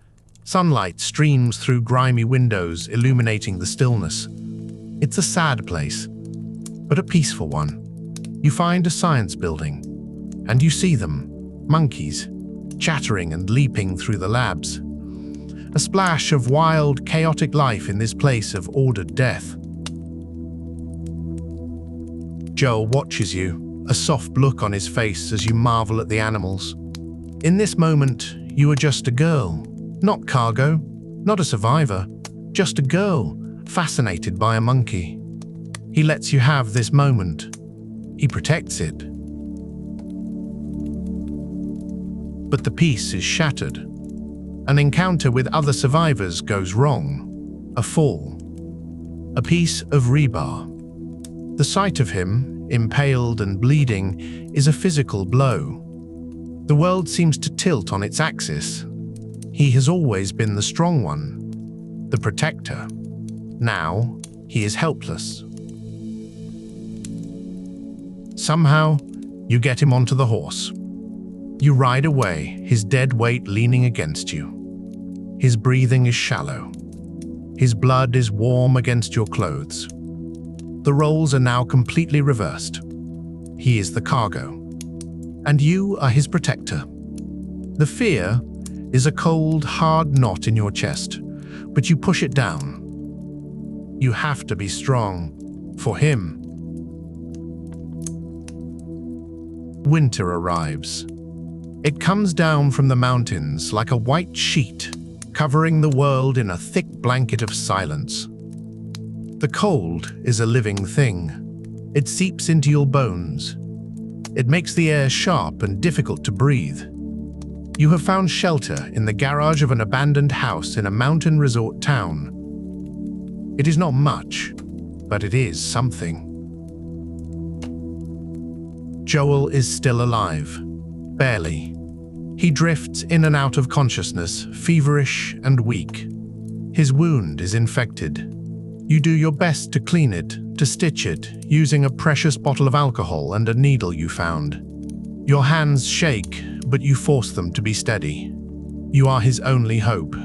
Sunlight streams through grimy windows, illuminating the stillness. It's a sad place, but a peaceful one. You find a science building, and you see them, monkeys, chattering and leaping through the labs. A splash of wild, chaotic life in this place of ordered death. Joel watches you, a soft look on his face as you marvel at the animals. In this moment, you are just a girl, not cargo, not a survivor, just a girl, fascinated by a monkey. He lets you have this moment. He protects it. But the peace is shattered. An encounter with other survivors goes wrong. A fall. A piece of rebar. The sight of him, impaled and bleeding, is a physical blow. The world seems to tilt on its axis. He has always been the strong one, the protector. Now, he is helpless. Somehow, you get him onto the horse. You ride away, his dead weight leaning against you. His breathing is shallow. His blood is warm against your clothes. The roles are now completely reversed. He is the cargo, and you are his protector. The fear is a cold, hard knot in your chest, but you push it down. You have to be strong for him. winter arrives. It comes down from the mountains like a white sheet, covering the world in a thick blanket of silence. The cold is a living thing. It seeps into your bones. It makes the air sharp and difficult to breathe. You have found shelter in the garage of an abandoned house in a mountain resort town. It is not much, but it is something. Joel is still alive, barely. He drifts in and out of consciousness, feverish and weak. His wound is infected. You do your best to clean it, to stitch it, using a precious bottle of alcohol and a needle you found. Your hands shake, but you force them to be steady. You are his only hope.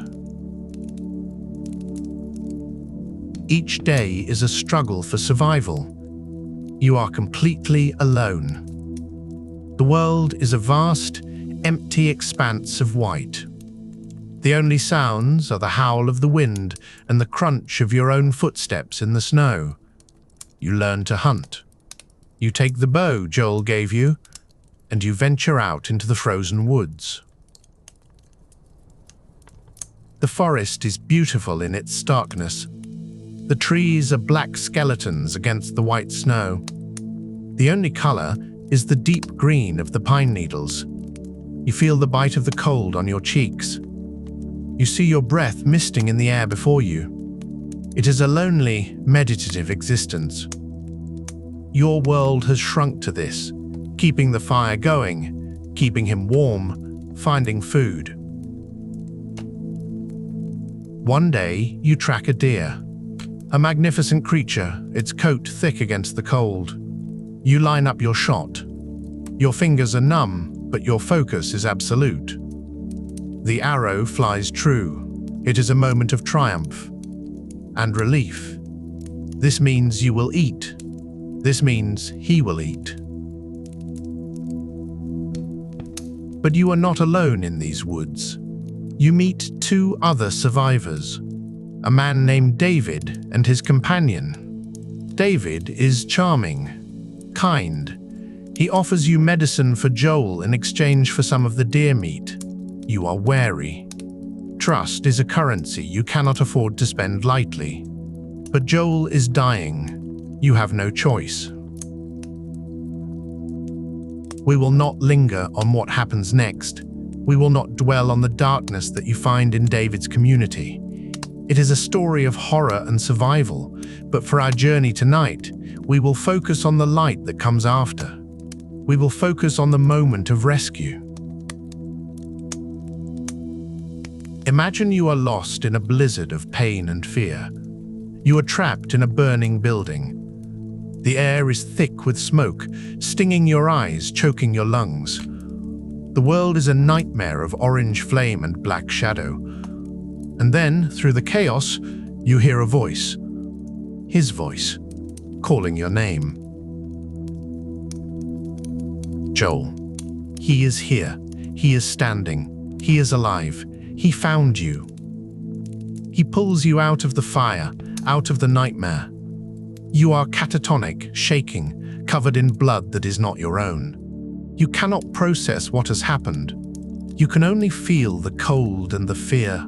Each day is a struggle for survival. You are completely alone. The world is a vast, empty expanse of white. The only sounds are the howl of the wind and the crunch of your own footsteps in the snow. You learn to hunt. You take the bow Joel gave you, and you venture out into the frozen woods. The forest is beautiful in its starkness. The trees are black skeletons against the white snow. The only color is the deep green of the pine needles. You feel the bite of the cold on your cheeks. You see your breath misting in the air before you. It is a lonely, meditative existence. Your world has shrunk to this, keeping the fire going, keeping him warm, finding food. One day, you track a deer. A magnificent creature, its coat thick against the cold. You line up your shot. Your fingers are numb, but your focus is absolute. The arrow flies true. It is a moment of triumph and relief. This means you will eat. This means he will eat. But you are not alone in these woods. You meet two other survivors, a man named David and his companion. David is charming, kind. He offers you medicine for Joel in exchange for some of the deer meat. You are wary. Trust is a currency you cannot afford to spend lightly. But Joel is dying. You have no choice. We will not linger on what happens next. We will not dwell on the darkness that you find in David's community. It is a story of horror and survival, but for our journey tonight, we will focus on the light that comes after. We will focus on the moment of rescue. Imagine you are lost in a blizzard of pain and fear. You are trapped in a burning building. The air is thick with smoke, stinging your eyes, choking your lungs. The world is a nightmare of orange flame and black shadow. And then, through the chaos, you hear a voice. His voice, calling your name. Joel. He is here. He is standing. He is alive. He found you. He pulls you out of the fire, out of the nightmare. You are catatonic, shaking, covered in blood that is not your own. You cannot process what has happened. You can only feel the cold and the fear.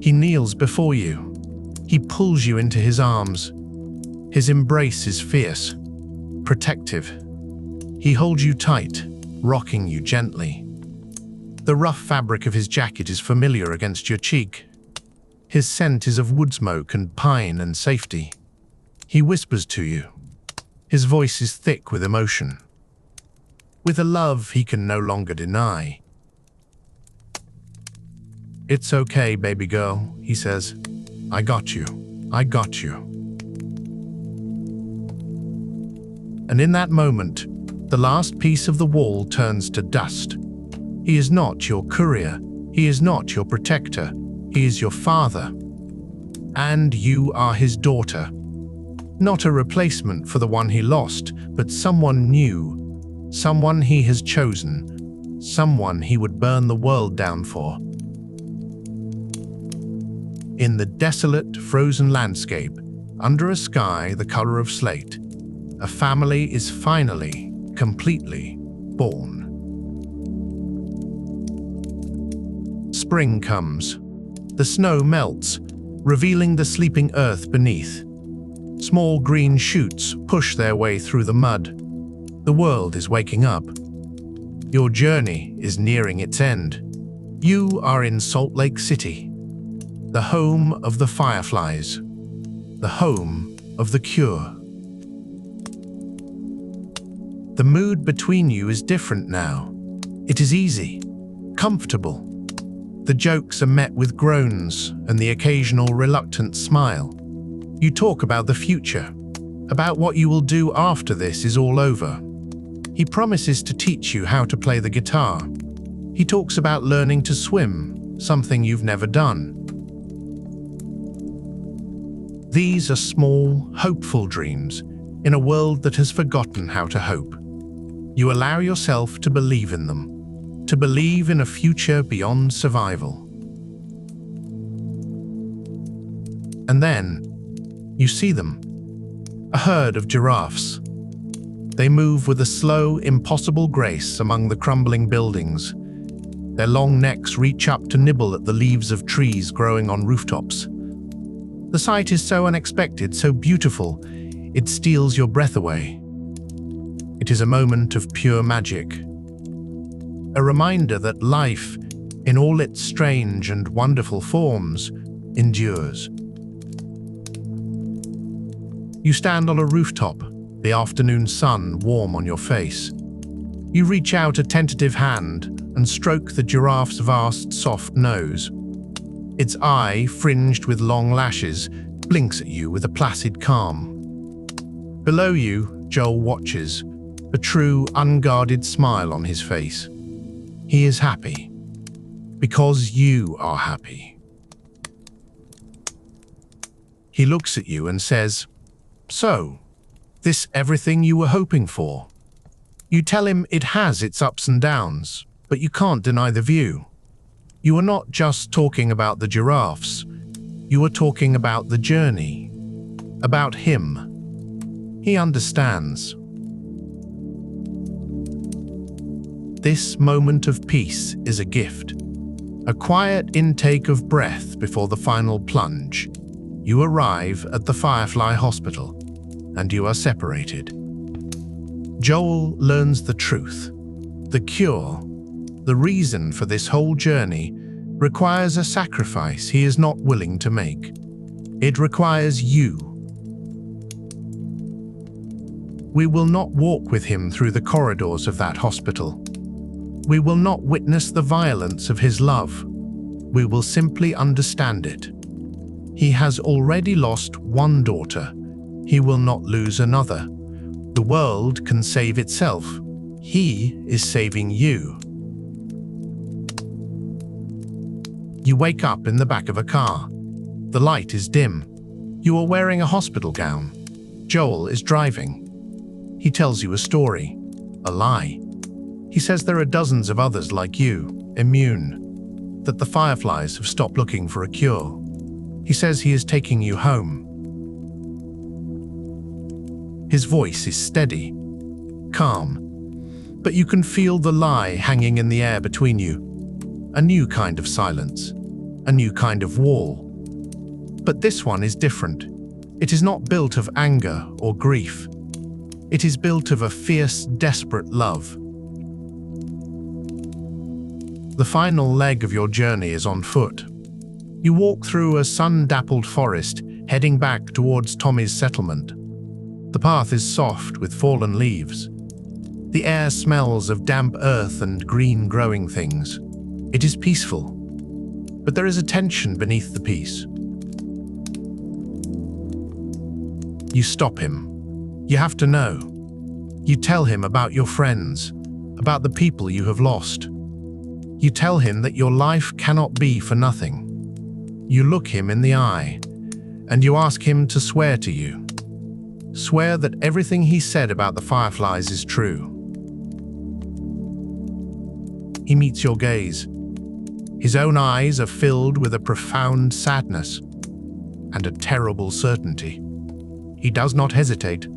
He kneels before you. He pulls you into his arms. His embrace is fierce, protective. He holds you tight, rocking you gently. The rough fabric of his jacket is familiar against your cheek. His scent is of wood smoke and pine and safety. He whispers to you. His voice is thick with emotion, with a love he can no longer deny. "It's okay, baby girl," he says. "I got you. I got you." And in that moment, the last piece of the wall turns to dust. He is not your courier. He is not your protector. He is your father. And you are his daughter. Not a replacement for the one he lost, but someone new. Someone he has chosen. Someone he would burn the world down for. In the desolate, frozen landscape, under a sky the color of slate, A family is finally, completely born. Spring comes. The snow melts, revealing the sleeping earth beneath. Small green shoots push their way through the mud. The world is waking up. Your journey is nearing its end. You are in Salt Lake City, the home of the fireflies, the home of the cure. The mood between you is different now. It is easy, comfortable. The jokes are met with groans and the occasional reluctant smile. You talk about the future, about what you will do after this is all over. He promises to teach you how to play the guitar. He talks about learning to swim, something you've never done. These are small, hopeful dreams in a world that has forgotten how to hope. You allow yourself to believe in them, to believe in a future beyond survival. And then, you see them, a herd of giraffes. They move with a slow, impossible grace among the crumbling buildings. Their long necks reach up to nibble at the leaves of trees growing on rooftops. The sight is so unexpected, so beautiful, it steals your breath away. It is a moment of pure magic. A reminder that life, in all its strange and wonderful forms, endures. You stand on a rooftop, the afternoon sun warm on your face. You reach out a tentative hand and stroke the giraffe's vast, soft nose. Its eye, fringed with long lashes, blinks at you with a placid calm. Below you, Joel watches, a true, unguarded smile on his face. He is happy, because you are happy. He looks at you and says, "So, this everything you were hoping for?" You tell him it has its ups and downs, but you can't deny the view. You are not just talking about the giraffes. You are talking about the journey, about him. He understands. This moment of peace is a gift, a quiet intake of breath before the final plunge. You arrive at the Firefly Hospital, and you are separated. Joel learns the truth. The cure, the reason for this whole journey, requires a sacrifice he is not willing to make. It requires you. We will not walk with him through the corridors of that hospital. We will not witness the violence of his love. We will simply understand it. He has already lost one daughter. He will not lose another. The world can save itself. He is saving you. You wake up in the back of a car. The light is dim. You are wearing a hospital gown. Joel is driving. He tells you a story, a lie. He says there are dozens of others like you, immune, that the fireflies have stopped looking for a cure. He says he is taking you home. His voice is steady, calm, but you can feel the lie hanging in the air between you. A new kind of silence, a new kind of wall. But this one is different. It is not built of anger or grief. It is built of a fierce, desperate love. The final leg of your journey is on foot. You walk through a sun-dappled forest, heading back towards Tommy's settlement. The path is soft with fallen leaves. The air smells of damp earth and green growing things. It is peaceful, but there is a tension beneath the peace. You stop him. You have to know. You tell him about your friends, about the people you have lost. You tell him that your life cannot be for nothing. You look him in the eye, and you ask him to swear to you. Swear that everything he said about the fireflies is true. He meets your gaze. His own eyes are filled with a profound sadness and a terrible certainty. He does not hesitate.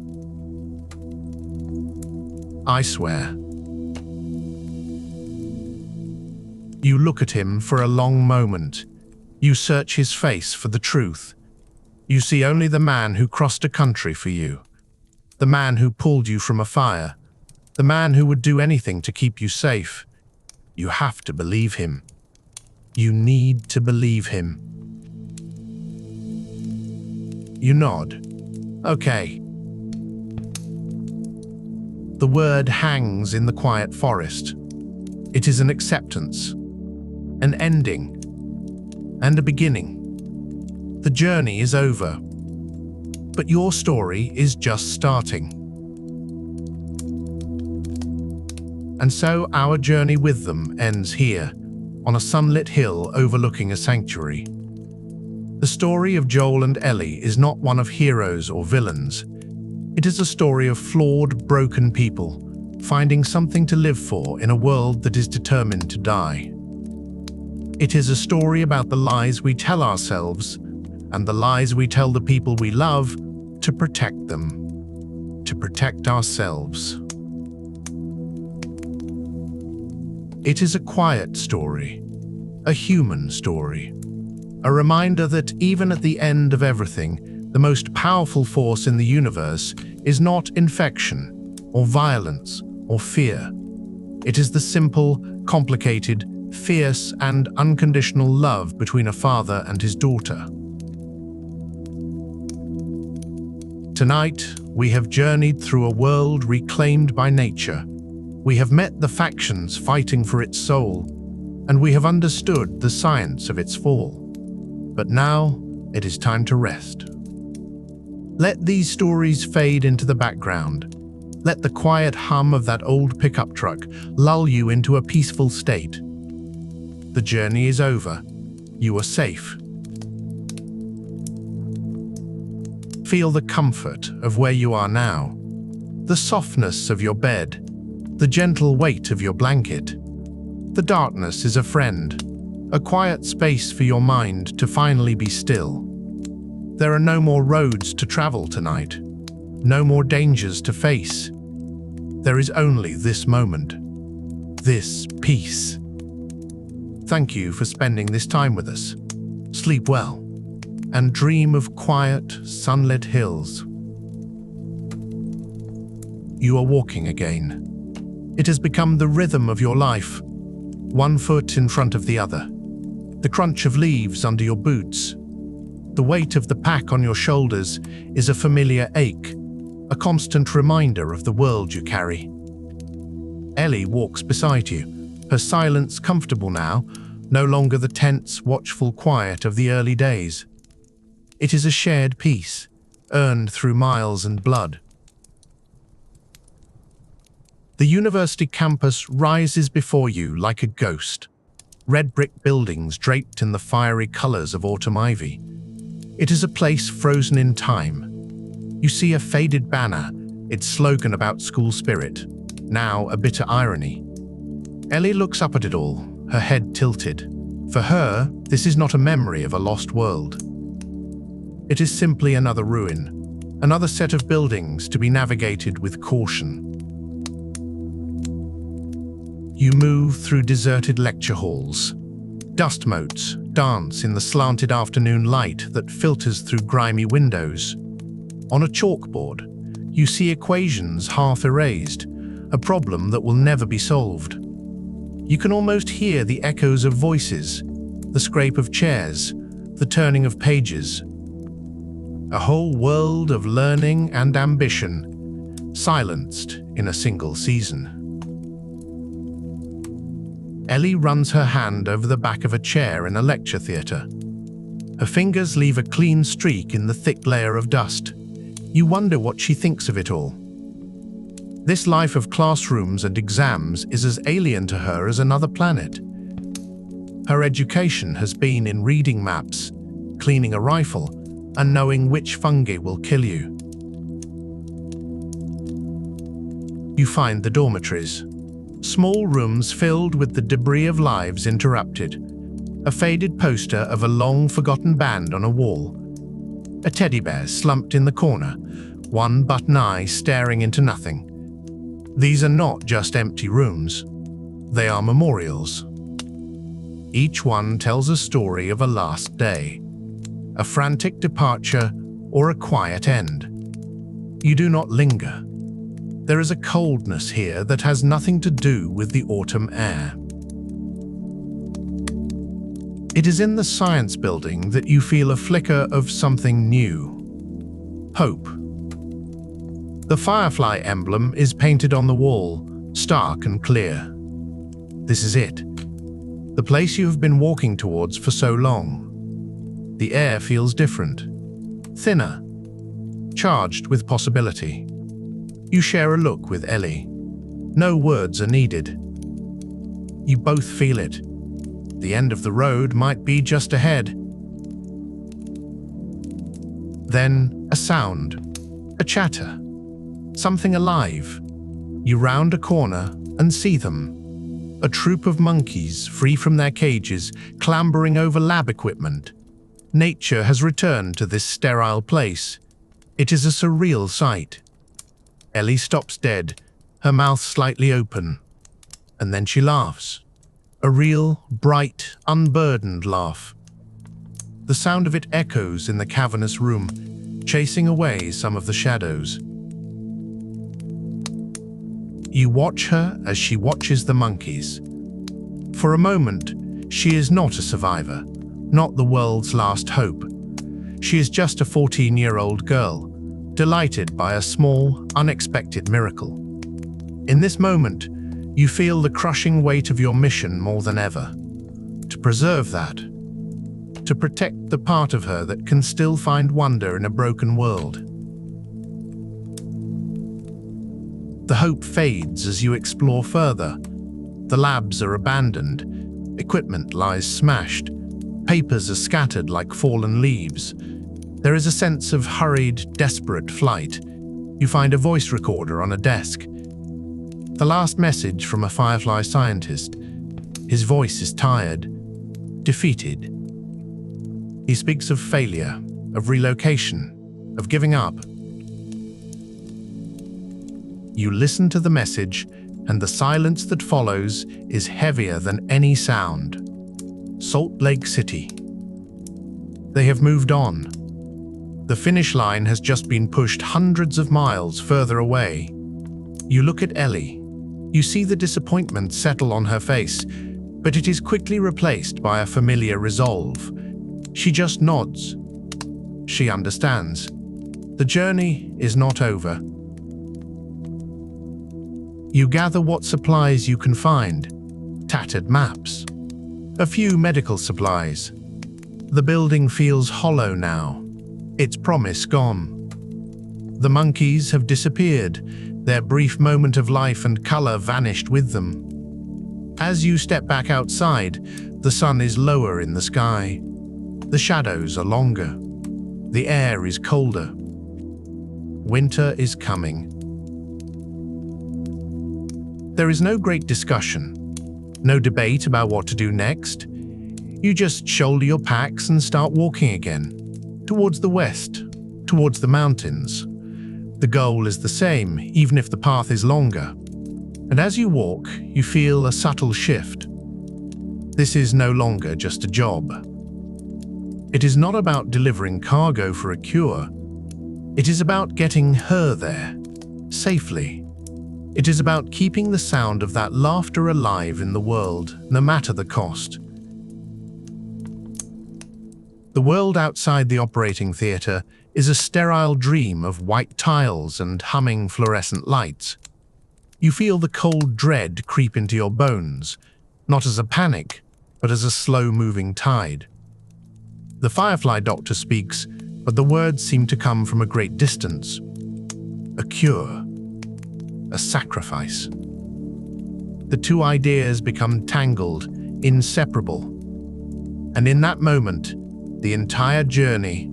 I swear. You look at him for a long moment. You search his face for the truth. You see only the man who crossed a country for you. The man who pulled you from a fire. The man who would do anything to keep you safe. You have to believe him. You need to believe him. You nod. Okay. The word hangs in the quiet forest. It is an acceptance, an ending, and a beginning. The journey is over, but your story is just starting. And so our journey with them ends here, on a sunlit hill overlooking a sanctuary. The story of Joel and Ellie is not one of heroes or villains. It is a story of flawed, broken people, finding something to live for in a world that is determined to die. It is a story about the lies we tell ourselves and the lies we tell the people we love to protect them, to protect ourselves. It is a quiet story, a human story, a reminder that even at the end of everything, the most powerful force in the universe is not infection, or violence, or fear. It is the simple, complicated, fierce, and unconditional love between a father and his daughter. Tonight, we have journeyed through a world reclaimed by nature. We have met the factions fighting for its soul, and we have understood the science of its fall. But now, it is time to rest. Let these stories fade into the background. Let the quiet hum of that old pickup truck lull you into a peaceful state. The journey is over. You are safe. Feel the comfort of where you are now, the softness of your bed, the gentle weight of your blanket. The darkness is a friend, a quiet space for your mind to finally be still. There are no more roads to travel tonight, no more dangers to face. There is only this moment, this peace. Thank you for spending this time with us. Sleep well, and dream of quiet, sunlit hills. You are walking again. It has become the rhythm of your life, one foot in front of the other. The crunch of leaves under your boots, the weight of the pack on your shoulders is a familiar ache, a constant reminder of the world you carry. Ellie walks beside you, her silence comfortable now, no longer the tense, watchful quiet of the early days. It is a shared peace, earned through miles and blood. The university campus rises before you like a ghost. Red brick buildings draped in the fiery colors of autumn ivy. It is a place frozen in time. You see a faded banner, its slogan about school spirit, now a bitter irony. Ellie looks up at it all, her head tilted. For her, this is not a memory of a lost world. It is simply another ruin, another set of buildings to be navigated with caution. You move through deserted lecture halls. Dust motes dance in the slanted afternoon light that filters through grimy windows. On a chalkboard, you see equations half erased, a problem that will never be solved. You can almost hear the echoes of voices, the scrape of chairs, the turning of pages. A whole world of learning and ambition, silenced in a single season. Ellie runs her hand over the back of a chair in a lecture theatre. Her fingers leave a clean streak in the thick layer of dust. You wonder what she thinks of it all. This life of classrooms and exams is as alien to her as another planet. Her education has been in reading maps, cleaning a rifle, and knowing which fungi will kill you. You find the dormitories. Small rooms filled with the debris of lives interrupted. A faded poster of a long-forgotten band on a wall. A teddy bear slumped in the corner, one button eye staring into nothing. These are not just empty rooms. They are memorials. Each one tells a story of a last day, a frantic departure, or a quiet end. You do not linger. There is a coldness here that has nothing to do with the autumn air. It is in the science building that you feel a flicker of something new. Hope. The firefly emblem is painted on the wall, stark and clear. This is it. The place you have been walking towards for so long. The air feels different, thinner, charged with possibility. You share a look with Ellie. No words are needed. You both feel it. The end of the road might be just ahead. Then a sound, a chatter, something alive. You round a corner and see them. A troop of monkeys, free from their cages, clambering over lab equipment. Nature has returned to this sterile place. It is a surreal sight. Ellie stops dead, her mouth slightly open. And then she laughs. A real, bright, unburdened laugh. The sound of it echoes in the cavernous room, chasing away some of the shadows. You watch her as she watches the monkeys. For a moment, she is not a survivor, not the world's last hope. She is just a 14-year-old girl, delighted by a small, unexpected miracle. In this moment, you feel the crushing weight of your mission more than ever. To preserve that. To protect the part of her that can still find wonder in a broken world. The hope fades as you explore further. The labs are abandoned. Equipment lies smashed. Papers are scattered like fallen leaves. There is a sense of hurried, desperate flight. You find a voice recorder on a desk. The last message from a firefly scientist. His voice is tired, defeated. He speaks of failure, of relocation, of giving up. You listen to the message, and the silence that follows is heavier than any sound. Salt Lake City. They have moved on. The finish line has just been pushed hundreds of miles further away. You look at Ellie. You see the disappointment settle on her face, but it is quickly replaced by a familiar resolve. She just nods. She understands. The journey is not over. You gather what supplies you can find. Tattered maps. A few medical supplies. The building feels hollow now. Its promise gone. The monkeys have disappeared. Their brief moment of life and color vanished with them. As you step back outside, the sun is lower in the sky. The shadows are longer. The air is colder. Winter is coming. There is no great discussion, no debate about what to do next. You just shoulder your packs and start walking again, towards the west, towards the mountains. The goal is the same, even if the path is longer. And as you walk, you feel a subtle shift. This is no longer just a job. It is not about delivering cargo for a cure. It is about getting her there, safely. It is about keeping the sound of that laughter alive in the world, no matter the cost. The world outside the operating theater is a sterile dream of white tiles and humming fluorescent lights. You feel the cold dread creep into your bones, not as a panic, but as a slow-moving tide. The Firefly Doctor speaks, but the words seem to come from a great distance. A cure. A sacrifice. The two ideas become tangled, inseparable. And in that moment, the entire journey,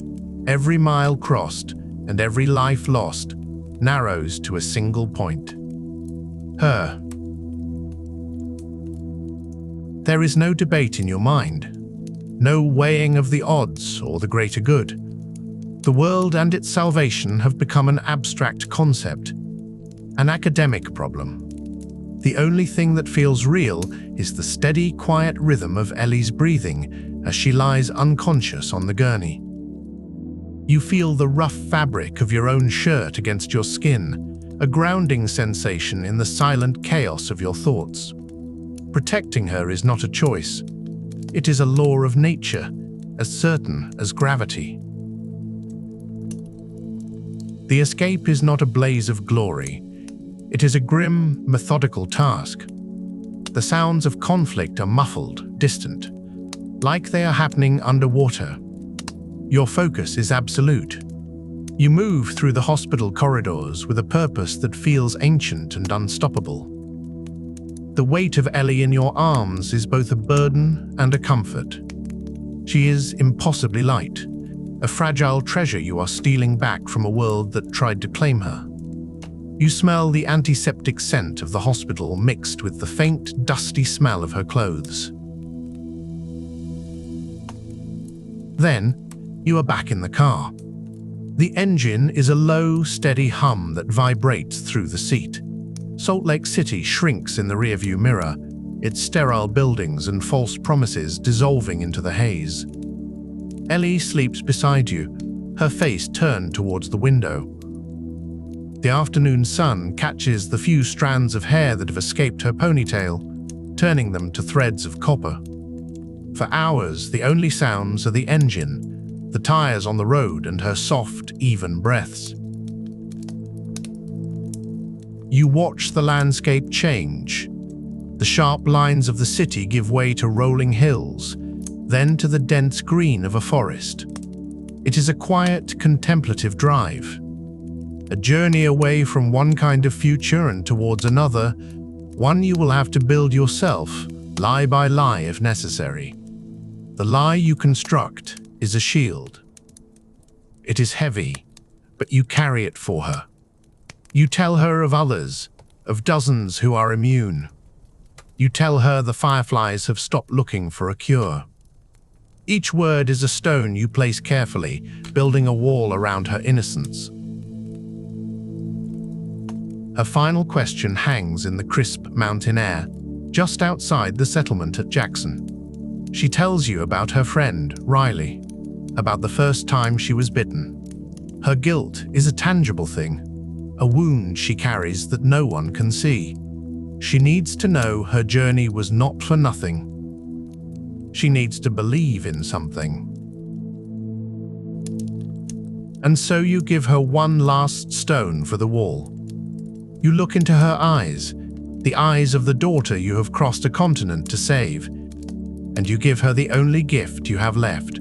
every mile crossed and every life lost, narrows to a single point. Her. There is no debate in your mind, no weighing of the odds or the greater good. The world and its salvation have become an abstract concept. an academic problem. The only thing that feels real is the steady, quiet rhythm of Ellie's breathing as she lies unconscious on the gurney. You feel the rough fabric of your own shirt against your skin, a grounding sensation in the silent chaos of your thoughts. Protecting her is not a choice. It is a law of nature, as certain as gravity. The escape is not a blaze of glory. It is a grim, methodical task. The sounds of conflict are muffled, distant, like they are happening underwater. Your focus is absolute. You move through the hospital corridors with a purpose that feels ancient and unstoppable. The weight of Ellie in your arms is both a burden and a comfort. She is impossibly light, a fragile treasure you are stealing back from a world that tried to claim her. You smell the antiseptic scent of the hospital mixed with the faint, dusty smell of her clothes. Then, you are back in the car. The engine is a low, steady hum that vibrates through the seat. Salt Lake City shrinks in the rearview mirror, its sterile buildings and false promises dissolving into the haze. Ellie sleeps beside you, her face turned towards the window. The afternoon sun catches the few strands of hair that have escaped her ponytail, turning them to threads of copper. For hours, the only sounds are the engine, the tires on the road, and her soft, even breaths. You watch the landscape change. The sharp lines of the city give way to rolling hills, then to the dense green of a forest. It is a quiet, contemplative drive. A journey away from one kind of future and towards another, one you will have to build yourself, lie by lie if necessary. The lie you construct is a shield. It is heavy, but you carry it for her. You tell her of others, of dozens who are immune. You tell her the fireflies have stopped looking for a cure. Each word is a stone you place carefully, building a wall around her innocence. Her final question hangs in the crisp mountain air, just outside the settlement at Jackson. She tells you about her friend, Riley, about the first time she was bitten. Her guilt is a tangible thing, a wound she carries that no one can see. She needs to know her journey was not for nothing. She needs to believe in something. And so you give her one last stone for the wall. You look into her eyes, the eyes of the daughter you have crossed a continent to save, and you give her the only gift you have left,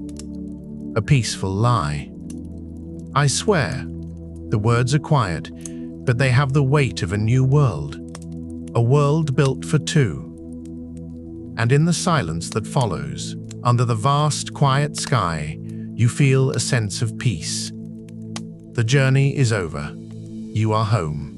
a peaceful lie. I swear, the words are quiet, but they have the weight of a new world, a world built for two. And in the silence that follows, under the vast, quiet sky, you feel a sense of peace. The journey is over. You are home.